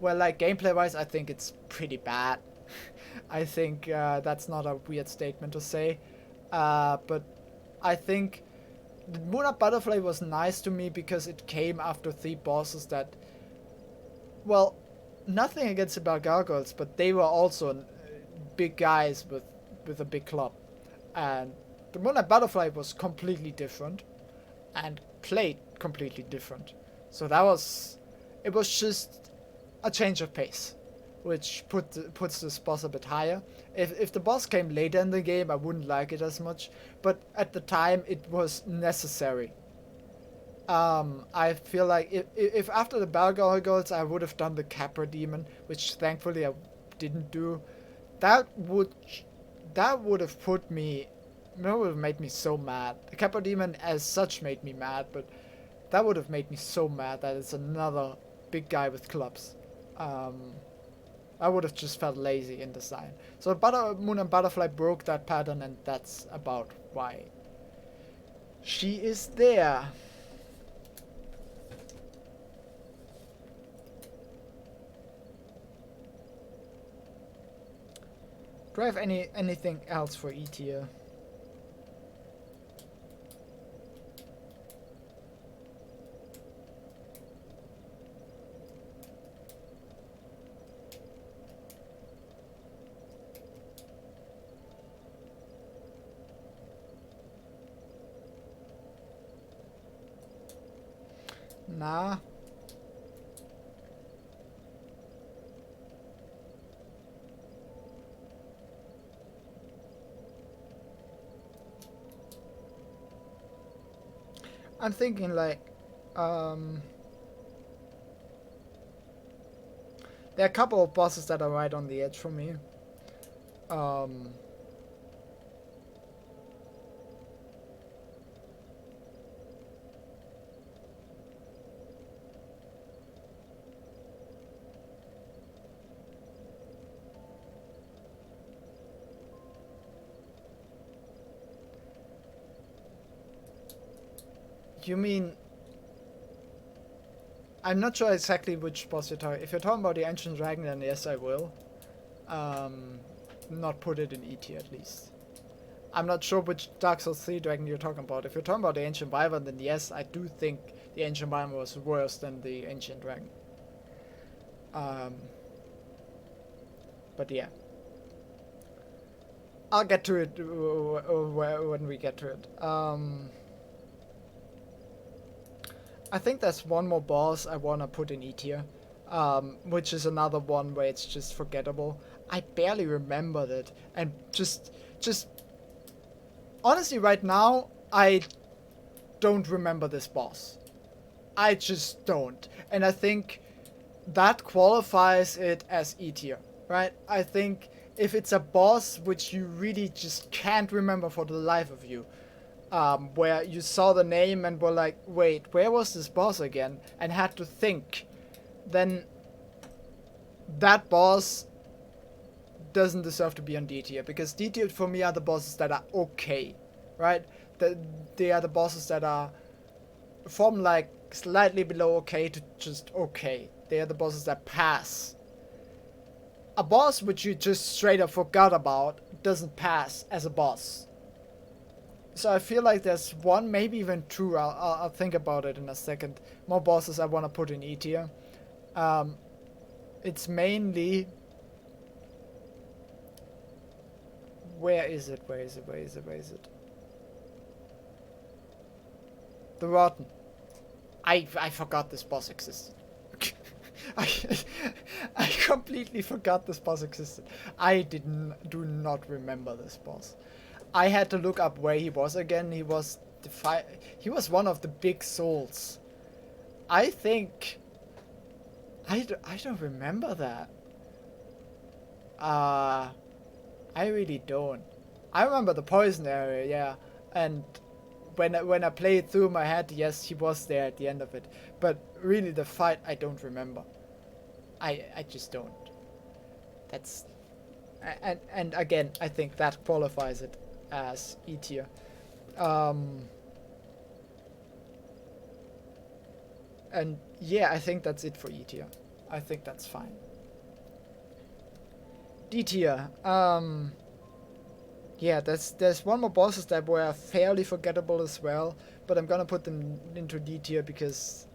where like gameplay-wise I think it's pretty bad. I think that's not a weird statement to say, but I think the Moonlight Butterfly was nice to me because it came after 3 bosses that, well, nothing against the gargoyles, but they were also big guys with a big club, and the Moonlight Butterfly was completely different and played completely different. So it was just a change of pace, which puts this boss a bit higher. If the boss came later in the game, I wouldn't like it as much, but at the time it was necessary. I feel like if after the gargoyles I would have done the Capra Demon, which thankfully I didn't do, that would have made me so mad. The Capra Demon as such made me mad, but that would have made me so mad that it's another big guy with clubs. I would have just felt lazy in design. So Moon and Butterfly broke that pattern, and that's about why she is there. Do I have anything else for E tier? Nah. I'm thinking like, There are a couple of bosses that are right on the edge for me. You mean... I'm not sure exactly which boss you're talking. If you're talking about the Ancient Dragon, then yes, I will. Not put it in E tier at least. I'm not sure which Dark Souls 3 dragon you're talking about. If you're talking about the Ancient Wyvern, then yes, I do think the Ancient Wyvern was worse than the Ancient Dragon. But yeah. I'll get to it when we get to it. I think there's one more boss I wanna put in E tier, which is another one where it's just forgettable. I barely remember that, and just honestly, right now I don't remember this boss. I just don't, and I think that qualifies it as E tier, right? I think if it's a boss which you really just can't remember for the life of you, where you saw the name and were like, wait, where was this boss again? And had to think, then that boss doesn't deserve to be on D tier, because D tier for me are the bosses that are okay, right? They are the bosses that are from like slightly below okay to just okay. They are the bosses that pass. A boss which you just straight up forgot about doesn't pass as a boss. So I feel like there's one, maybe even two, I'll think about it in a second, more bosses I want to put in E tier. It's mainly... Where is it? The Rotten. I forgot this boss existed. I completely forgot this boss existed. I do not remember this boss. I had to look up where he was again. He was one of the big souls. I think... I don't remember that. I really don't. I remember the poison area, yeah. And when I played through my head, yes, he was there at the end of it. But really the fight, I don't remember. I just don't. That's... And again, I think that qualifies it as E tier. And yeah, I think that's it for E tier. I think that's fine. D tier. Yeah, there's one more bosses that were fairly forgettable as well, but I'm gonna put them into D tier because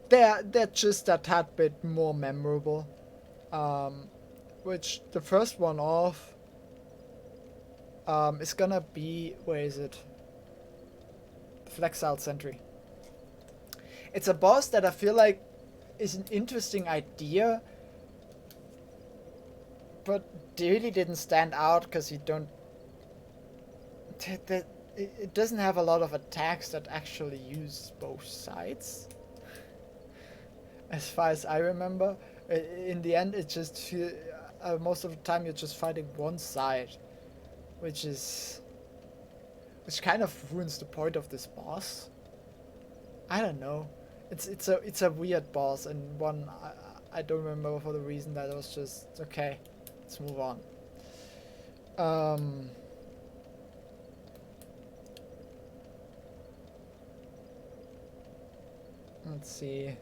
they're just a tad bit more memorable. Which the first one off is gonna be, where is it? Flexile Sentry. It's a boss that I feel like is an interesting idea, but really didn't stand out because you don't... It doesn't have a lot of attacks that actually use both sides. As far as I remember. In the end, it just feel... most of the time you're just fighting one side. Which kind of ruins the point of this boss. I don't know. It's a weird boss, and one I don't remember for the reason that it was just okay. Let's move on. Let's see.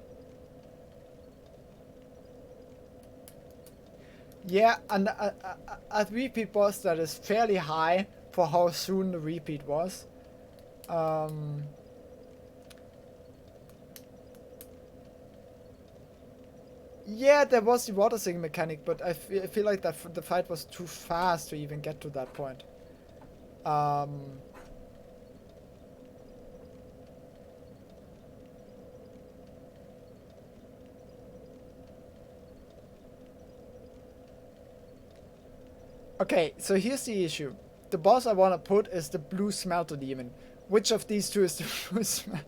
Yeah, and a repeat boss that is fairly high for how soon the repeat was. Yeah, there was the water sing mechanic, but I feel like the fight was too fast to even get to that point. Okay, so here's the issue. The boss I want to put is the blue smelter demon. Which of these two is the blue smelter?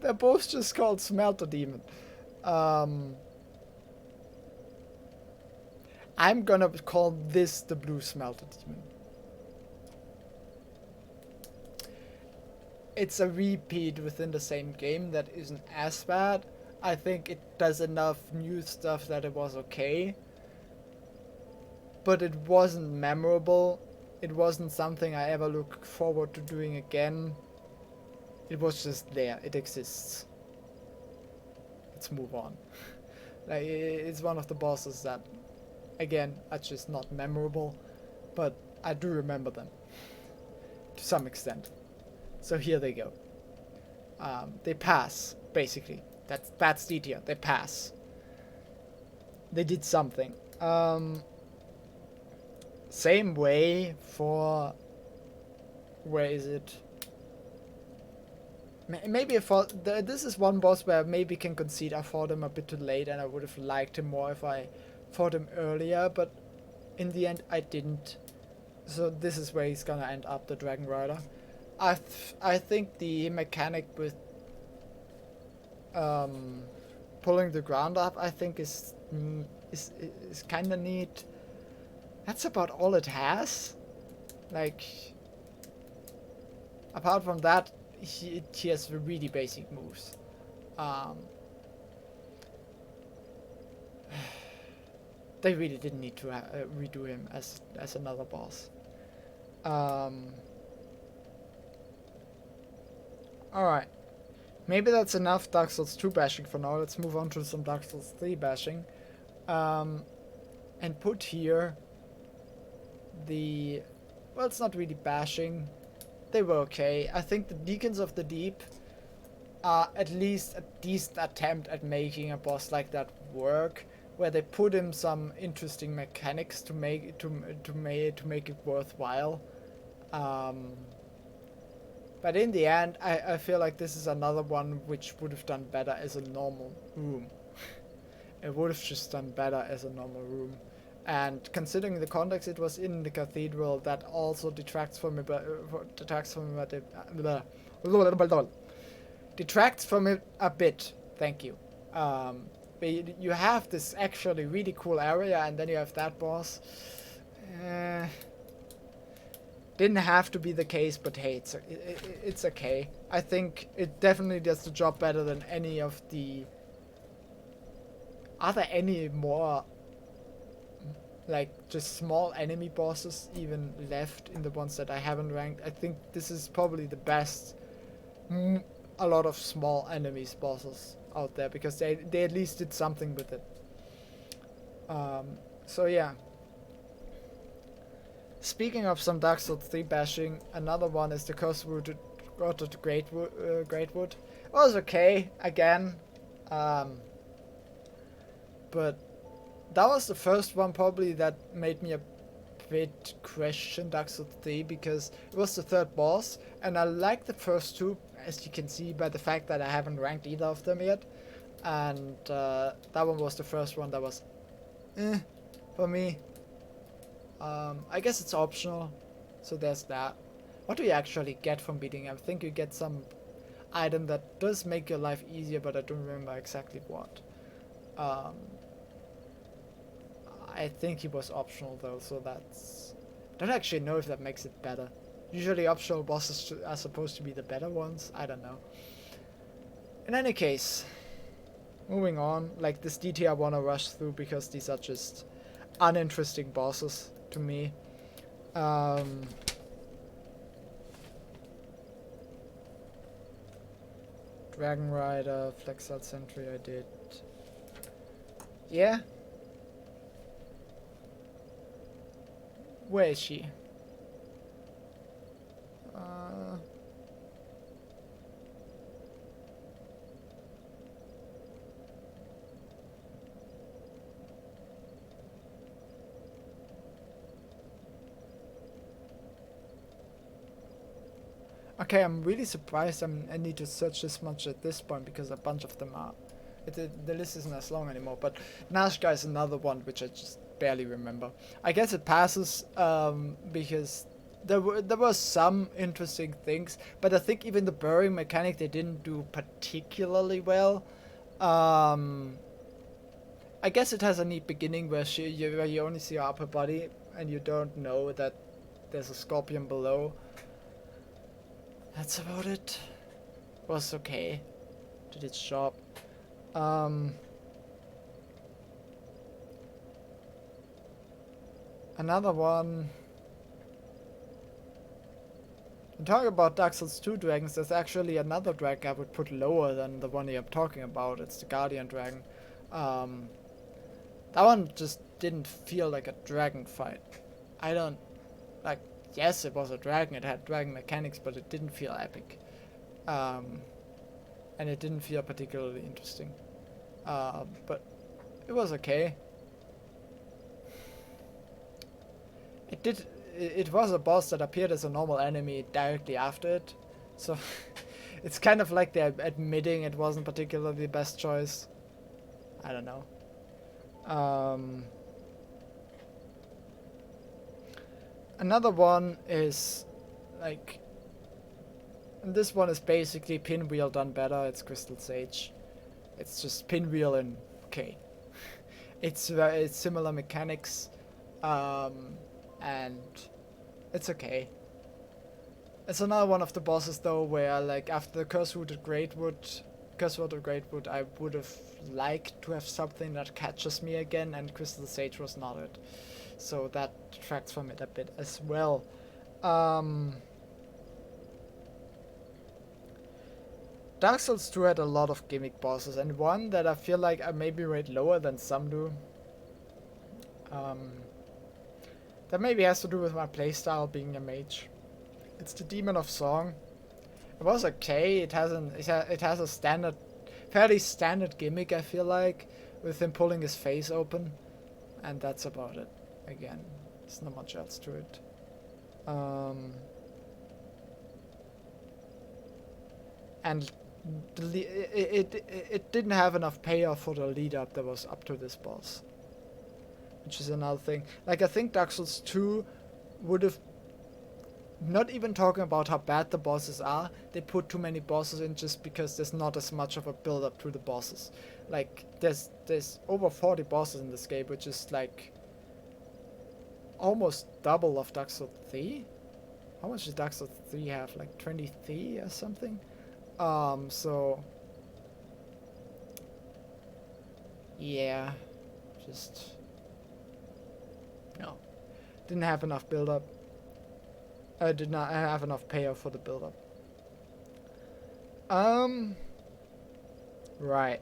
They're both just called smelter demon. I'm gonna call this the Blue Smelter Demon. It's a repeat within the same game that isn't as bad. I think it does enough new stuff that it was okay. But it wasn't memorable. It wasn't something I ever look forward to doing again. It was just there. It exists. Let's move on. Like, it's one of the bosses that, again, are just not memorable. But I do remember them. To some extent. So here they go. They pass, basically. That's detail. They pass. They did something. Same way for... Where is it? Maybe I thought... This is one boss where I maybe can concede I fought him a bit too late and I would have liked him more if I fought him earlier, but in the end I didn't. So this is where he's gonna end up, the Dragon Rider. I think the mechanic with pulling the ground up, I think is kind of neat. That's about all it has. Like, apart from that, he has really basic moves. They really didn't need to redo him as another boss. Alright. Maybe that's enough Dark Souls 2 bashing for now. Let's move on to some Dark Souls 3 bashing. And put here the... Well, it's not really bashing. They were okay. I think the Deacons of the Deep are at least a decent attempt at making a boss like that work, where they put in some interesting mechanics to make it worthwhile. But in the end, I feel like this is another one which would have done better as a normal room. It would have just done better as a normal room. And considering the context it was in the cathedral, that also detracts from it, detracts from it a bit. Thank you. But you have this actually really cool area, and then you have that boss. Didn't have to be the case, but hey, it's okay. I think it definitely does the job better than any of the... Are there any more, like, just small enemy bosses even left in the ones that I haven't ranked? I think this is probably the best. A lot of small enemies bosses out there, because they at least did something with it. So yeah. Speaking of some Dark Souls 3 bashing, another one is the Cursed Road to Greatwood. It was okay, again. But that was the first one probably that made me a bit question Dark Souls 3, because it was the third boss, and I liked the first two, as you can see by the fact that I haven't ranked either of them yet. And that one was the first one that was for me. I guess it's optional, so there's that. What do you actually get from beating him? I think you get some item that does make your life easier, but I don't remember exactly what. I think it was optional though, so that's... I don't actually know if that makes it better. Usually optional bosses are supposed to be the better ones, I don't know. In any case, moving on, like this DT I want to rush through because these are just uninteresting bosses to me. Dragon Rider, Flexal Sentry I did. Yeah? Where is she? Okay, I'm really surprised I need to search this much at this point, because a bunch of them are... The list isn't as long anymore, but Nazca is another one which I just barely remember. I guess it passes because there were some interesting things, but I think even the burying mechanic they didn't do particularly well. I I guess it has a neat beginning where where you only see her upper body and you don't know that there's a scorpion below. That's about it. Was okay. Did its job. Another one. Talking about Dark Souls 2 dragons, there's actually another dragon I would put lower than the one I'm talking about. It's the Guardian Dragon. That one just didn't feel like a dragon fight. I don't... Like, yes, it was a dragon, it had dragon mechanics, but it didn't feel epic. And it didn't feel particularly interesting. But it was okay. It was a boss that appeared as a normal enemy directly after it. So, it's kind of like they're admitting it wasn't particularly the best choice. I don't know. Another one is like, and this one is basically Pinwheel done better. It's Crystal Sage. It's just Pinwheel and okay. It's similar mechanics, and it's okay. It's another one of the bosses though where like after the Curse Rooted Greatwood, I would have liked to have something that catches me again, and Crystal Sage was not it. So that detracts from it a bit as well. Dark Souls 2 had a lot of gimmick bosses, and one that I feel like I maybe rate lower than some do. That maybe has to do with my playstyle being a mage. It's the Demon of Song. It was okay. It has a standard, fairly standard gimmick. I feel like with him pulling his face open, and that's about it. Again, there's not much else to it. And it didn't have enough payoff for the lead up that was up to this boss, which is another thing. Like I think Dark Souls 2 would have, not even talking about how bad the bosses are, they put too many bosses in just because there's not as much of a build up to the bosses. Like there's over 40 bosses in this game, which is like almost double of Dark Souls 3. How much does Dark Souls 3 have? Like 23 or something? So yeah, just no, didn't have enough build up. I did not have enough payoff for the build up. Right.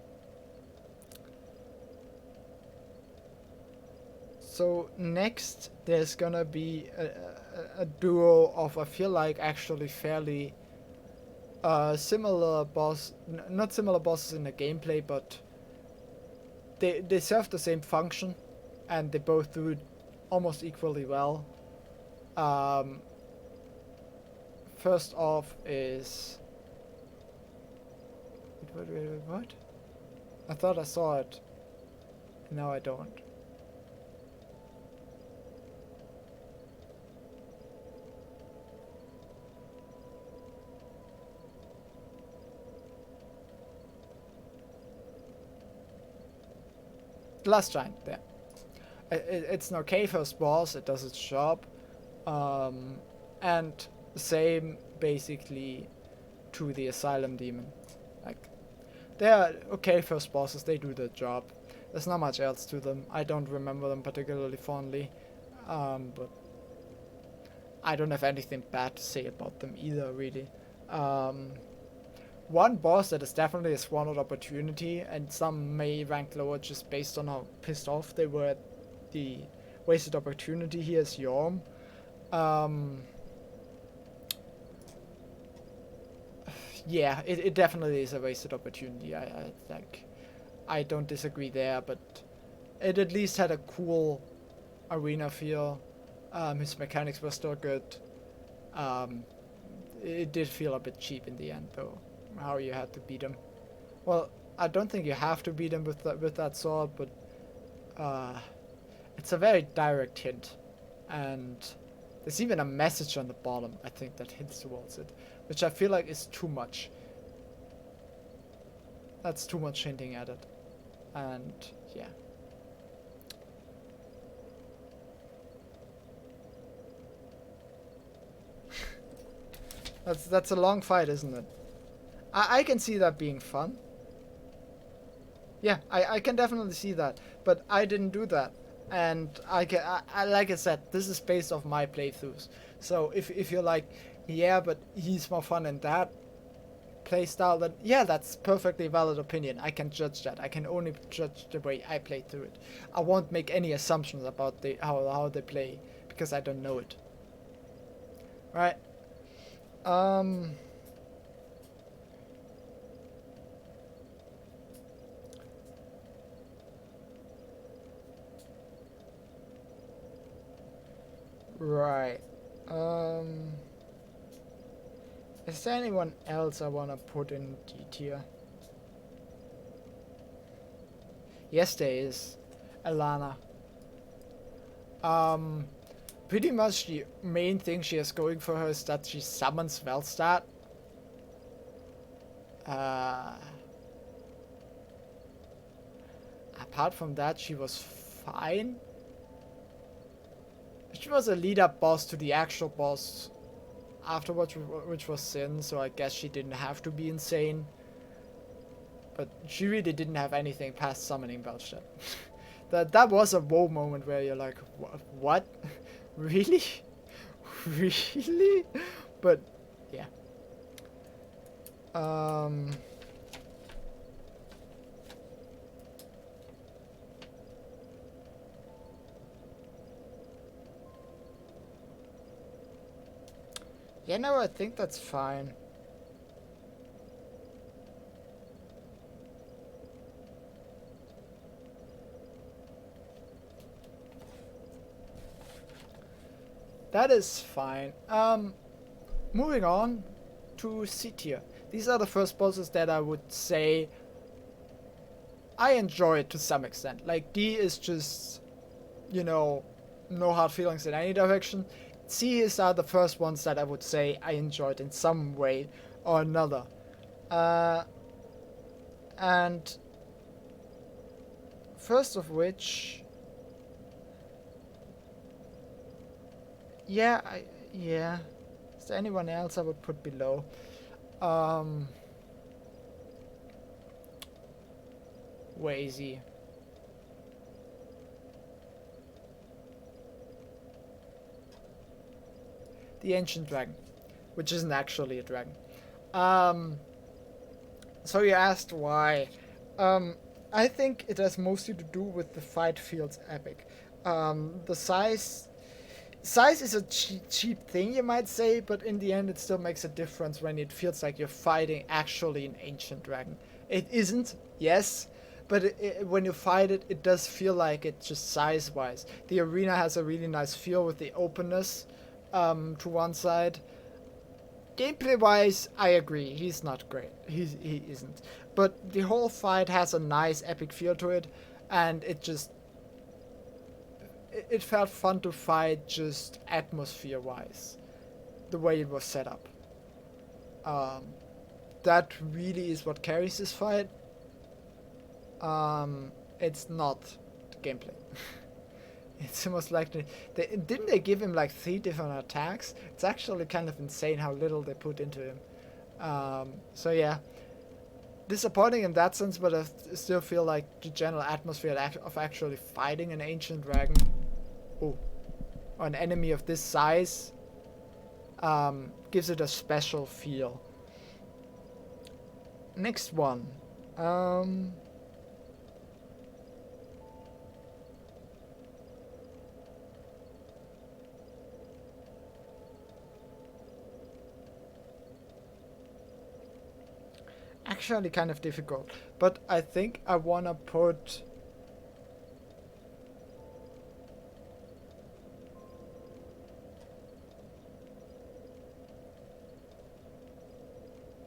So next there's gonna be a duo of, I feel like, actually fairly similar not similar bosses in the gameplay, but they serve the same function, and they both do it almost equally well. First off is... What? I thought I saw it. Now I don't. Last Giant, there. It's an okay first boss, it does its job. And same basically to the Asylum Demon. Like, they're okay first bosses, they do their job. There's not much else to them. I don't remember them particularly fondly. But I don't have anything bad to say about them either, really. One boss that is definitely a squandered opportunity, and some may rank lower just based on how pissed off they were at the wasted opportunity here, is Yorm. Yeah, it definitely is a wasted opportunity. I don't disagree there, but it at least had a cool arena feel. His mechanics were still good. It did feel a bit cheap in the end, though, how you had to beat him. Well, I don't think you have to beat him with that sword, but it's a very direct hint, and there's even a message on the bottom, I think, that hints towards it, which I feel like is too much. That's too much hinting at it, and yeah. That's a long fight, isn't it? I can see that being fun. Yeah, I can definitely see that, but I didn't do that, and like I said, this is based off my playthroughs. So if you're like, yeah, but he's more fun in that playstyle, then yeah, that's perfectly valid opinion. I can judge that. I can only judge the way I play through it. I won't make any assumptions about how they play because I don't know it. Right? Um. Right. Um. Is there anyone else I wanna put in D tier? Yes, there is. Alana. Um. Pretty much the main thing she has going for her is that she summons Velstad. Uh. Apart from that, she was fine. She was a lead-up boss to the actual boss afterwards, which was Sin, so I guess she didn't have to be insane. But she really didn't have anything past summoning Velstad. that was a whoa moment where you're like, what? Really? Really? But, yeah. Yeah, no, I think that's fine. That is fine. Moving on to C tier. These are the first bosses that I would say I enjoy to some extent. Like, D is just, you know, no hard feelings in any direction. C's are the first ones that I would say I enjoyed in some way or another. And first of which, yeah, yeah. Is there anyone else I would put below? Wazy. The Ancient Dragon, which isn't actually a dragon. So you asked why. I think it has mostly to do with the fight feels epic. The size is a cheap thing, you might say, but in the end it still makes a difference when it feels like you're fighting actually an ancient dragon. It isn't, yes, but when you fight it, it does feel like it just size-wise. The arena has a really nice feel with the openness to one side. Gameplay-wise, I agree, he's not great. He isn't. But the whole fight has a nice epic feel to it, and it just it felt fun to fight just atmosphere-wise, the way it was set up. That really is what carries this fight. It's not the gameplay. It's almost like didn't they give him like 3 different attacks? It's actually kind of insane how little they put into him. So yeah, disappointing in that sense, but I still feel like the general atmosphere of actually fighting an ancient dragon, or an enemy of this size, gives it a special feel. Next one. Actually kind of difficult, but I think I wanna put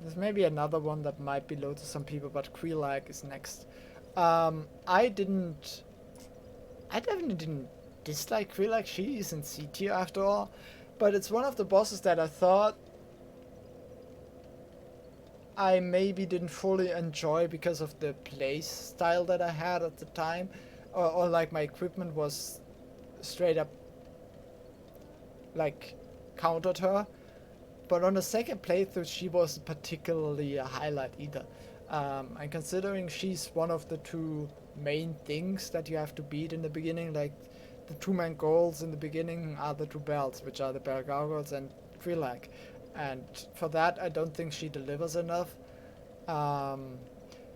there's maybe another one that might be low to some people, but Creelike is next. I definitely didn't dislike Creelike. She is in C tier after all, but it's one of the bosses that I thought I maybe didn't fully enjoy because of the play style that I had at the time, or like my equipment was straight up like countered her. But on the second playthrough, she wasn't particularly a highlight either. And considering she's one of the two main things that you have to beat in the beginning, like the two main goals in the beginning are the two bells, which are the Bell Gargoyles and Trilogy. And for that, I don't think she delivers enough.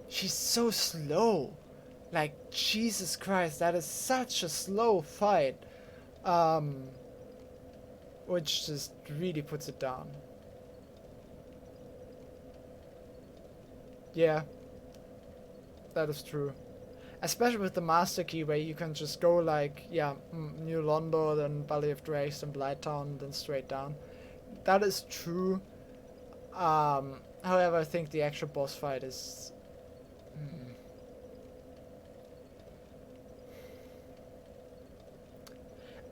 She's so slow. Like, Jesus Christ, that is such a slow fight. Which just really puts it down. Yeah, that is true. Especially with the Master Key, where you can just go like, yeah, New London, then Valley of Drakes, then Blighttown, then straight down. That is true. However, I think the actual boss fight is...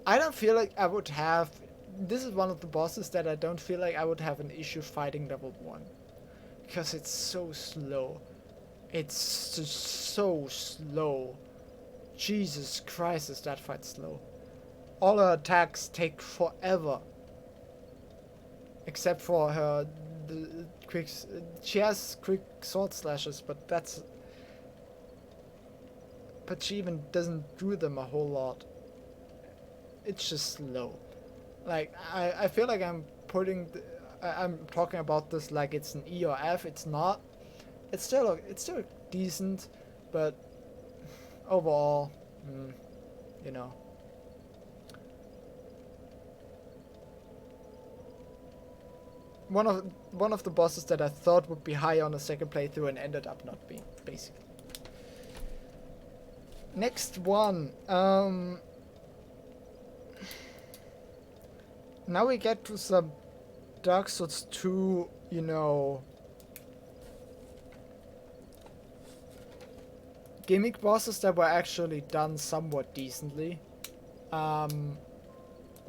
I don't feel like I would have... This is one of the bosses that I don't feel like I would have an issue fighting level 1. Because it's so slow. It's just so slow. Jesus Christ, is that fight slow. All her attacks take forever. Except for her quick... She has quick sword slashes, but that's... But she even doesn't do them a whole lot. It's just slow. Like, I feel like I'm putting... I'm talking about this like it's an E or F. It's not. It's still decent, but overall, you know. One of the bosses that I thought would be high on the second playthrough and ended up not being, basically. Next one. Now we get to some Dark Souls 2, you know, gimmick bosses that were actually done somewhat decently. One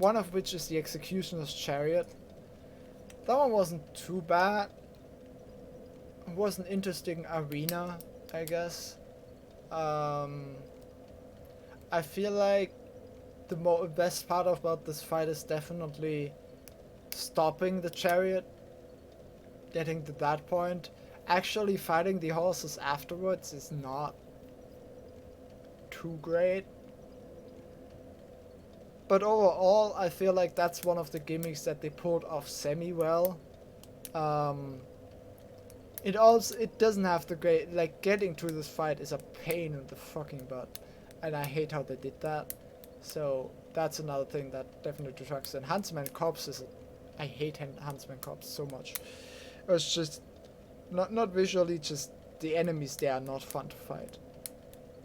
of which is the Executioner's Chariot. That one wasn't too bad. It was an interesting arena, I guess. I feel like the best part about this fight is definitely stopping the chariot, getting to that point. Actually fighting the horses afterwards is not too great. But overall, I feel like that's one of the gimmicks that they pulled off semi-well. It doesn't have the great... Like, getting through this fight is a pain in the fucking butt. And I hate how they did that. So, that's another thing that definitely detracts. And Huntsman Corpse is... I hate Huntsman Corpse so much. It's just... Not visually, just the enemies there are not fun to fight.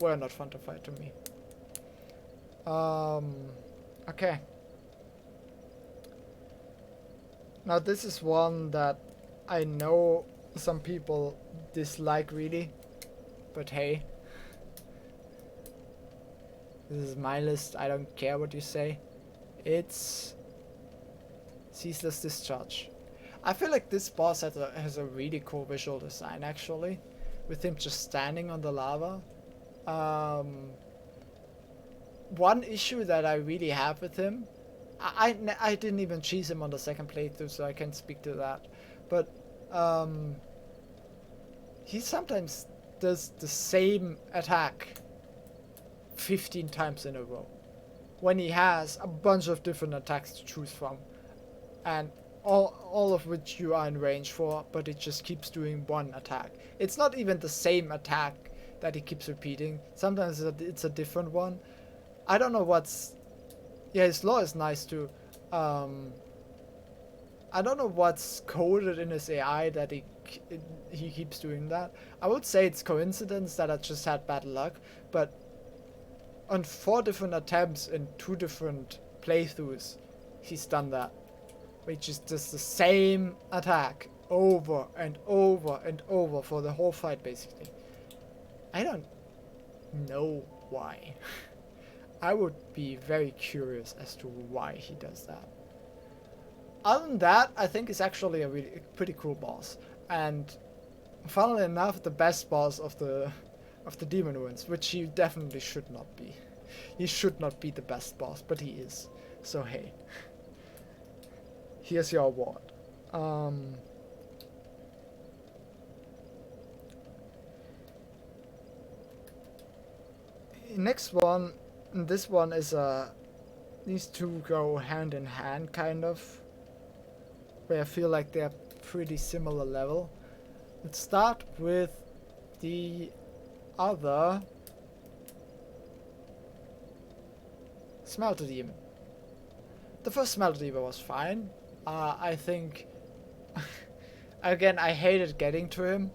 Were not fun to fight to me. Okay. Now this is one that I know some people dislike really, but hey. This is my list, I don't care what you say. It's Ceaseless Discharge. I feel like this boss has a really cool visual design actually, with him just standing on the lava. One issue that I really have with him, I didn't even cheese him on the second playthrough, so I can't speak to that. But he sometimes does the same attack 15 times in a row, when he has a bunch of different attacks to choose from, and all of which you are in range for, but it just keeps doing one attack. It's not even the same attack that he keeps repeating. Sometimes it's a different one. I don't know what's... Yeah, his lore is nice too. I don't know what's coded in his AI that he keeps doing that. I would say it's coincidence that I just had bad luck, but on 4 different attempts in 2 different playthroughs, he's done that. Which is just the same attack over and over and over for the whole fight, basically. I don't know why. I would be very curious as to why he does that. Other than that, I think it's actually a really pretty cool boss. And funnily enough, the best boss of the Demon Ruins, which he definitely should not be. He should not be the best boss, but he is. So hey. Here's your award. Um, Next one, this one is these two go hand in hand kind of, where I feel like they're pretty similar level. Let's start with the other Smelter Demon. The first Smelter Demon was fine. I think again I hated getting to him.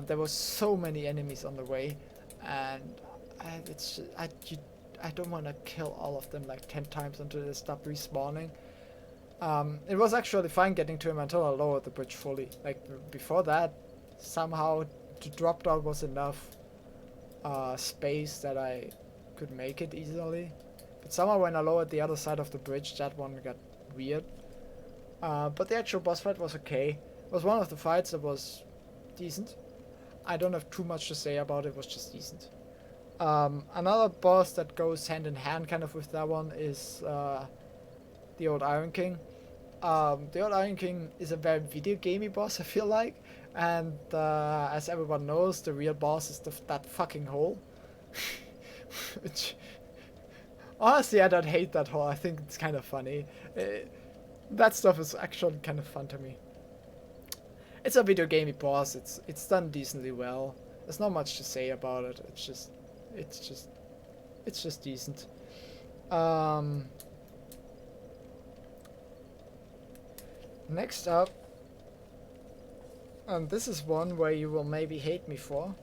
There was so many enemies on the way, and I don't want to kill all of them like 10 times until they stop respawning. It was actually fine getting to him until I lowered the bridge fully. Like before that, somehow to drop down was enough space that I could make it easily. But somehow when I lowered the other side of the bridge, that one got weird. But the actual boss fight was okay. It was one of the fights that was decent. I don't have too much to say about it, it was just decent. Another boss that goes hand in hand kind of with that one is the old Iron King. The old Iron King is a very video gamey boss, I feel like. And as everyone knows, the real boss is that fucking hole. Which, honestly, I don't hate that hole. I think it's kind of funny. That stuff is actually kind of fun to me. It's a video gamey boss. It's done decently well. There's not much to say about it. It's just decent. Next up, and this is one where you will maybe hate me for.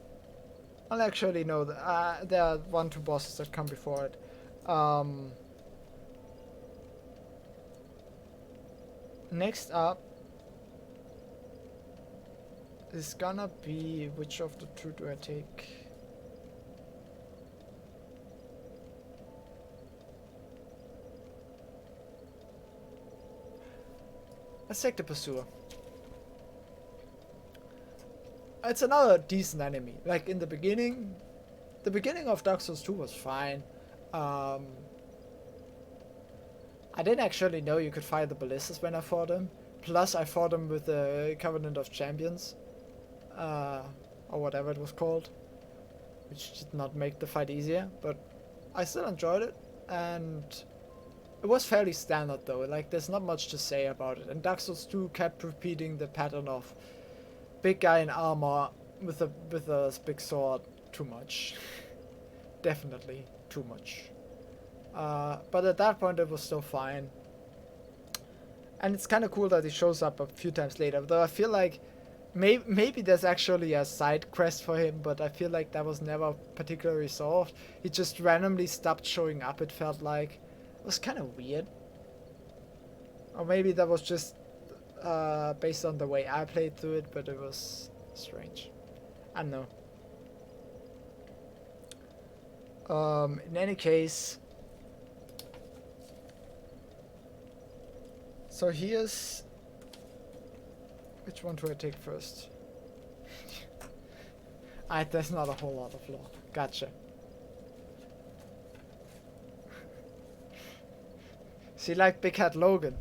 I'll actually know that there are 1-2 bosses that come before it. Next up is gonna be, which of the two do I take? Let's take the Pursuer. It's another decent enemy. Like in the beginning of Dark Souls 2 was fine. I didn't actually know you could fire the ballistas when I fought him. Plus I fought him with the Covenant of Champions. Or whatever it was called. Which did not make the fight easier, but I still enjoyed it. And it was fairly standard though, like there's not much to say about it. And Dark Souls 2 kept repeating the pattern of big guy in armor with a big sword. Too much. Definitely too much. But at that point it was still fine. And it's kind of cool that he shows up a few times later, though I feel like maybe there's actually a side quest for him, but I feel like that was never particularly resolved. He just randomly stopped showing up, it felt like. It was kind of weird. Or maybe that was just based on the way I played through it, but it was strange. I don't know. In any case, so here's, which one do I take first? There's not a whole lot of lore. Gotcha. See, like Big Hat Logan.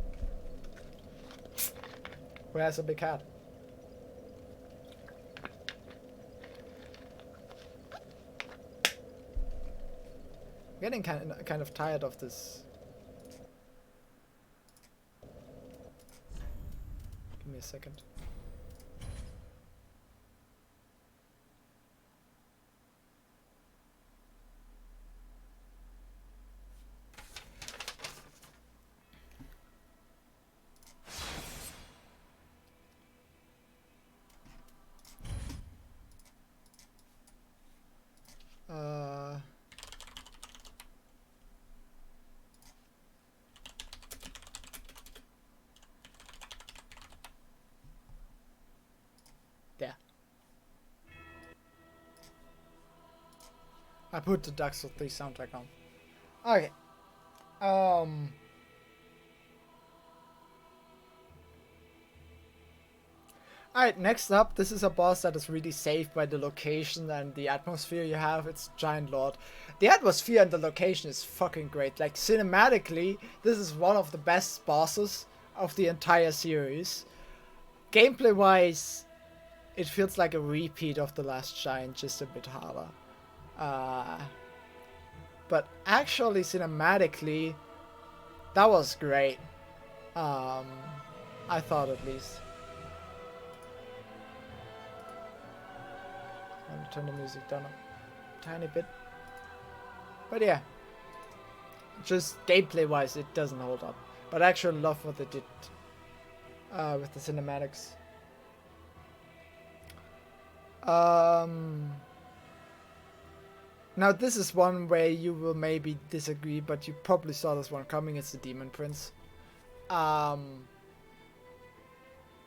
Where's a big hat? I'm getting kind of tired of this. Give me a second. There. I put the Dark Souls 3 soundtrack on. Okay. Alright, next up, this is a boss that is really safe by the location and the atmosphere you have. It's Giant Lord. The atmosphere and the location is fucking great. Like, cinematically, this is one of the best bosses of the entire series. gameplay wise, it feels like a repeat of The Last Giant, just a bit harder. But actually, cinematically, that was great. I thought, at least. I'm gonna turn the music down a tiny bit. But yeah, just gameplay wise, it doesn't hold up. But I actually love what they did with the cinematics. Now this is one where you will maybe disagree, but you probably saw this one coming. It's the Demon Prince.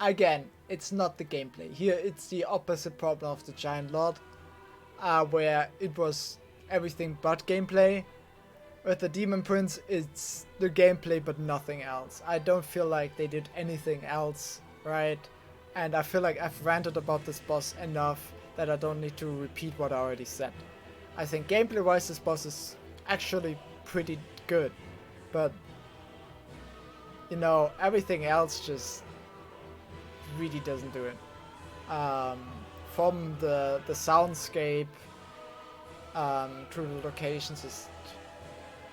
Again, it's not the gameplay. Here it's the opposite problem of the Giant Lord, where it was everything but gameplay. With the Demon Prince, it's the gameplay but nothing else. I don't feel like they did anything else right, and I feel like I've ranted about this boss enough that I don't need to repeat what I already said. I think gameplay wise this boss is actually pretty good, but you know, everything else just really doesn't do it. From the soundscape to the locations,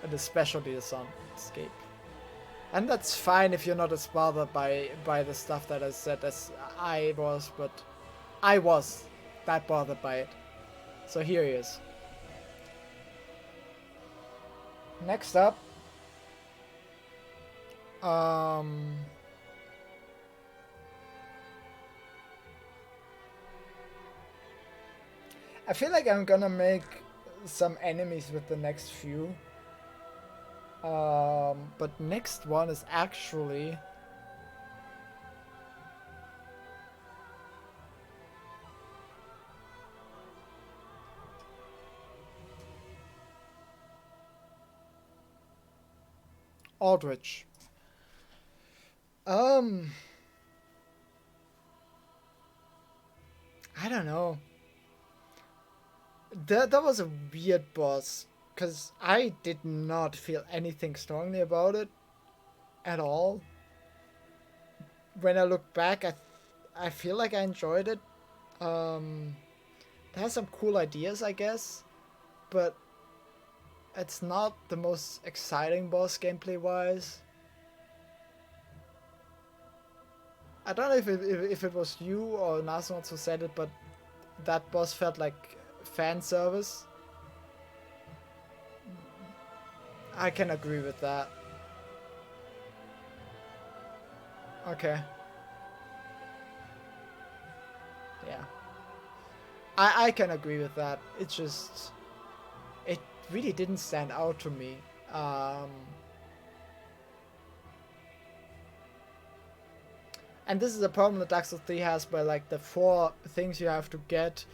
and especially the soundscape. And that's fine if you're not as bothered by the stuff that I said as I was, but I was that bothered by it. So here he is. Next up, I feel like I'm gonna make some enemies with the next few. But next one is actually Aldrich. I don't know. That was a weird boss, because I did not feel anything strongly about it at all. When I look back, I feel like I enjoyed it. It has some cool ideas, I guess, but it's not the most exciting boss gameplay wise. I don't know if it was you or Nasmod who said it, but that boss felt like fan service. I can agree with that. Okay. Yeah. I can agree with that. It just... It really didn't stand out to me. And this is a problem that Dark Souls 3 has, where like the 4 things you have to get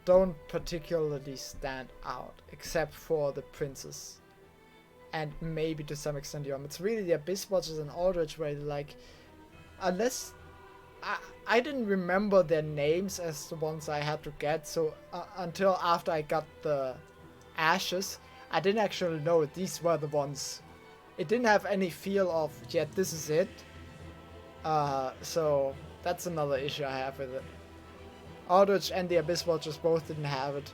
don't particularly stand out, except for the princess. And maybe to some extent Yom. It's really the Abyss Watchers and Aldrich where like, unless I didn't remember their names as the ones I had to get, so until after I got the ashes, I didn't actually know these were the ones. It didn't have any feel of, yeah, this is it. So that's another issue I have with it. Aldrich and the Abyss Watchers both didn't have it.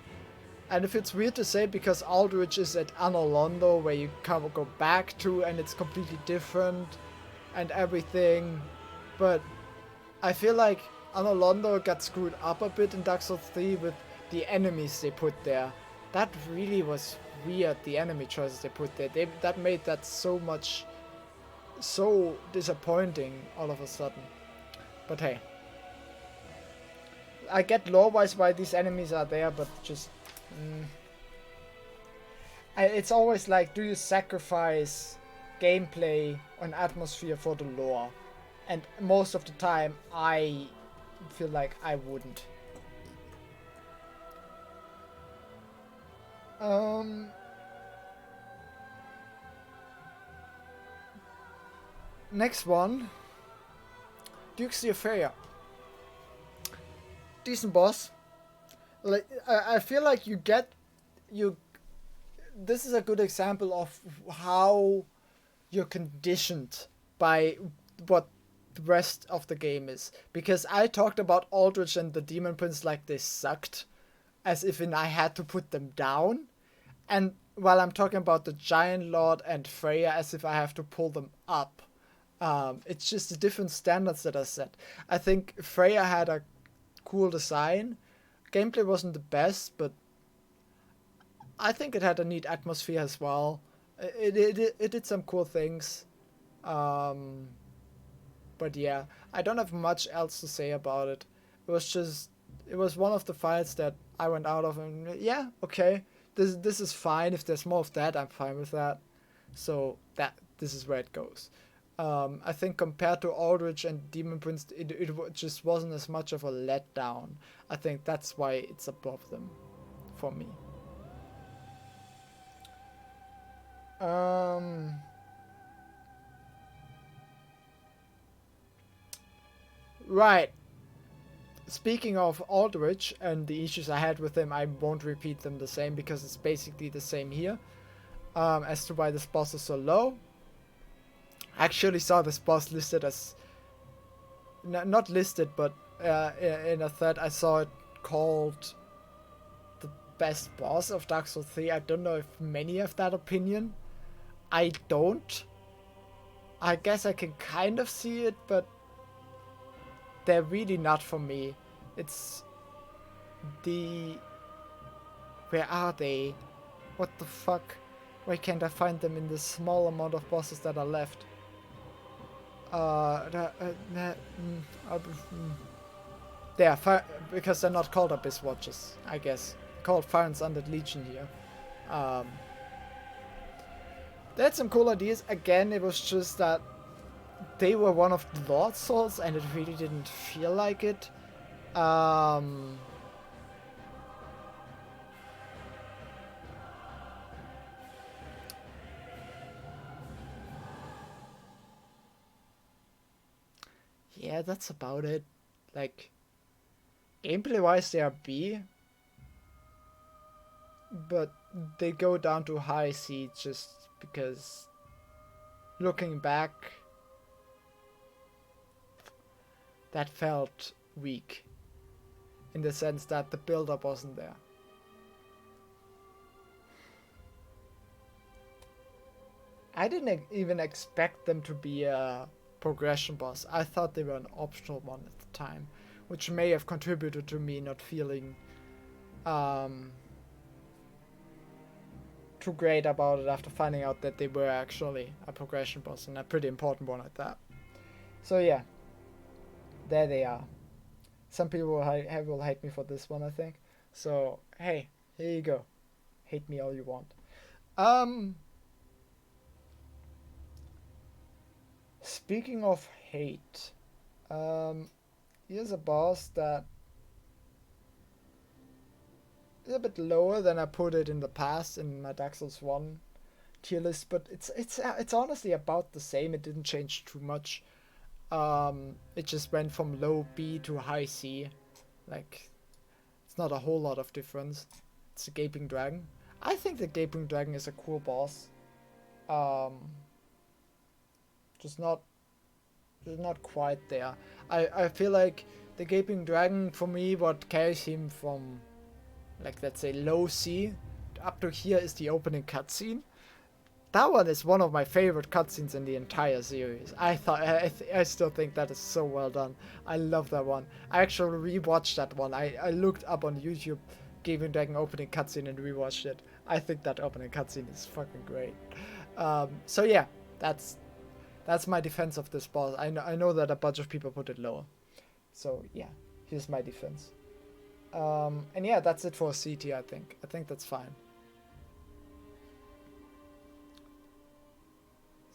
And if it's weird to say, because Aldrich is at Anolondo, where you kind of go back to, and it's completely different and everything, but I feel like Anolondo got screwed up a bit in Dark Souls 3 with the enemies they put there. That really was weird, the enemy choices they put there. That made that so disappointing all of a sudden. But hey. I get lore-wise why these enemies are there, but just... it's always like, do you sacrifice gameplay and atmosphere for the lore? And most of the time, I feel like I wouldn't. Next one. Duke's the Affair. Decent boss. Like I feel like this is a good example of how you're conditioned by what the rest of the game is. Because I talked about Aldrich and the Demon Prince like they sucked, as if I had to put them down. And while I'm talking about the Giant Lord and Freya as if I have to pull them up. It's just the different standards that are set. I think Freya had a cool design. Gameplay wasn't the best, but I think it had a neat atmosphere as well. It did some cool things. But yeah, I don't have much else to say about it. It was one of the files that I went out of and yeah, okay. This is fine. If there's more of that, I'm fine with that. So this is where it goes. I think compared to Aldrich and Demon Prince, it just wasn't as much of a letdown. I think that's why it's above them for me. Right. Speaking of Aldrich and the issues I had with him, I won't repeat them the same because it's basically the same here. As to why this boss is so low. I actually saw this boss listed as... not listed, but in a thread I saw it called the best boss of Dark Souls 3. I don't know if many have that opinion. I don't. I guess I can kind of see it, but they're really not for me. It's the... Where are they? What the fuck? Why can't I find them in the small amount of bosses that are left? There, because they're not called Abyss Watchers, I guess. Called Fire and Undead Legion here. They had some cool ideas. Again, it was just that they were one of the Lord Souls and it really didn't feel like it. Yeah, that's about it. Like, gameplay-wise, they are B. But they go down to high C just because, looking back, that felt weak. In the sense that the build-up wasn't there. I didn't even expect them to be a progression boss. I thought they were an optional one at the time, which may have contributed to me not feeling too great about it after finding out that they were actually a progression boss and a pretty important one at that. So yeah, there they are. Some people will hate me for this one, I think. So hey, here you go. Hate me all you want. Speaking of hate, here's a boss that is a bit lower than I put it in the past in my Dark Souls 1 tier list, but it's honestly about the same. It didn't change too much. It just went from low B to high C. Like, it's not a whole lot of difference. It's a Gaping Dragon. I think the Gaping Dragon is a cool boss. Just not quite there. I feel like the Gaping Dragon, for me, what carries him from, like, let's say low C up to here is the opening cutscene. That one is one of my favorite cutscenes in the entire series. I still think that is so well done. I love that one. I actually rewatched that one. I looked up on YouTube Gaping Dragon opening cutscene and rewatched it. I think that opening cutscene is fucking great. So yeah, that's my defense of this boss. I know that a bunch of people put it lower. So yeah, here's my defense. And yeah, that's it for C tier, I think. I think that's fine.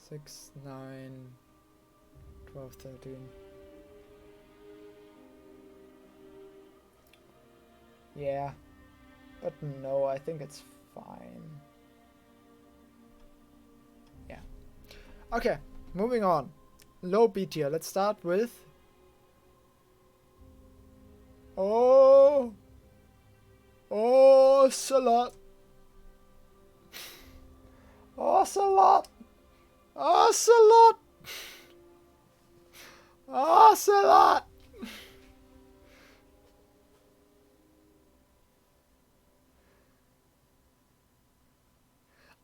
6, 9, 12, 13. Yeah, but no, I think it's fine. Yeah. Okay, moving on. Low B tier. Let's start with... Oh, Salot. Oh, Salot. Ocelot!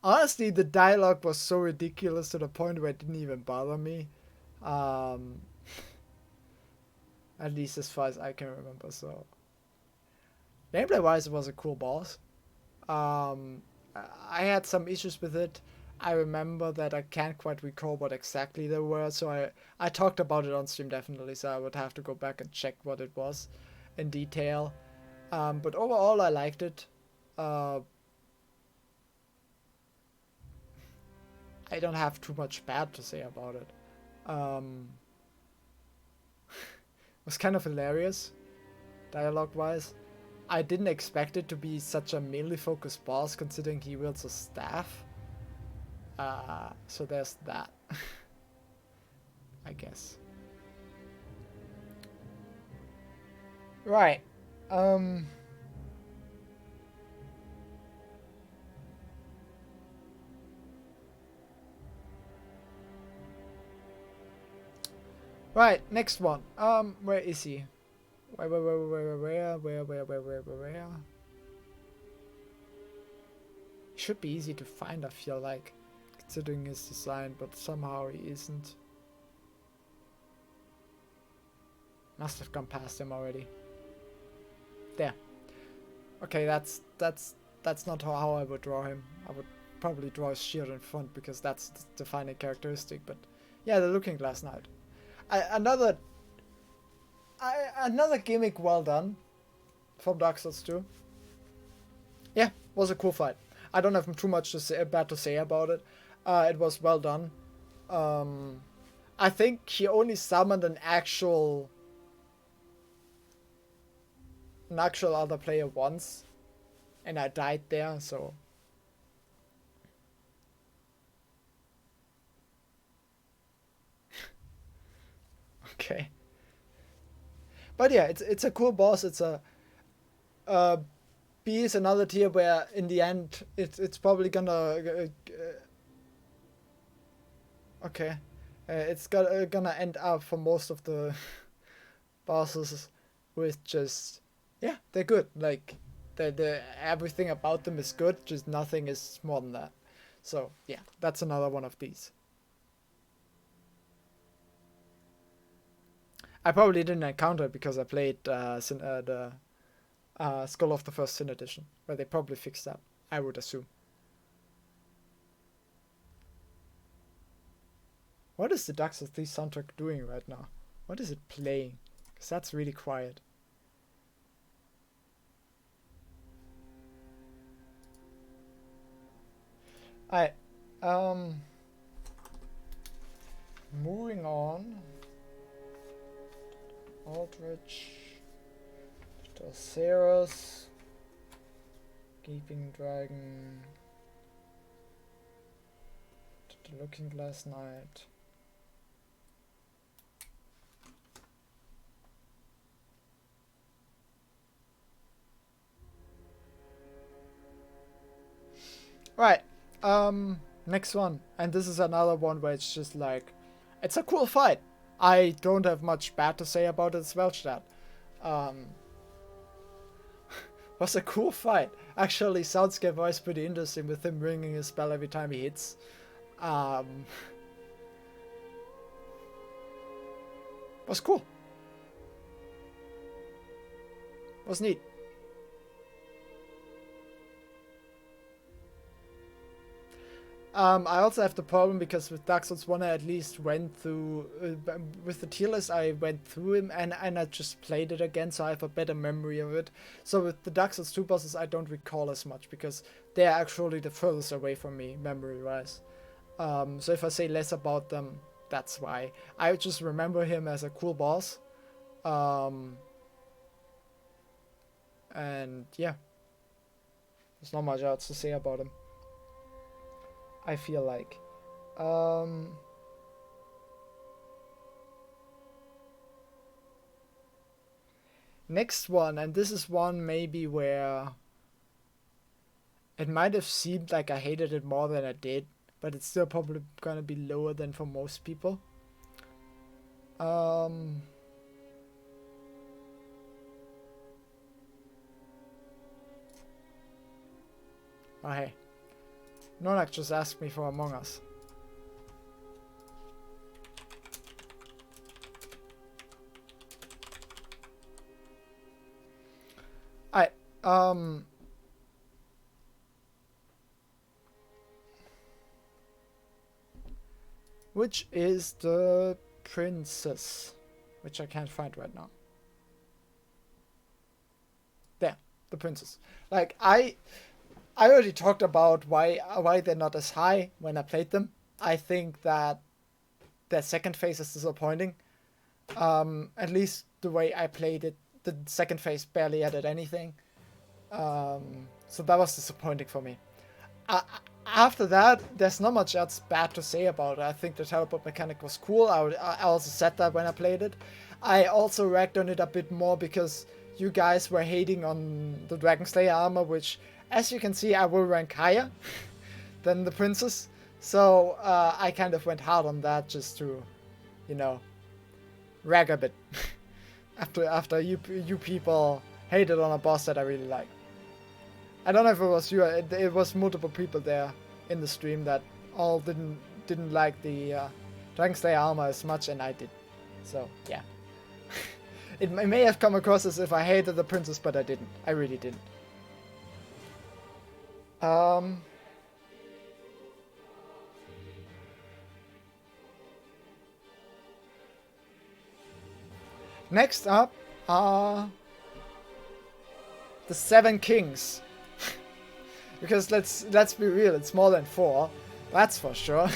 Honestly, the dialogue was so ridiculous to the point where it didn't even bother me. Um, at least as far as I can remember. So, gameplay-wise, it was a cool boss. I had some issues with it. I remember that I can't quite recall what exactly they were, so I talked about it on stream definitely, so I would have to go back and check what it was in detail. But overall, I liked it. I don't have too much bad to say about it. It was kind of hilarious, dialogue-wise. I didn't expect it to be such a melee focused boss considering he wields a staff. So there's that. I guess. Right. Right, next one. Where is he? Where? Should be easy to find, I feel like, considering his design, but somehow he isn't. Must have gone past him already. There. Okay, that's not how I would draw him. I would probably draw his shield in front because that's the defining characteristic. But yeah, the Looking Glass Knight. Another gimmick well done from Dark Souls 2. Yeah, was a cool fight. I don't have too much bad to say about it. It was well done. I think he only summoned an actual other player once, and I died there, so. Okay. But yeah, it's a cool boss. It's a B is another tier where in the end it's probably gonna okay, it's gonna end up for most of the bosses with just yeah, they're good. Like the everything about them is good. Just nothing is more than that. So yeah, that's another one of these. I probably didn't encounter it because I played the Skull of the First Sin edition, where they probably fixed that, I would assume. What is the Dark Souls 3 soundtrack doing right now? What is it playing? Because that's really quiet. Alright. Moving on. Aldrich. Torceros. Gaping Dragon. The Looking Glass Knight. Right. Next one. And this is another one where it's just like, it's a cool fight. I don't have much bad to say about it as well, chat. Was a cool fight. Actually, soundscape was pretty interesting with him ringing his bell every time he hits. Was cool. Was neat. I also have the problem because with Dark Souls 1 I at least went through, with the tier list I went through him and I just played it again, so I have a better memory of it. So with the Dark Souls 2 bosses I don't recall as much because they're actually the furthest away from me memory-wise. So if I say less about them, that's why. I just remember him as a cool boss. And yeah, there's not much else to say about him, I feel like. Next one, and this is one maybe where it might have seemed like I hated it more than I did, but it's still probably gonna be lower than for most people. Oh, hey. Nonak just asked me for Among Us. Alright, which is the princess? Which I can't find right now. There, the princess. Like, I already talked about why they're not as high when I played them. I think that their second phase is disappointing. At least the way I played it, the second phase barely added anything. So that was disappointing for me. After that, there's not much else bad to say about it. I think the teleport mechanic was cool. I also said that when I played it. I also ragged on it a bit more because you guys were hating on the Dragon Slayer armor, which, as you can see, I will rank higher than the princess. So I kind of went hard on that just to, you know, rag a bit. after you people hated on a boss that I really like. I don't know if it was you. It was multiple people there in the stream that all didn't like the Dragon Slayer armor as much, and I did. So yeah, it may have come across as if I hated the princess, but I didn't. I really didn't. Next up are the 7 Kings. Because let's be real, it's more than 4. That's for sure.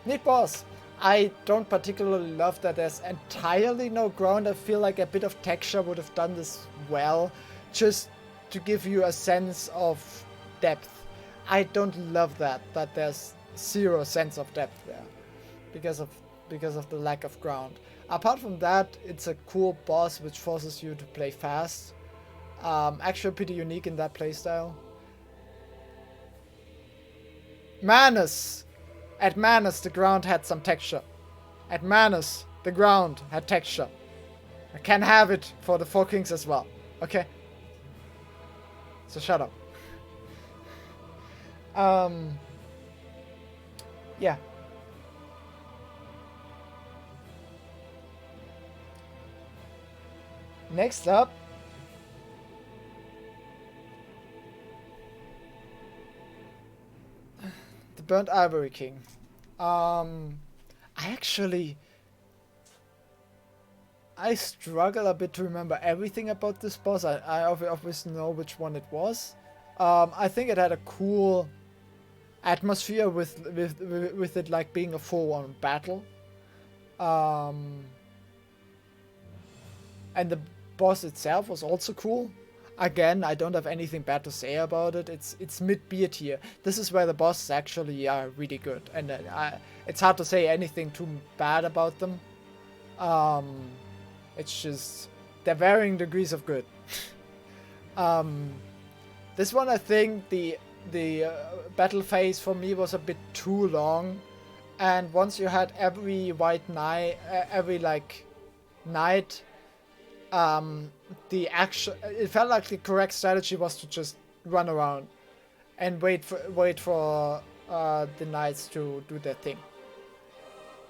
Neat boss. I don't particularly love that there's entirely no ground. I feel like a bit of texture would have done this well, just to give you a sense of depth. I don't love that there's 0 sense of depth there, because of the lack of ground. Apart from that, it's a cool boss which forces you to play fast. Actually pretty unique in that playstyle. Manus! At Manus, the ground had some texture. At Manus, the ground had texture. I can have it for the 4 Kings as well. Okay? So shut up. Yeah. Next up, the Burnt Ivory King. I struggle a bit to remember everything about this boss. I obviously know which one it was. I think it had a cool atmosphere with it like being a full-on battle. And the boss itself was also cool. Again, I don't have anything bad to say about it. It's mid-B tier. This is where the bosses actually are really good, and it's hard to say anything too bad about them. It's just they're varying degrees of good. This one, I think the battle phase for me was a bit too long, and once you had every white knight, knight. It felt like the correct strategy was to just run around and wait for the knights to do their thing.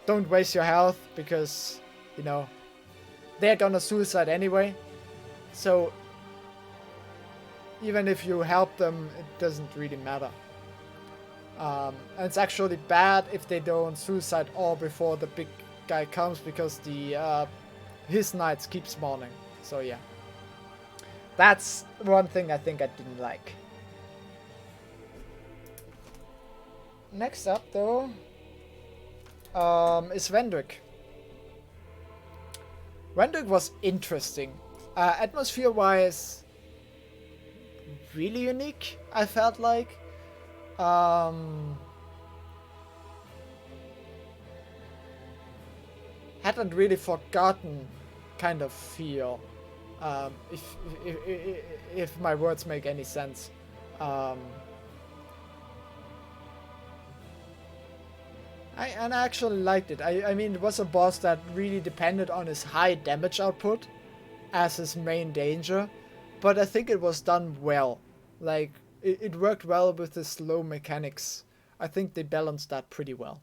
Don't waste your health, because, you know, they're gonna suicide anyway. So even if you help them, it doesn't really matter. And it's actually bad if they don't suicide all before the big guy comes, because his knights keep spawning. So yeah, that's one thing I think I didn't like. Next up though is Vendrick. Vendrick was interesting. Atmosphere wise, really unique, I felt like. Hadn't really forgotten kind of feel, if my words make any sense. And I actually liked it. I mean, it was a boss that really depended on his high damage output as his main danger, but I think it was done well. Like, it worked well with the slow mechanics. I think they balanced that pretty well.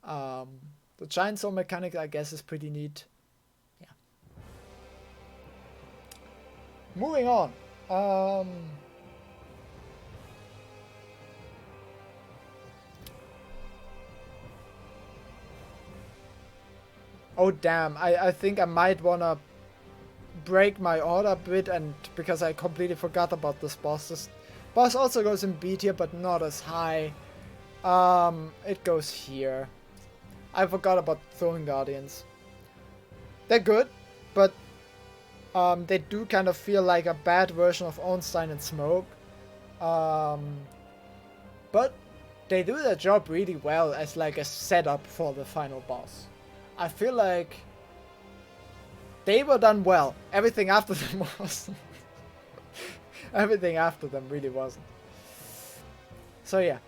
The chainsaw mechanic, I guess, is pretty neat. Yeah. Moving on. Oh damn, I think I might wanna break my order a bit, and because I completely forgot about this boss. This boss also goes in B tier, but not as high. It goes here. I forgot about Throwing Guardians. They're good, but they do kind of feel like a bad version of Ornstein and Smoke. But they do their job really well as like a setup for the final boss. I feel like they were done well. Everything after them wasn't. Everything after them really wasn't. So yeah.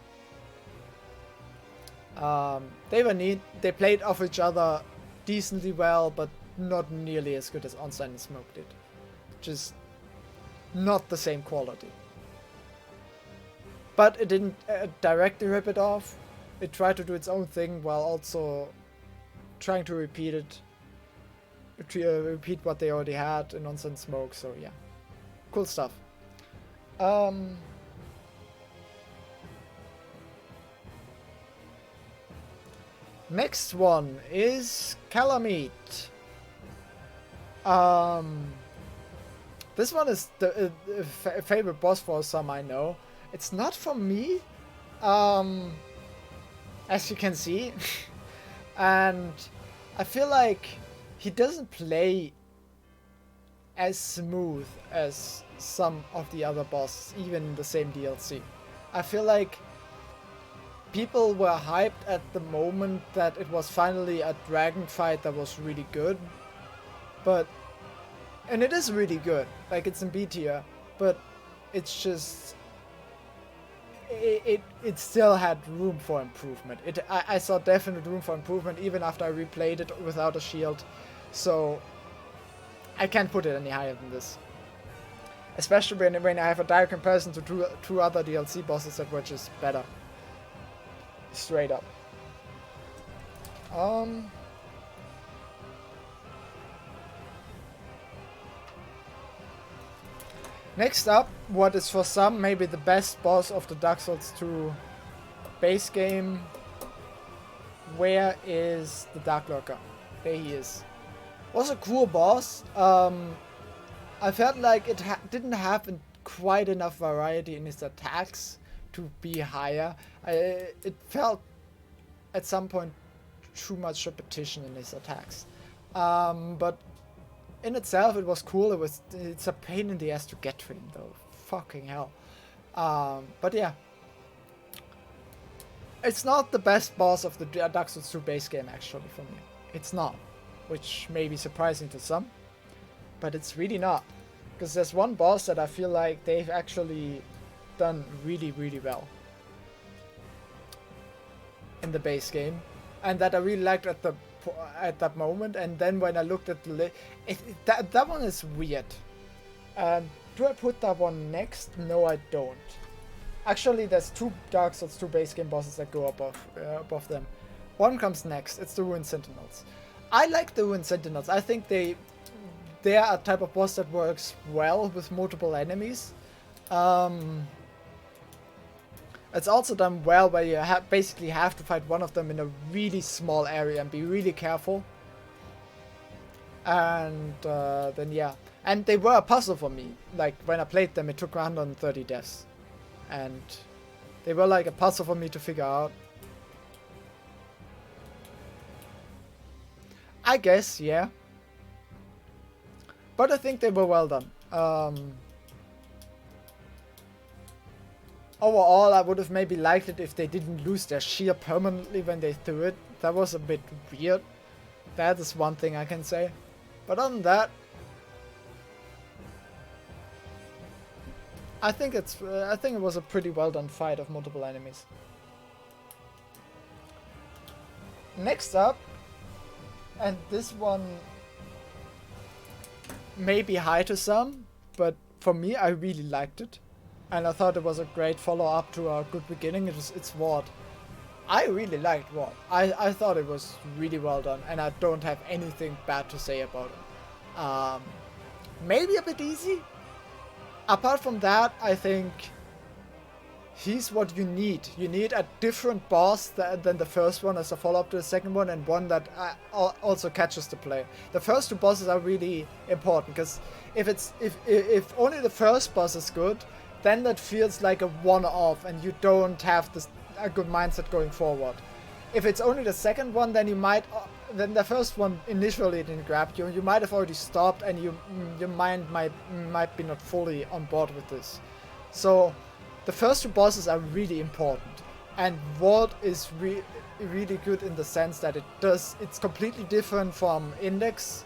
They were neat. They played off each other decently well, but not nearly as good as Ornstein and Smoke did. Just not the same quality. But it didn't directly rip it off. It tried to do its own thing while also trying to repeat it. Repeat what they already had in Ornstein and Smoke, so yeah. Cool stuff. Next one is Calamite. This one is the favorite boss for some, I know. It's not for me, as you can see. And I feel like he doesn't play as smooth as some of the other bosses, even in the same DLC. I feel like people were hyped at the moment that it was finally a dragon fight that was really good. And it is really good, like it's in B tier, but it's just, it still had room for improvement. I saw definite room for improvement even after I replayed it without a shield, so I can't put it any higher than this. Especially when I have a direct comparison to two other DLC bosses that were just better. Straight up. Next up, what is for some maybe the best boss of the Dark Souls 2 base game. Where is the Dark Lurker? There he is. Was a cool boss. I felt like it didn't have quite enough variety in his attacks to be higher. It felt at some point too much repetition in his attacks. But in itself it was cool. It's a pain in the ass to get to him though. Fucking hell. But yeah. It's not the best boss of the Dark Souls 2 base game actually for me. It's not. Which may be surprising to some. But it's really not. Because there's one boss that I feel like they've actually done really, really well in the base game. And that I really liked at that moment. And then when I looked at the that one is weird. Do I put that one next? No, I don't. Actually, there's two Dark Souls 2 base game bosses that go above them. One comes next. It's the Ruined Sentinels. I like the Ruined Sentinels. I think they're a type of boss that works well with multiple enemies. It's also done well where you basically have to fight one of them in a really small area and be really careful. And then yeah. And they were a puzzle for me. Like when I played them, it took 130 deaths. And they were like a puzzle for me to figure out. I guess, yeah. But I think they were well done. Overall, I would have maybe liked it if they didn't lose their shield permanently when they threw it. That was a bit weird. That is one thing I can say. But other than that, I think it was a pretty well done fight of multiple enemies. Next up, and this one may be high to some, but for me, I really liked it. And I thought it was a great follow-up to a good beginning. It's VOD. I really liked VOD. I thought it was really well done, and I don't have anything bad to say about it. Maybe a bit easy. Apart from that, I think he's what you need. You need a different boss than the first one as a follow-up to the second one, and one that also catches the play. The first two bosses are really important, because if only the first boss is good, then that feels like a one-off, and you don't have a good mindset going forward. If it's only the second one, then you might, then the first one initially didn't grab you. You might have already stopped, and your mind might be not fully on board with this. So the first two bosses are really important, and VOD is really good in the sense that it's completely different from Index,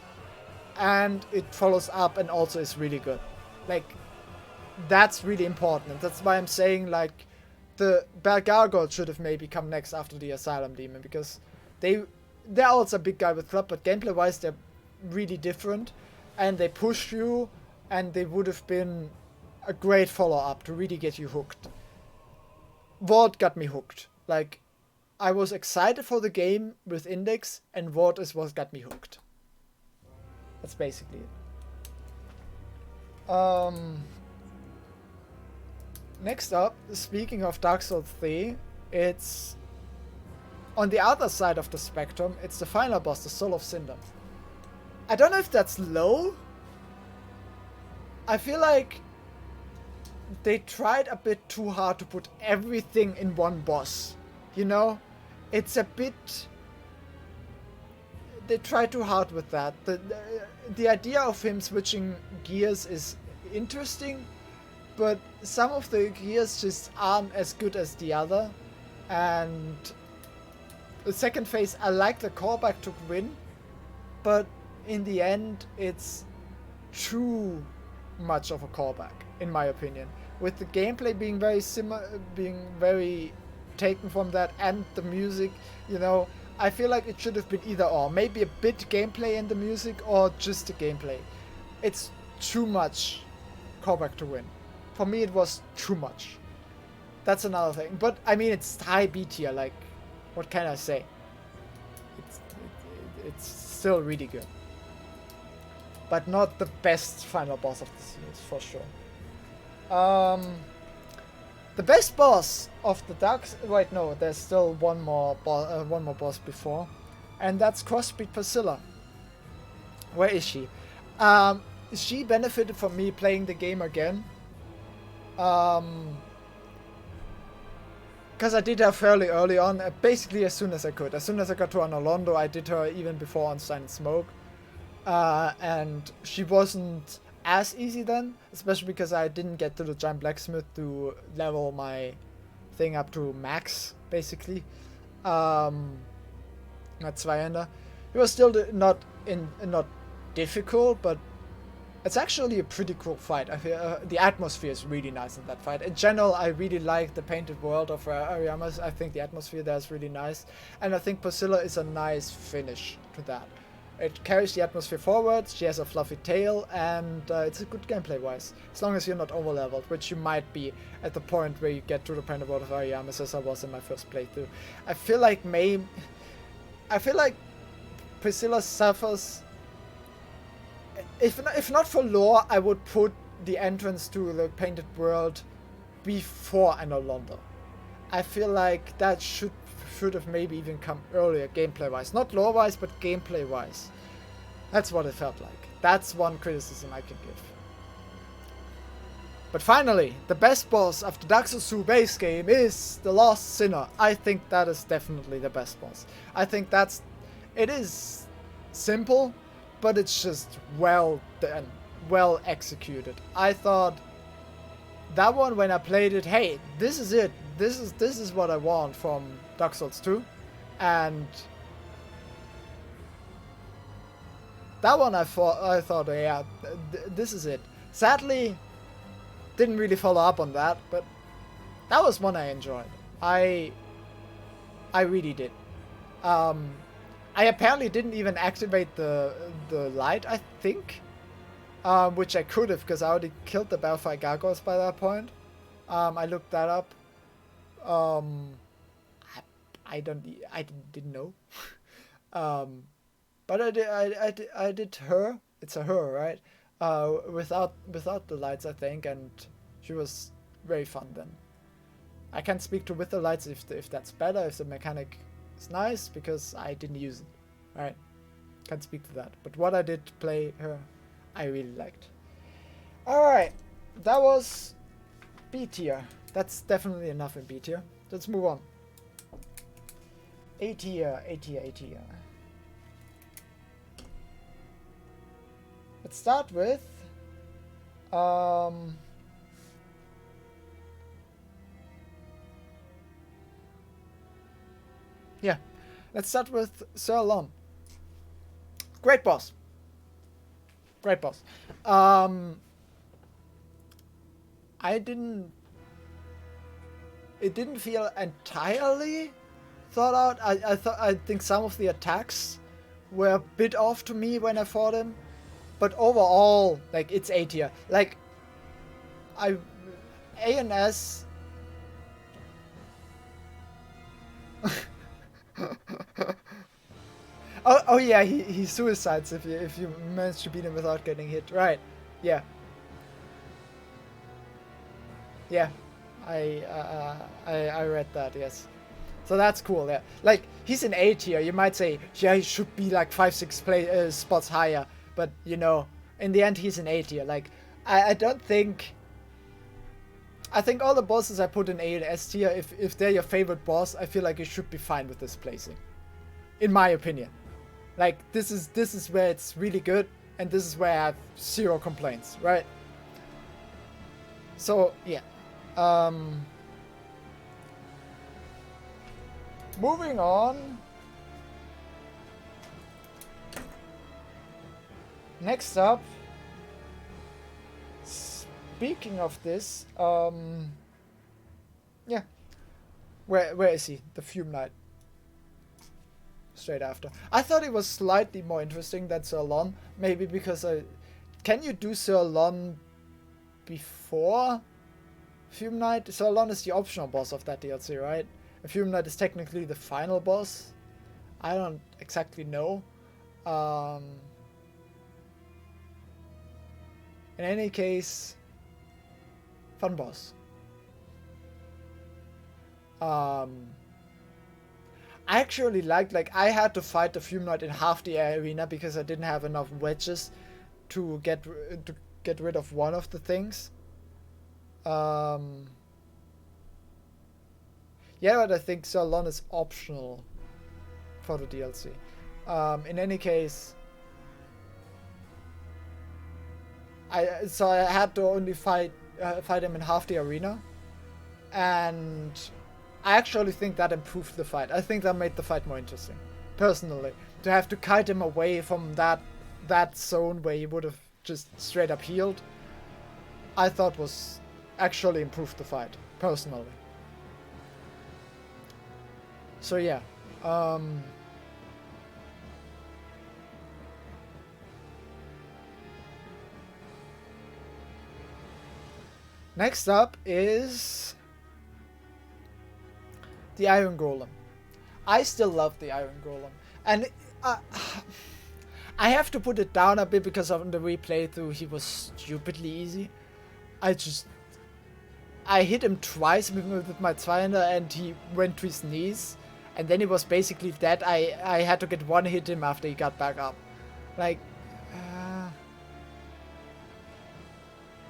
and it follows up and also is really good. Like, that's really important, and that's why I'm saying, like, the Bear Gargoyle should have maybe come next after the Asylum Demon, because they're also a big guy with club, but gameplay wise they're really different, and they push you, and they would have been a great follow-up to really get you hooked. VOD got me hooked. Like, I was excited for the game with Index, and VOD is what got me hooked. That's basically it. Next up, speaking of Dark Souls 3, it's on the other side of the spectrum. It's the final boss, the Soul of Cinder. I don't know if that's low. I feel like they tried a bit too hard to put everything in one boss. You know? It's a bit... They tried too hard with that. The idea of him switching gears is interesting, but some of the gears just aren't as good as the other. And the second phase, I like the callback to Gwyn, but in the end, it's too much of a callback, in my opinion. With the gameplay being very taken from that, and the music, you know, I feel like it should have been either or. Maybe a bit gameplay in the music, or just the gameplay. It's too much callback to Gwyn. For me, it was too much. That's another thing. But, I mean, it's high B tier, like, what can I say? It's still really good. But not the best final boss of the series, for sure. The best boss of the Dark... Wait, no, there's still one more boss before. And that's Crossbreed Priscilla. Where is she? She benefited from me playing the game again. Because I did her fairly early on, basically as soon as I could. As soon as I got to Anolondo, I did her even before on Sign and Smoke. And she wasn't as easy then, especially because I didn't get to the Giant Blacksmith to level my thing up to max, basically. Not Zweihander. It was still not difficult, but it's actually a pretty cool fight. I feel the atmosphere is really nice in that fight. In general, I really like the painted world of Ariamas. I think the atmosphere there is really nice, and I think Priscilla is a nice finish to that. It carries the atmosphere forward, she has a fluffy tail, and it's a good gameplay wise. As long as you're not over-leveled, which you might be at the point where you get to the painted world of Ariamas, as I was in my first playthrough. I feel like Priscilla suffers... If not for lore, I would put the entrance to the painted world before Anolondo. I feel like that should have maybe even come earlier, gameplay-wise. Not lore-wise, but gameplay-wise. That's what it felt like. That's one criticism I can give. But finally, the best boss of the Dark Souls 2 base game is the Lost Sinner. I think that is definitely the best boss. I think it is simple, but it's just well done, well executed. I thought that one, when I played it, hey, this is it. This is what I want from Dark Souls 2. And that one I thought, yeah, this is it. Sadly, didn't really follow up on that, but that was one I enjoyed. I really did. I apparently didn't even activate the light, I think. Which I could have, because I already killed the Balefire Gargoyles by that point. I looked that up. I didn't know. But I did her. It's a her, right? Without the lights, I think, and she was very fun then. I can't speak to with the lights if that's better, if the mechanic is nice, because I didn't use it, right? Can't speak to that. But what I did play her, I really liked. Alright, that was B tier. That's definitely enough in B tier. Let's move on. A tier, A tier, A tier. Let's start with yeah, let's start with Sir Lon. Great boss. Great boss. It didn't feel entirely thought out. I think some of the attacks were a bit off to me when I fought him, but overall, like, it's A tier. Like, A and S. Oh yeah, he suicides if you manage to beat him without getting hit. Right. Yeah. Yeah. I read that, yes. So that's cool, yeah. Like, he's in A tier. You might say, yeah, he should be like 5-6 spots higher. But, you know, in the end, he's in A tier. Like, I don't think... I think all the bosses I put in A and S tier, if they're your favorite boss, I feel like you should be fine with this placing. In my opinion. Like, this is where it's really good, and this is where I have zero complaints, right? So, yeah. Moving on. Next up, speaking of this, yeah. Where is he? The Fume Knight. Straight after. I thought it was slightly more interesting than Sir Lon. Maybe because can you do Sir Lon before Fume Knight? Sir Lon is the optional boss of that DLC, right? And Fume Knight is technically the final boss. I don't exactly know. In any case, fun boss. I actually liked, like, I had to fight the Fume Knight in half the arena because I didn't have enough wedges to get rid of one of the things. Yeah, but I think Sir Lon is optional for the DLC. In any case, so I had to only fight him in half the arena, and I actually think that improved the fight. I think that made the fight more interesting, personally. To have to kite him away from that zone where he would have just straight up healed, I thought was actually improved the fight, personally. So yeah. Next up is the Iron Golem. I still love the Iron Golem. And I have to put it down a bit because on the replay through he was stupidly easy. I hit him twice with my Zweihänder and he went to his knees. And then he was basically dead. I had to get one hit him after he got back up. Like,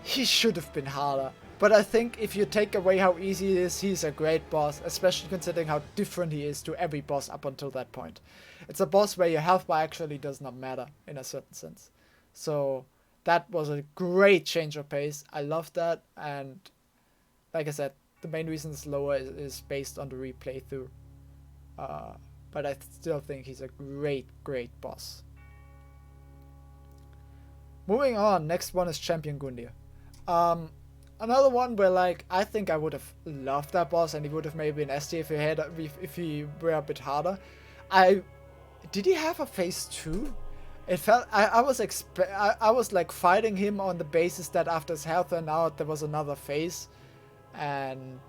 he should have been harder. But I think if you take away how easy it is, he's a great boss, especially considering how different he is to every boss up until that point. It's a boss where your health bar actually does not matter in a certain sense. So that was a great change of pace. I love that, and like I said, the main reason it's lower is based on the replay through. But I still think he's a great boss. Moving on, next one is Champion Gundyr. Another one where, like, I think I would have loved that boss and he would have maybe been S tier if he were a bit harder. Did he have a phase 2? It felt I was like fighting him on the basis that after his health went out there was another phase, and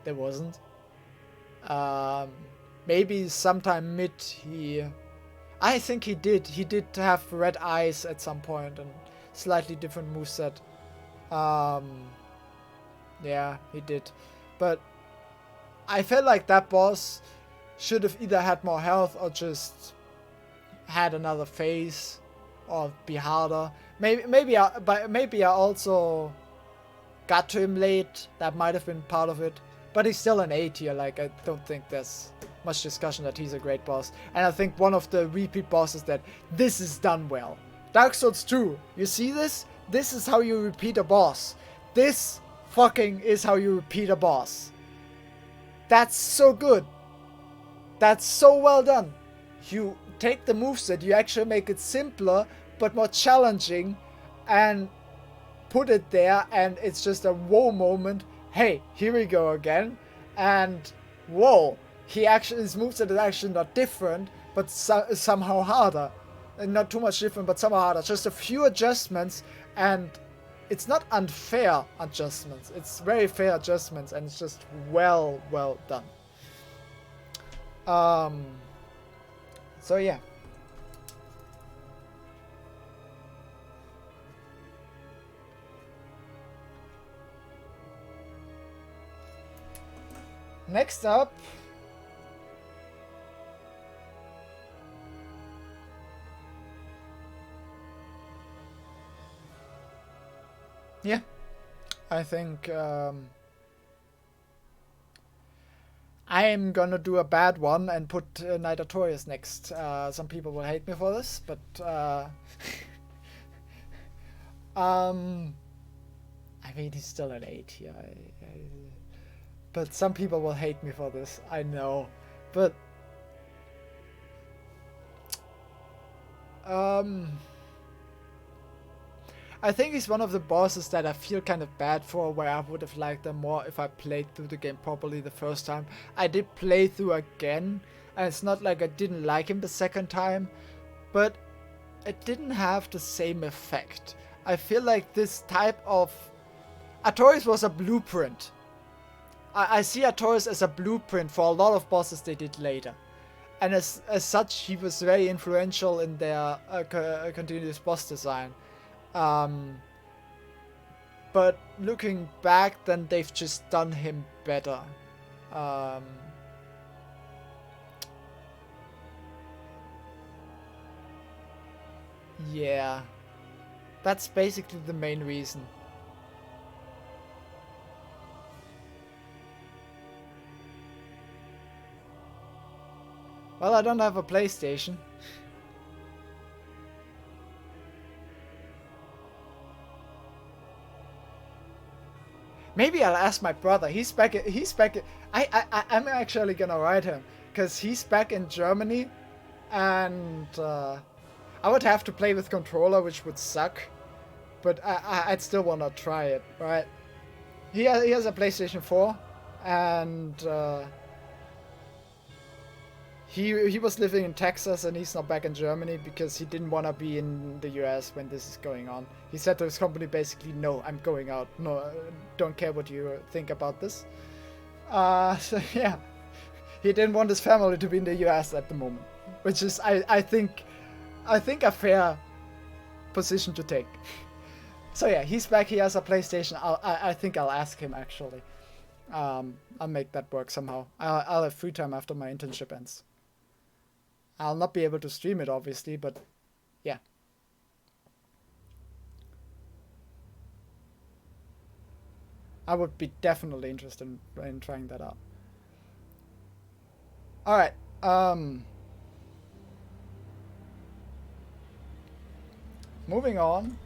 there wasn't. Maybe sometime mid he, I think he did. He did have red eyes at some point and slightly different moveset. Yeah, he did. But I felt like that boss should have either had more health or just had another phase or be harder. Maybe I also got to him late. That might have been part of it. But he's still an A tier. Like, I don't think there's much discussion that he's a great boss. And I think one of the repeat bosses that this is done well. Dark Souls 2. You see this? This is how you repeat a boss. This fucking is how you repeat a boss. That's so good. That's so well done. You take the moveset, you actually make it simpler but more challenging and put it there, and it's just a whoa moment. Hey, here we go again. And whoa, his moveset is actually not different, but somehow harder. And not too much different, but somehow harder. Just a few adjustments, and it's not unfair adjustments. It's very fair adjustments, and it's just well done. So yeah. Next up, yeah, I think I am gonna do a bad one and put Knight Artorias next. Some people will hate me for this, but I mean, he's still an 8 here. But some people will hate me for this, I know. But I think he's one of the bosses that I feel kind of bad for, where I would have liked them more if I played through the game properly the first time. I did play through again, and it's not like I didn't like him the second time, but it didn't have the same effect. I feel like this type of... Artorias was a blueprint. I see Artorias as a blueprint for a lot of bosses they did later. And as such, he was very influential in their continuous boss design. But looking back, then they've just done him better. Yeah. That's basically the main reason. Well, I don't have a PlayStation. Maybe I'll ask my brother. He's back. I'm actually gonna write him, because he's back in Germany, and I would have to play with controller, which would suck. But I'd still wanna try it, right? He has a PlayStation 4, and he was living in Texas, and he's not back in Germany because he didn't want to be in the US when this is going on. He said to his company basically, no, I'm going out. No, don't care what you think about this. So yeah, he didn't want his family to be in the US at the moment, which is, I think a fair position to take. So yeah, he's back. He has a PlayStation. I think I'll ask him actually. I'll make that work somehow. I'll have free time after my internship ends. I'll not be able to stream it, obviously, but yeah. I would be definitely interested in trying that out. Alright, moving on.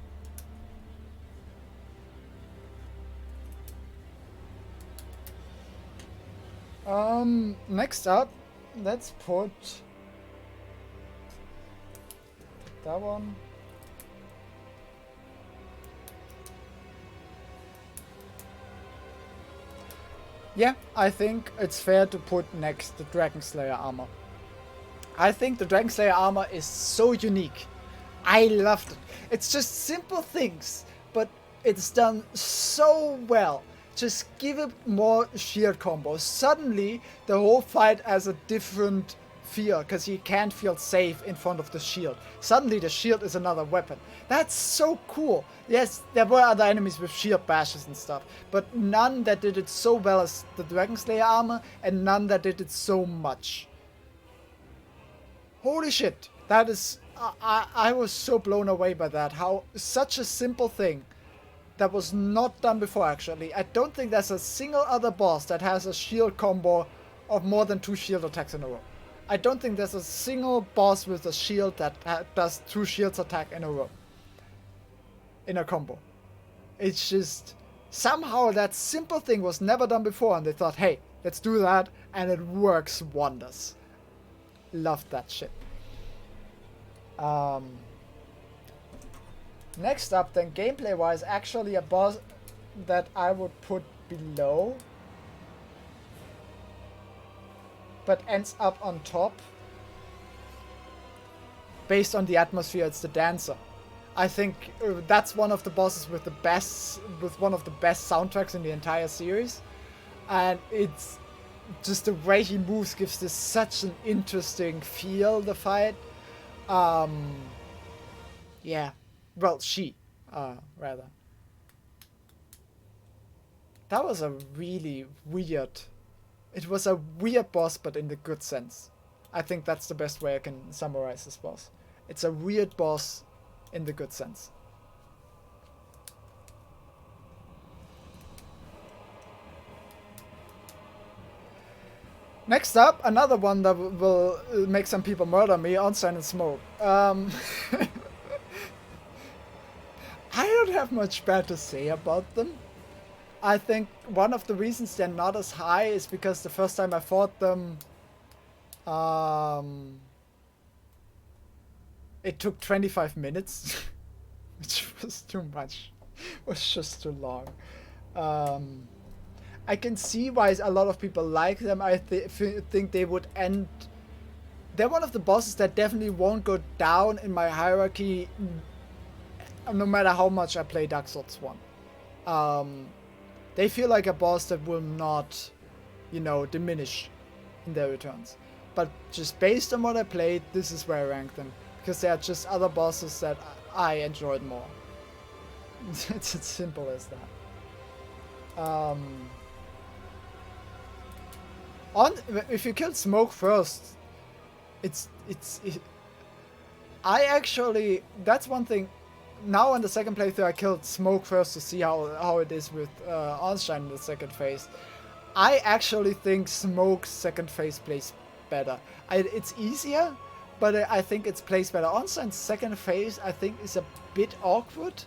Next up, let's put that one. Yeah, I think it's fair to put next the Dragon Slayer armor. I think the Dragon Slayer armor is so unique. I loved it. It's just simple things, but it's done so well. Just give it more shield combos. Suddenly, the whole fight has a different feel, because you can't feel safe in front of the shield. Suddenly, the shield is another weapon. That's so cool. Yes, there were other enemies with shield bashes and stuff, but none that did it so well as the Dragon Slayer armor, and none that did it so much. Holy shit, that is... I was so blown away by that. How such a simple thing that was not done before, actually. I don't think there's a single other boss that has a shield combo of more than 2 shield attacks in a row. I don't think there's a single boss with a shield that does 2 shields attack in a row. In a combo. It's just... somehow that simple thing was never done before, and they thought, hey, let's do that, and it works wonders. Loved that shit. Next up, then, gameplay-wise, actually a boss that I would put below, but ends up on top. Based on the atmosphere, it's the Dancer. I think that's one of the bosses with one of the best soundtracks in the entire series, and it's just the way he moves gives this such an interesting feel. The fight. Yeah. Well, rather. That was a really weird... It was a weird boss, but in the good sense. I think that's the best way I can summarize this boss. It's a weird boss in the good sense. Next up, another one that will make some people murder me, Onstein and Smoke. I don't have much bad to say about them. I think one of the reasons they're not as high is because the first time I fought them, it took 25 minutes, which was too much. It was just too long. I can see why a lot of people like them. I think they would end... They're one of the bosses that definitely won't go down in my hierarchy no matter how much I play Dark Souls 1. They feel like a boss that will not, you know, diminish in their returns. But just based on what I played, this is where I rank them. Because there are just other bosses that I enjoyed more. It's as simple as that. If you kill Smoke first, I actually, that's one thing. Now in the second playthrough, I killed Smoke first to see how it is with Ornstein in the second phase. I actually think Smoke's second phase plays better. It's easier, but I think it plays better. Ornstein's second phase, I think, is a bit awkward.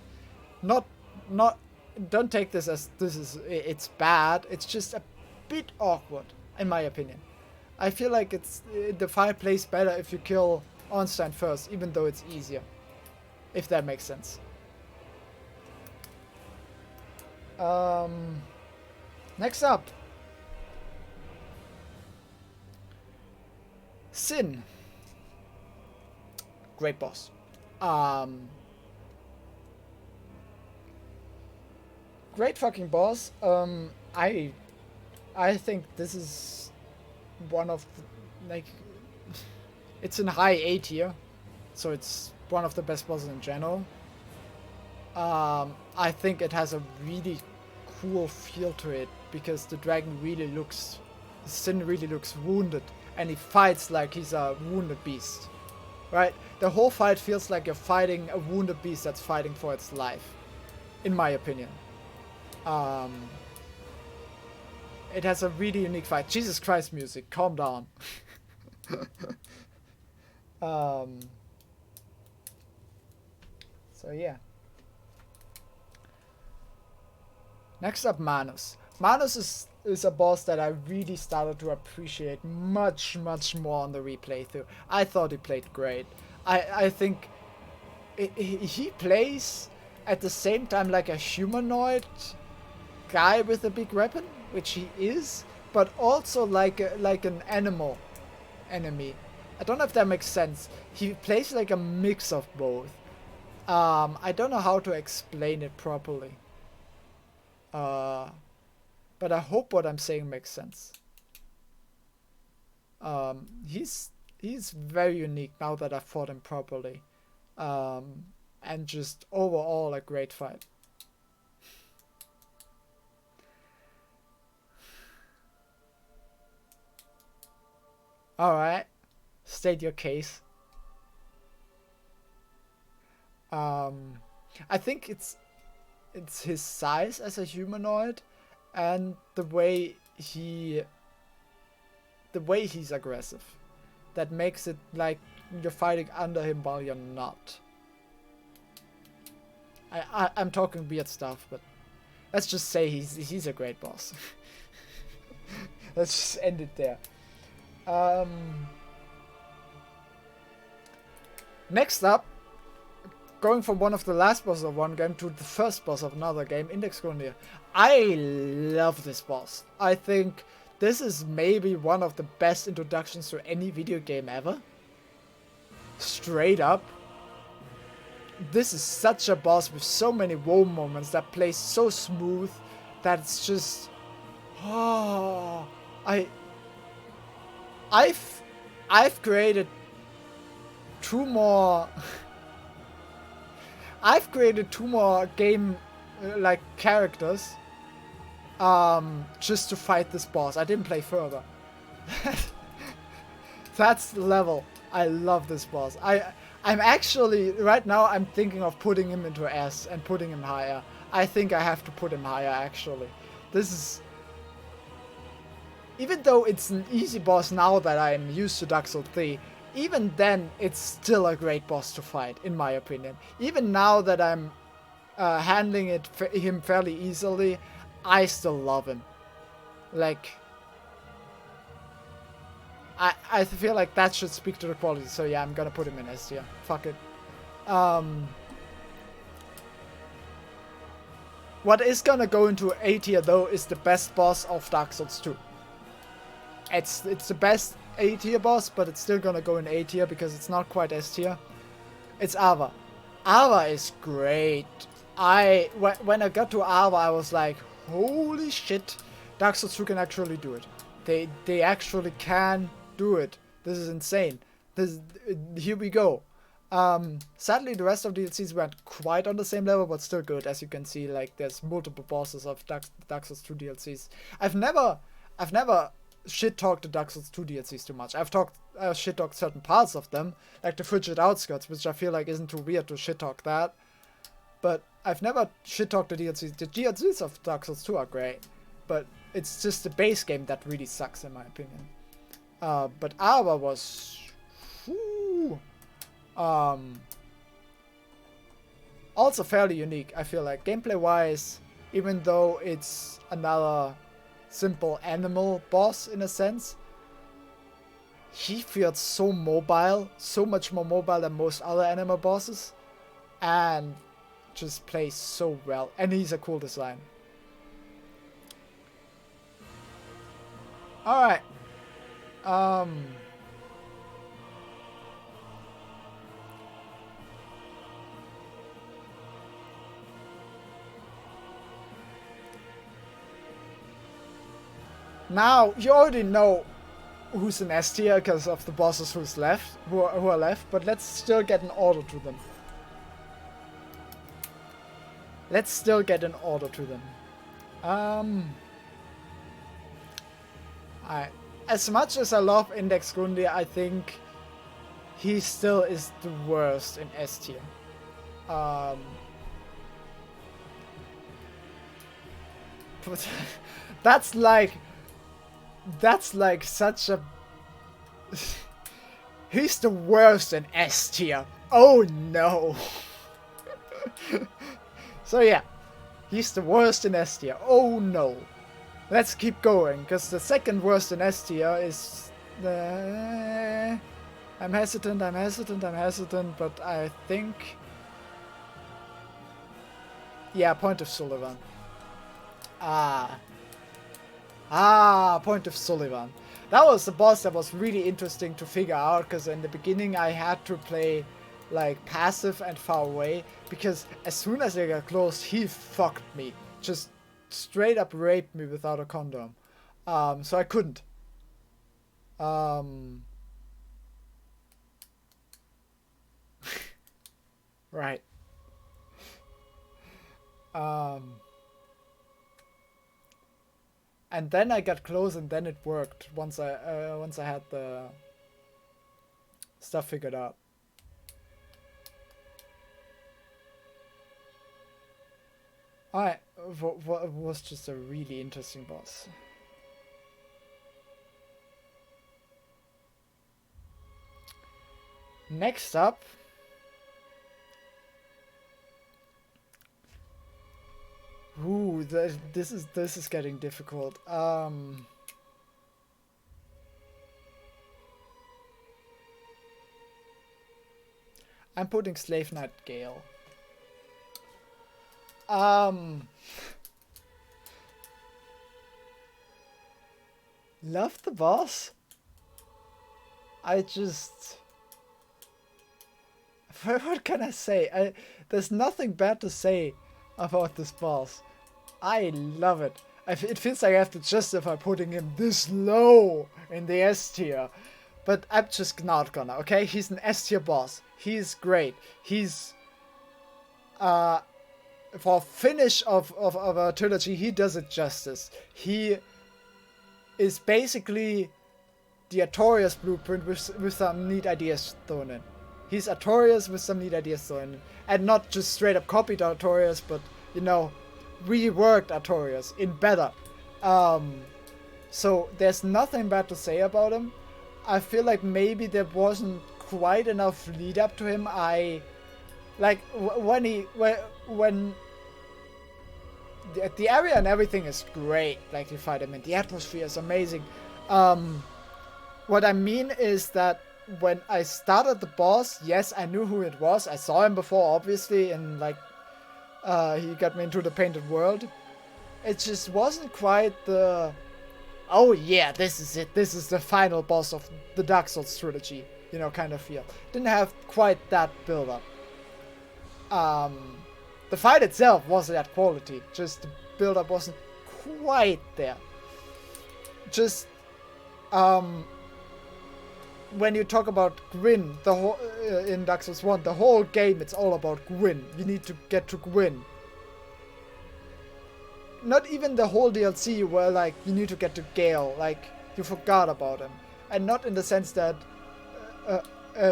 Don't take this as it's bad. It's just a bit awkward, in my opinion. I feel like the fight plays better if you kill Ornstein first, even though it's easier. If that makes sense. Next up. Sin. Great boss. Great fucking boss. I think this is one of the, like, it's in high A tier, so it's one of the best bosses in general. I think it has a really cool feel to it because the dragon really looks, Sin really looks wounded, and he fights like he's a wounded beast, right? The whole fight feels like you're fighting a wounded beast that's fighting for its life, in my opinion. It has a really unique fight. Jesus Christ, music, calm down. So yeah. Next up, Manus. Manus is a boss that I really started to appreciate much more on the replay through. I thought he played great. I think he plays at the same time like a humanoid guy with a big weapon, which he is, but also like an animal enemy. I don't know if that makes sense. He plays like a mix of both. I don't know how to explain it properly. But I hope what I'm saying makes sense. He's very unique now that I've fought him properly. And just overall a great fight. Alright. State your case. I think it's his size as a humanoid and the way he's aggressive that makes it like you're fighting under him while you're not. I'm talking weird stuff, but let's just say he's a great boss. Let's just end it there. Next up, going from one of the last bosses of one game to the first boss of another game, Index Grenadier. I love this boss. I think this is maybe one of the best introductions to any video game ever. Straight up. This is such a boss with so many wow moments that plays so smooth that it's just... Oh, I've created two more... I've created two more game like characters just to fight this boss. I didn't play further. That's the level. I love this boss. I'm actually right now I'm thinking of putting him into S and putting him higher. I think I have to put him higher actually. This is, even though it's an easy boss now that I'm used to Dark Souls 3, even then it's still a great boss to fight in my opinion. Even now that I'm handling him fairly easily, I still love him. Like, I feel like that should speak to the quality, so yeah, I'm gonna put him in S tier. Fuck it. What is gonna go into A tier though is the best boss of Dark Souls 2. It's the best A tier boss, but it's still gonna go in A tier because it's not quite S tier. It's Ava. Ava is great. When I got to Ava, I was like, holy shit, Dark Souls 2 can actually do it. They actually can do it. This is insane. Here we go. Sadly, the rest of the DLCs weren't quite on the same level, but still good. As you can see, like there's multiple bosses of Dark Souls 2 DLCs. I've never shit talked the Dark Souls 2 DLCs too much. I've shit talked certain parts of them, like the Frigid Outskirts, which I feel like isn't too weird to shit talk that. But I've never shit talked the DLCs. The DLCs of Dark Souls 2 are great, but it's just the base game that really sucks in my opinion. But Ava was... Whew, also fairly unique, I feel like. Gameplay wise, even though it's another simple animal boss in a sense, he feels so mobile, so much more mobile than most other animal bosses, and just plays so well. And he's a cool design. Alright. Now, you already know who's in S tier because of the bosses who are left, but let's still get an order to them. As much as I love Index Grundy, I think he still is the worst in S tier. But that's like such a... He's the worst in S tier. Oh no. So yeah, he's the worst in S tier. Oh no. Let's keep going, because the second worst in S tier is the... I'm hesitant, but I think... Yeah, Point of Sullivan. Ah, Point of Sullivan. That was the boss that was really interesting to figure out, because in the beginning I had to play like passive and far away, because as soon as I got close, he fucked me. Just straight up raped me without a condom. So I couldn't. Right. And then I got close, and then it worked once I had the stuff figured out. Alright, was just a really interesting boss. Next up, ooh, this is getting difficult. I'm putting Slave Knight Gale. Love the boss. I just, what can I say? There's nothing bad to say about this boss. I love it. It feels like I have to justify putting him this low in the S tier. But I'm just not gonna, okay? He's an S tier boss. He's great. He's, for finish of a trilogy, he does it justice. He is basically the Artorias blueprint with some neat ideas thrown in. He's Artorias with some neat ideas thrown in. And not just straight up copied Artorias, but, you know, reworked Artorias in better. So there's nothing bad to say about him. I feel like maybe there wasn't quite enough lead up to him. When the area and everything is great, like you fight him in, the atmosphere is amazing. What I mean is that when I started the boss, yes, I knew who it was. I saw him before, obviously, and like he got me into the painted world. It just wasn't quite the, oh yeah, this is it. This is the final boss of the Dark Souls trilogy, you know, kind of feel. Didn't have quite that build up. The fight itself wasn't that quality. Just the build up wasn't quite there. Just when you talk about Gwyn, the whole in Dark Souls 1, the whole game, it's all about Gwyn. You need to get to Gwyn. Not even the whole DLC where like you need to get to Gale, like you forgot about him. And not in the sense that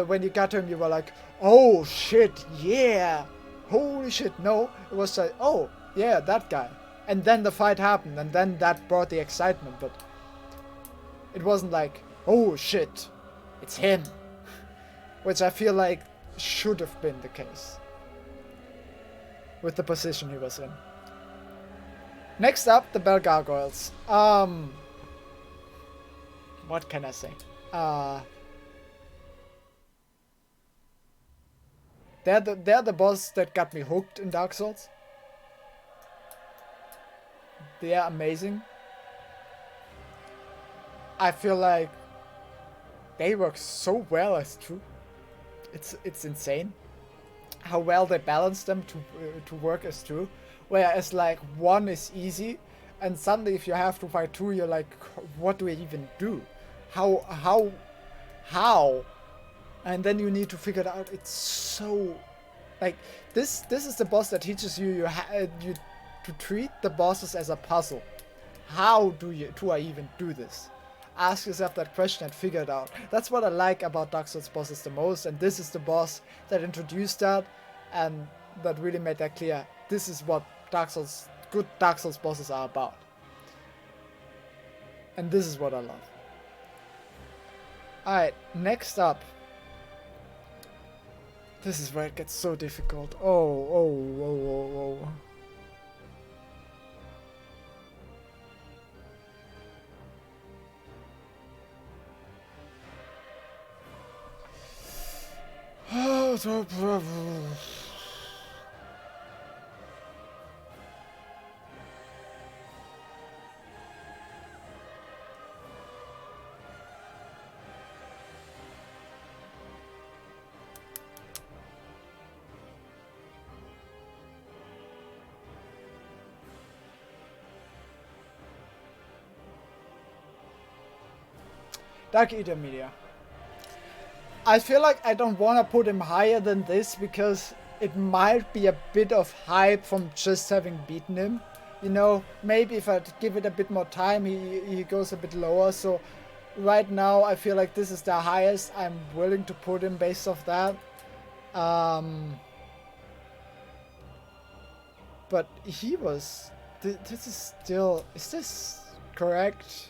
when you got to him you were like, oh shit, yeah, holy shit. No, it was like, oh yeah, that guy. And then the fight happened, and then that brought the excitement, but it wasn't like, oh shit, it's him. Which I feel like should have been the case with the position he was in. Next up, the Bell Gargoyles. What can I say? They're the boss that got me hooked in Dark Souls. They are amazing. I feel like they work so well as two. It's insane how well they balance them to work as two. Whereas like one is easy, and suddenly if you have to fight two, you're like, what do I even do? How? And then you need to figure it out. It's so, like, this is the boss that teaches you to treat the bosses as a puzzle. How do I even do this? Ask yourself that question and figure it out. That's what I like about Dark Souls bosses the most, and this is the boss that introduced that, and that really made that clear. This is what good Dark Souls bosses are about. And this is what I love. Alright, next up. This is where it gets so difficult. Oh. Dark Eater Media. I feel like I don't want to put him higher than this because it might be a bit of hype from just having beaten him. You know, maybe if I give it a bit more time, he goes a bit lower. So right now, I feel like this is the highest I'm willing to put him based off that. But he was... This is still... Is this correct?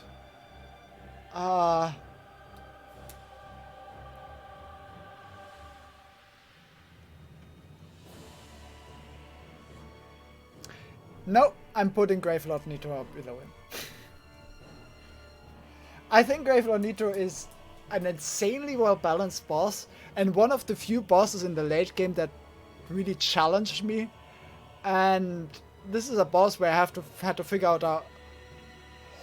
No, I'm putting Gravelord Nitro up below him. I think Gravelord Nitro is an insanely well balanced boss and one of the few bosses in the late game that really challenged me. And this is a boss where I had to figure out a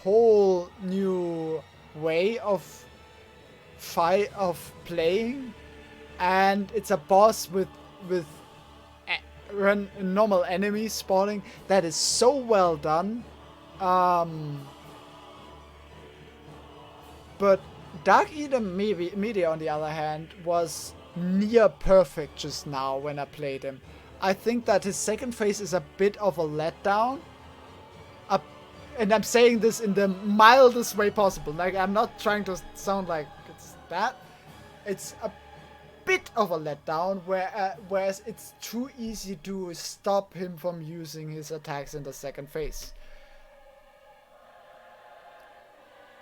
whole new way of playing, and it's a boss with normal enemies spawning that is so well done. But Dark Eater Media, on the other hand, was near perfect just now when I played him. I think that his second phase is a bit of a letdown. And I'm saying this in the mildest way possible. Like, I'm not trying to sound like it's that. It's a bit of a letdown, whereas it's too easy to stop him from using his attacks in the second phase.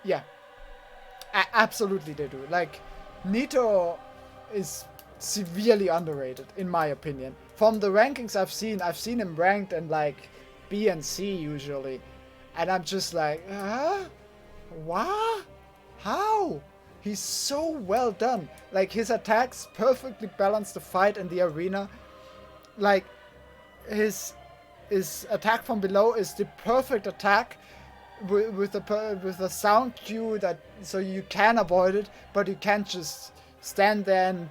Yeah. Absolutely they do. Like, Nito is severely underrated, in my opinion. From the rankings I've seen him ranked in, like, B and C usually. And I'm just like, huh? What? How? He's so well done. Like, his attacks perfectly balance the fight in the arena. Like, his attack from below is the perfect attack with a sound cue that so you can avoid it, but you can't just stand there and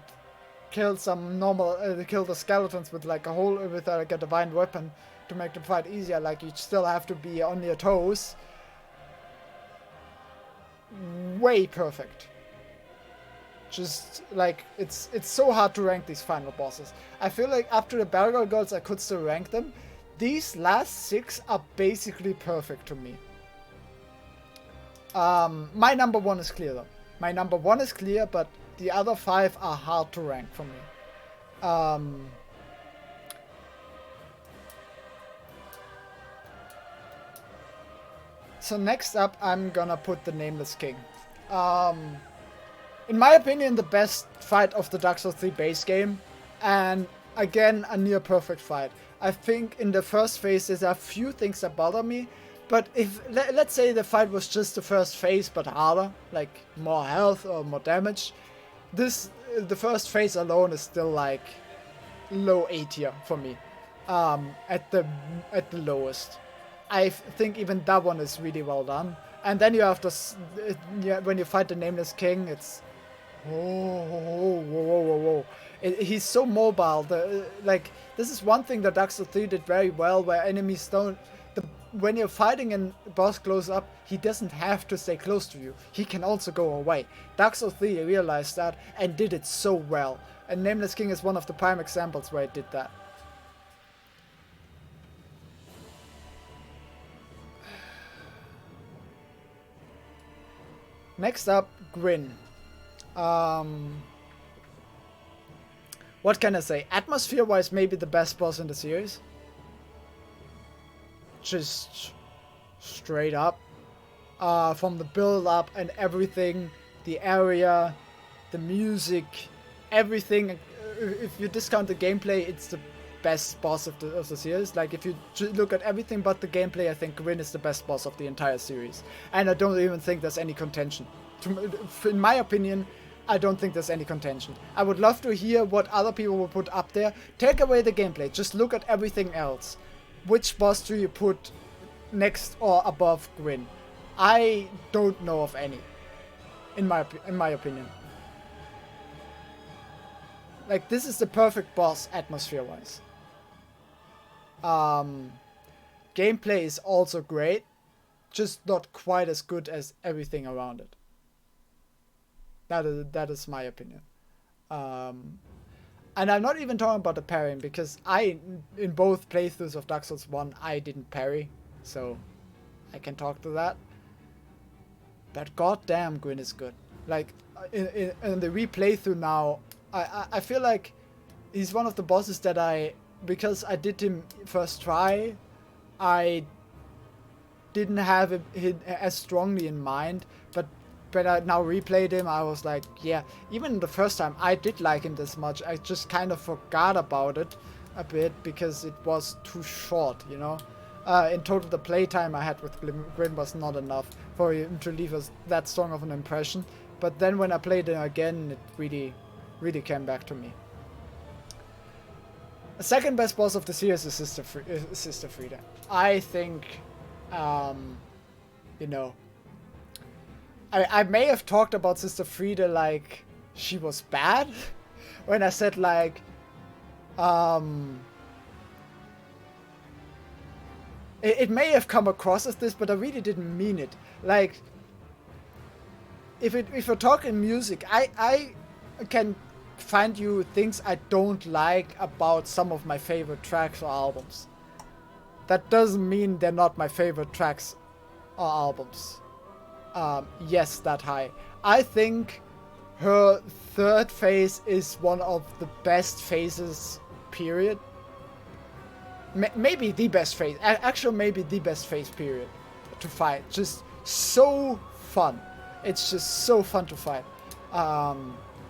kill some kill the skeletons with like a divine weapon to make the fight easier. Like, you still have to be on your toes. Way perfect. Just like it's so hard to rank these final bosses. I feel like after the Belgor Girls I could still rank them. These last 6 are basically perfect to me. My number 1 is clear though. My number 1 is clear, but the other 5 are hard to rank for me. So next up, I'm gonna put the Nameless King. In my opinion, the best fight of the Dark Souls 3 base game, and again, a near perfect fight. I think in the first phase, there's a few things that bother me, but if let's say the fight was just the first phase, but harder, like more health or more damage, the first phase alone is still like low A tier for me, at the lowest. I think even that one is really well done. And then you have when you fight the Nameless King, it's whoa. He's so mobile. This is one thing that Dark Souls 3 did very well, where enemies don't. When you're fighting a boss close up, he doesn't have to stay close to you. He can also go away. Dark Souls 3 realized that and did it so well. And Nameless King is one of the prime examples where it did that. Next up, Grin. What can I say? Atmosphere-wise, maybe the best boss in the series. Just straight up. From the build-up and everything, the area, the music, everything. If you discount the gameplay, it's the best boss of the series. Like, if you look at everything but the gameplay, I think Grin is the best boss of the entire series. And I don't even think there's any contention. In my opinion, I don't think there's any contention. I would love to hear what other people will put up there. Take away the gameplay, just look at everything else. Which boss do you put next or above Grin? I don't know of any, in my opinion. Like, this is the perfect boss atmosphere-wise. Gameplay is also great, just not quite as good as everything around it. That is my opinion. And I'm not even talking about the parrying, because in both playthroughs of Dark Souls 1, I didn't parry, so I can talk to that. But goddamn, Gwyn is good. Like, in the replaythrough now, I feel like he's one of the bosses that because I did him first try, I didn't have him as strongly in mind, but when I now replayed him, I was like, yeah, even the first time I did like him this much, I just kind of forgot about it a bit because it was too short, you know? In total, the playtime I had with Gwyn was not enough for him to leave us that strong of an impression, but then when I played him again, it really came back to me. The second best boss of the series is Sister Frieda. I think, you know, I may have talked about Sister Frieda like she was bad when I said like, it may have come across as this, but I really didn't mean it. Like, if we're talking music, I can find you things I don't like about some of my favorite tracks or albums. That doesn't mean they're not my favorite tracks or albums. Yes, that high. I think her third phase is one of the best phases, period. Maybe the best phase. Actually, maybe the best phase, period, to fight. Just so fun. It's just so fun to fight.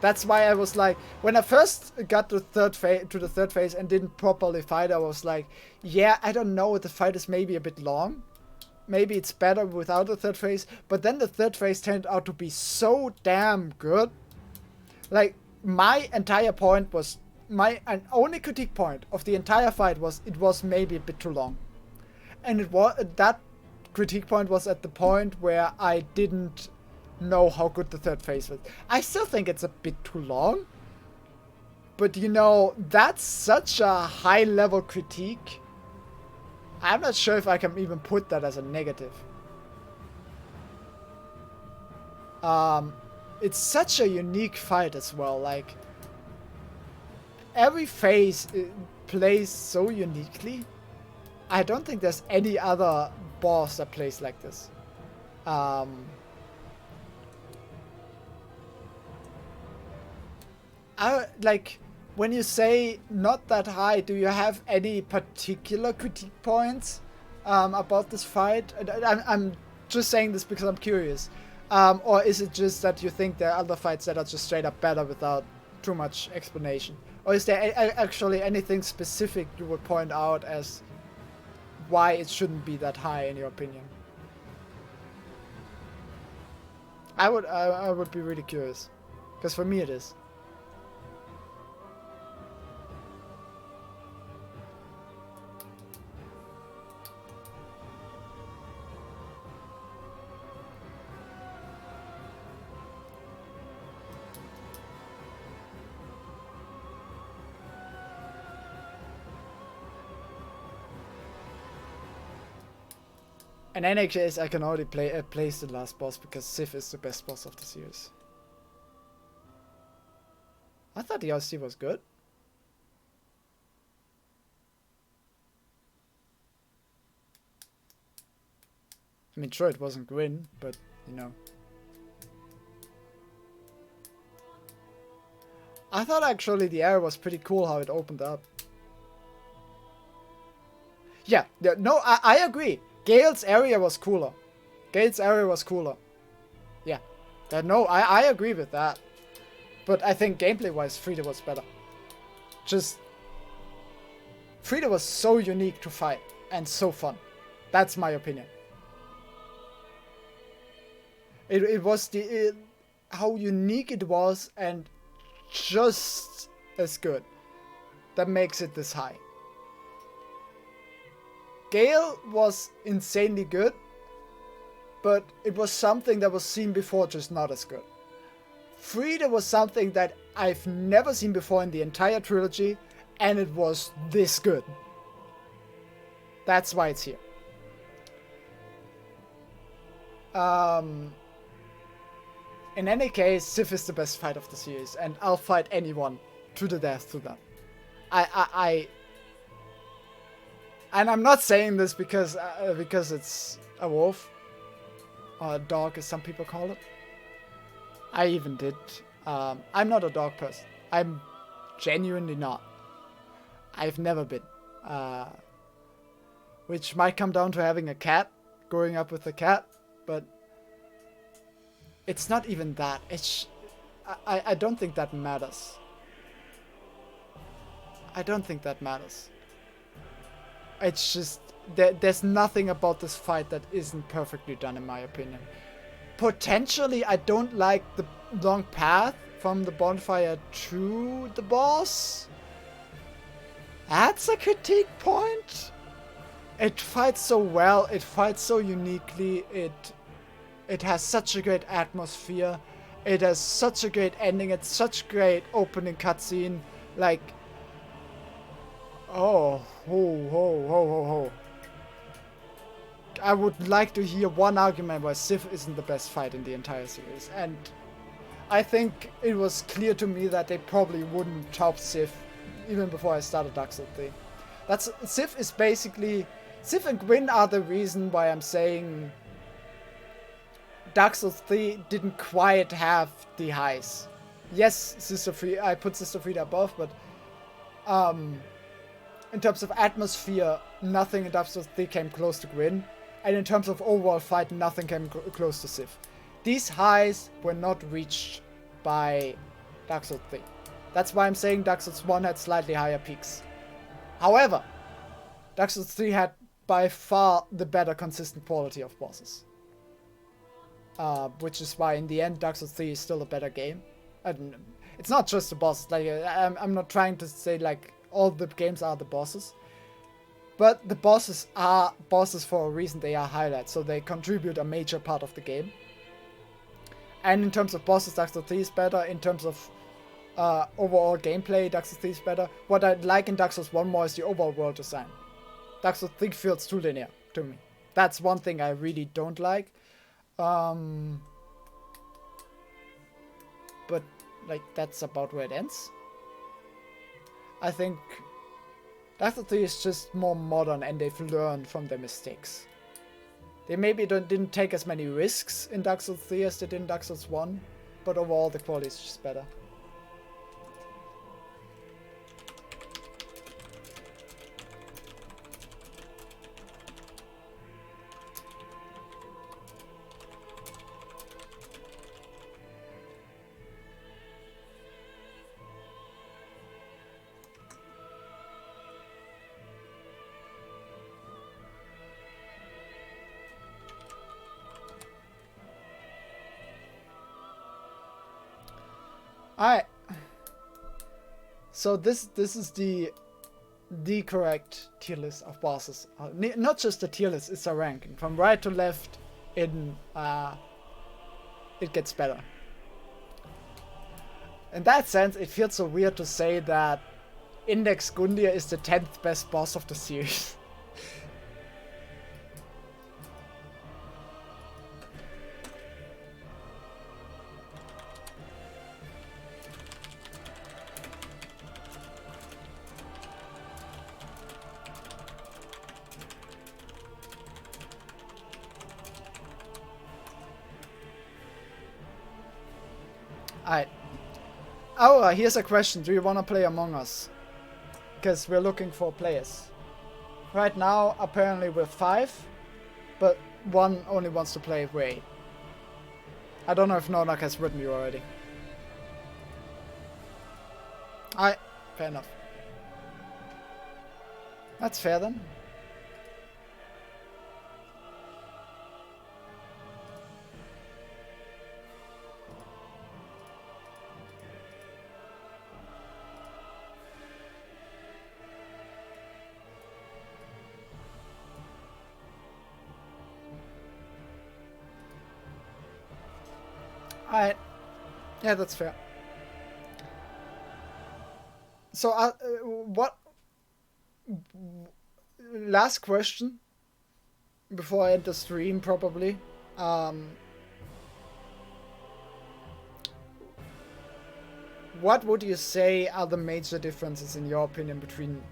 That's why I was like, when I first got to the third phase and didn't properly fight, I was like, yeah, I don't know, the fight is maybe a bit long. Maybe it's better without the third phase. But then the third phase turned out to be so damn good. Like, my entire point was, my only critique point of the entire fight was it was maybe a bit too long. And that critique point was at the point where I didn't know how good the third phase was. I still think it's a bit too long. But you know, that's such a high level critique. I'm not sure if I can even put that as a negative. It's such a unique fight as well. Like, every phase plays so uniquely. I don't think there's any other boss that plays like this. Like, when you say not that high, do you have any particular critique points about this fight? I'm just saying this because I'm curious. Or is it just that you think there are other fights that are just straight up better without too much explanation? Or is there actually anything specific you would point out as why it shouldn't be that high in your opinion? I would be really curious, because for me it is. In NHS, I can already place the last boss because Sif is the best boss of the series. I thought the RC was good. I mean, sure, it wasn't Gwyn, but, you know. I thought actually the area was pretty cool how it opened up. Yeah, no, I agree. Gale's area was cooler. Gale's area was cooler. Yeah. No, I agree with that. But I think gameplay-wise, Frieda was better. Just... Frieda was so unique to fight. And so fun. That's my opinion. It was how unique it was and just as good. That makes it this high. Gale was insanely good, but it was something that was seen before, just not as good. Frieda was something that I've never seen before in the entire trilogy, and it was this good. That's why it's here. In any case, Sif is the best fight of the series, and I'll fight anyone to the death to that. And I'm not saying this because it's a wolf, or a dog as some people call it. I even did. I'm not a dog person. I'm genuinely not. I've never been. Which might come down to having a cat, growing up with a cat, but it's not even that. I don't think that matters. I don't think that matters. It's just, there's nothing about this fight that isn't perfectly done in my opinion. Potentially, I don't like the long path from the bonfire to the boss. That's a critique point. It fights so well, it fights so uniquely, it has such a great atmosphere, it has such a great ending, it's such great opening cutscene, like, oh, ho. I would like to hear one argument why Sif isn't the best fight in the entire series, and I think it was clear to me that they probably wouldn't top Sif even before I started Dark Souls 3. Sif is basically, Sif and Gwyn are the reason why I'm saying Dark Souls 3 didn't quite have the highs. Yes, I put Sister Frieda above, but in terms of atmosphere, nothing in Dark Souls 3 came close to Gwyn, and in terms of overall fight, nothing came close to Sif. These highs were not reached by Dark Souls 3. That's why I'm saying Dark Souls 1 had slightly higher peaks. However, Dark Souls 3 had by far the better consistent quality of bosses. Which is why in the end Dark Souls 3 is still a better game. And it's not just the bosses, like I'm not trying to say like all the games are the bosses. But the bosses are bosses for a reason, they are highlights, so they contribute a major part of the game. And in terms of bosses, Dark Souls 3 is better. In terms of overall gameplay, Dark Souls 3 is better. What I like in Dark Souls 1 more is the overall world design. Dark Souls 3 feels too linear to me. That's one thing I really don't like. But like that's about where it ends. I think Dark Souls 3 is just more modern and they've learned from their mistakes. They maybe didn't take as many risks in Dark Souls 3 as they did in Dark Souls 1, but overall the quality is just better. Alright. So this is the correct tier list of bosses. Not just a tier list, it's a ranking. From right to left in it gets better. In that sense, it feels so weird to say that Index Gundyr is the 10th best boss of the series. Alright. Oh, here's a question. Do you want to play Among Us? Because we're looking for players. Right now, apparently we're 5, but one only wants to play Ray. I don't know if Nonak has written you already. Alright, fair enough. That's fair then. Alright. Yeah, that's fair. So, what... Last question. Before I end the stream, probably. what would you say are the major differences in your opinion between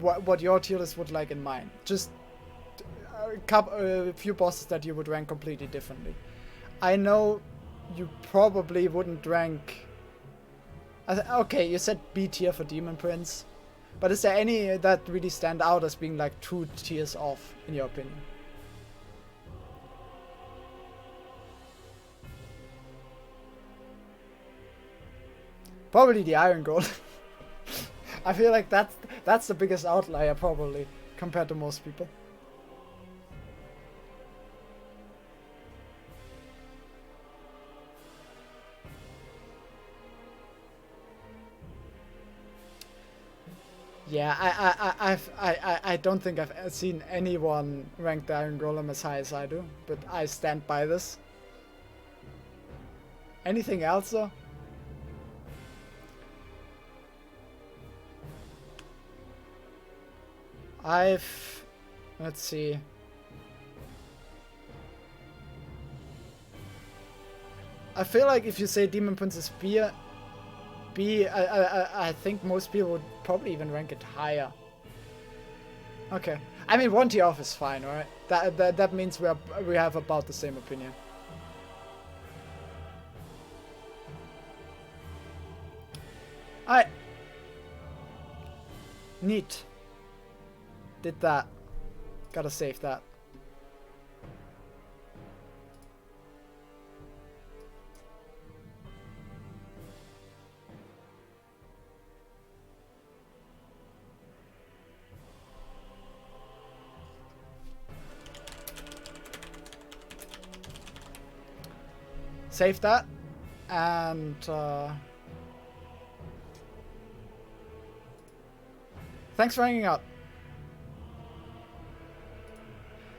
what your tier list would like and mine? Just a few bosses that you would rank completely differently. I know you probably wouldn't rank... Okay, you said B tier for Demon Prince. But is there any that really stand out as being like 2 tiers off, in your opinion? Probably the Iron Golem. I feel like that's the biggest outlier probably, compared to most people. Yeah, I don't think I've seen anyone rank the Iron Golem as high as I do, but I stand by this. Anything else though? Let's see. I feel like if you say Demon Prince is B, I think most people would probably even rank it higher. Okay. I mean, 1 tier off is fine, alright? That means we have about the same opinion. Alright. Neat. Did that. Gotta save that. Save that. And thanks for hanging out.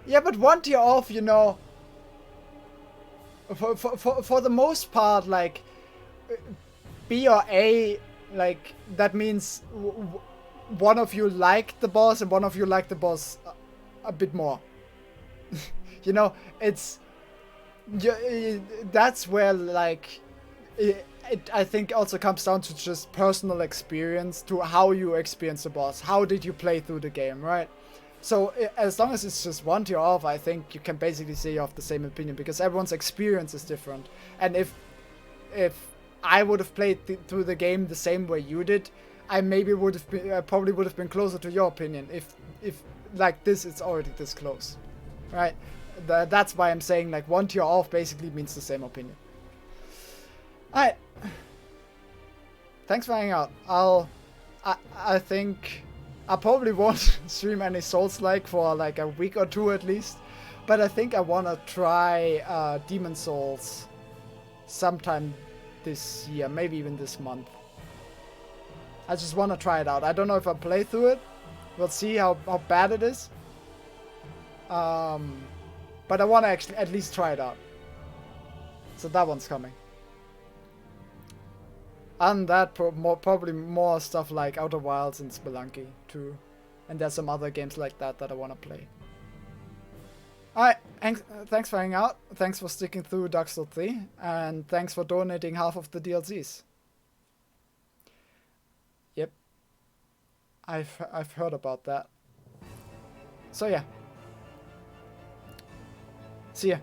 Yeah, but 1 tier off, you know, for the most part, like, B or A, like, that means one of you liked the boss and one of you liked the boss a bit more. You know, it's... that's where, like, it I think also comes down to just personal experience, to how you experience the boss. How did you play through the game, right? So as long as it's just 1 tier off, I think you can basically say you have the same opinion, because everyone's experience is different. And if I would have played through the game the same way you did, I maybe would have been, probably would have been closer to your opinion. If like this, it's already this close, right? That's why I'm saying like 1 tier off basically means the same opinion. Alright. Thanks for hanging out. I think I probably won't stream any Souls-like for like a week or 2 at least. But I think I want to try Demon Souls sometime this year, maybe even this month. I just want to try it out. I don't know if I'll play through it. We'll see how bad it is. But I want to actually at least try it out. So that one's coming. And that probably more stuff like Outer Wilds and Spelunky too. And there's some other games like that I want to play. Alright, thanks for hanging out. Thanks for sticking through Dark Souls 3. And thanks for donating half of the DLCs. Yep. I've heard about that. So yeah. See ya.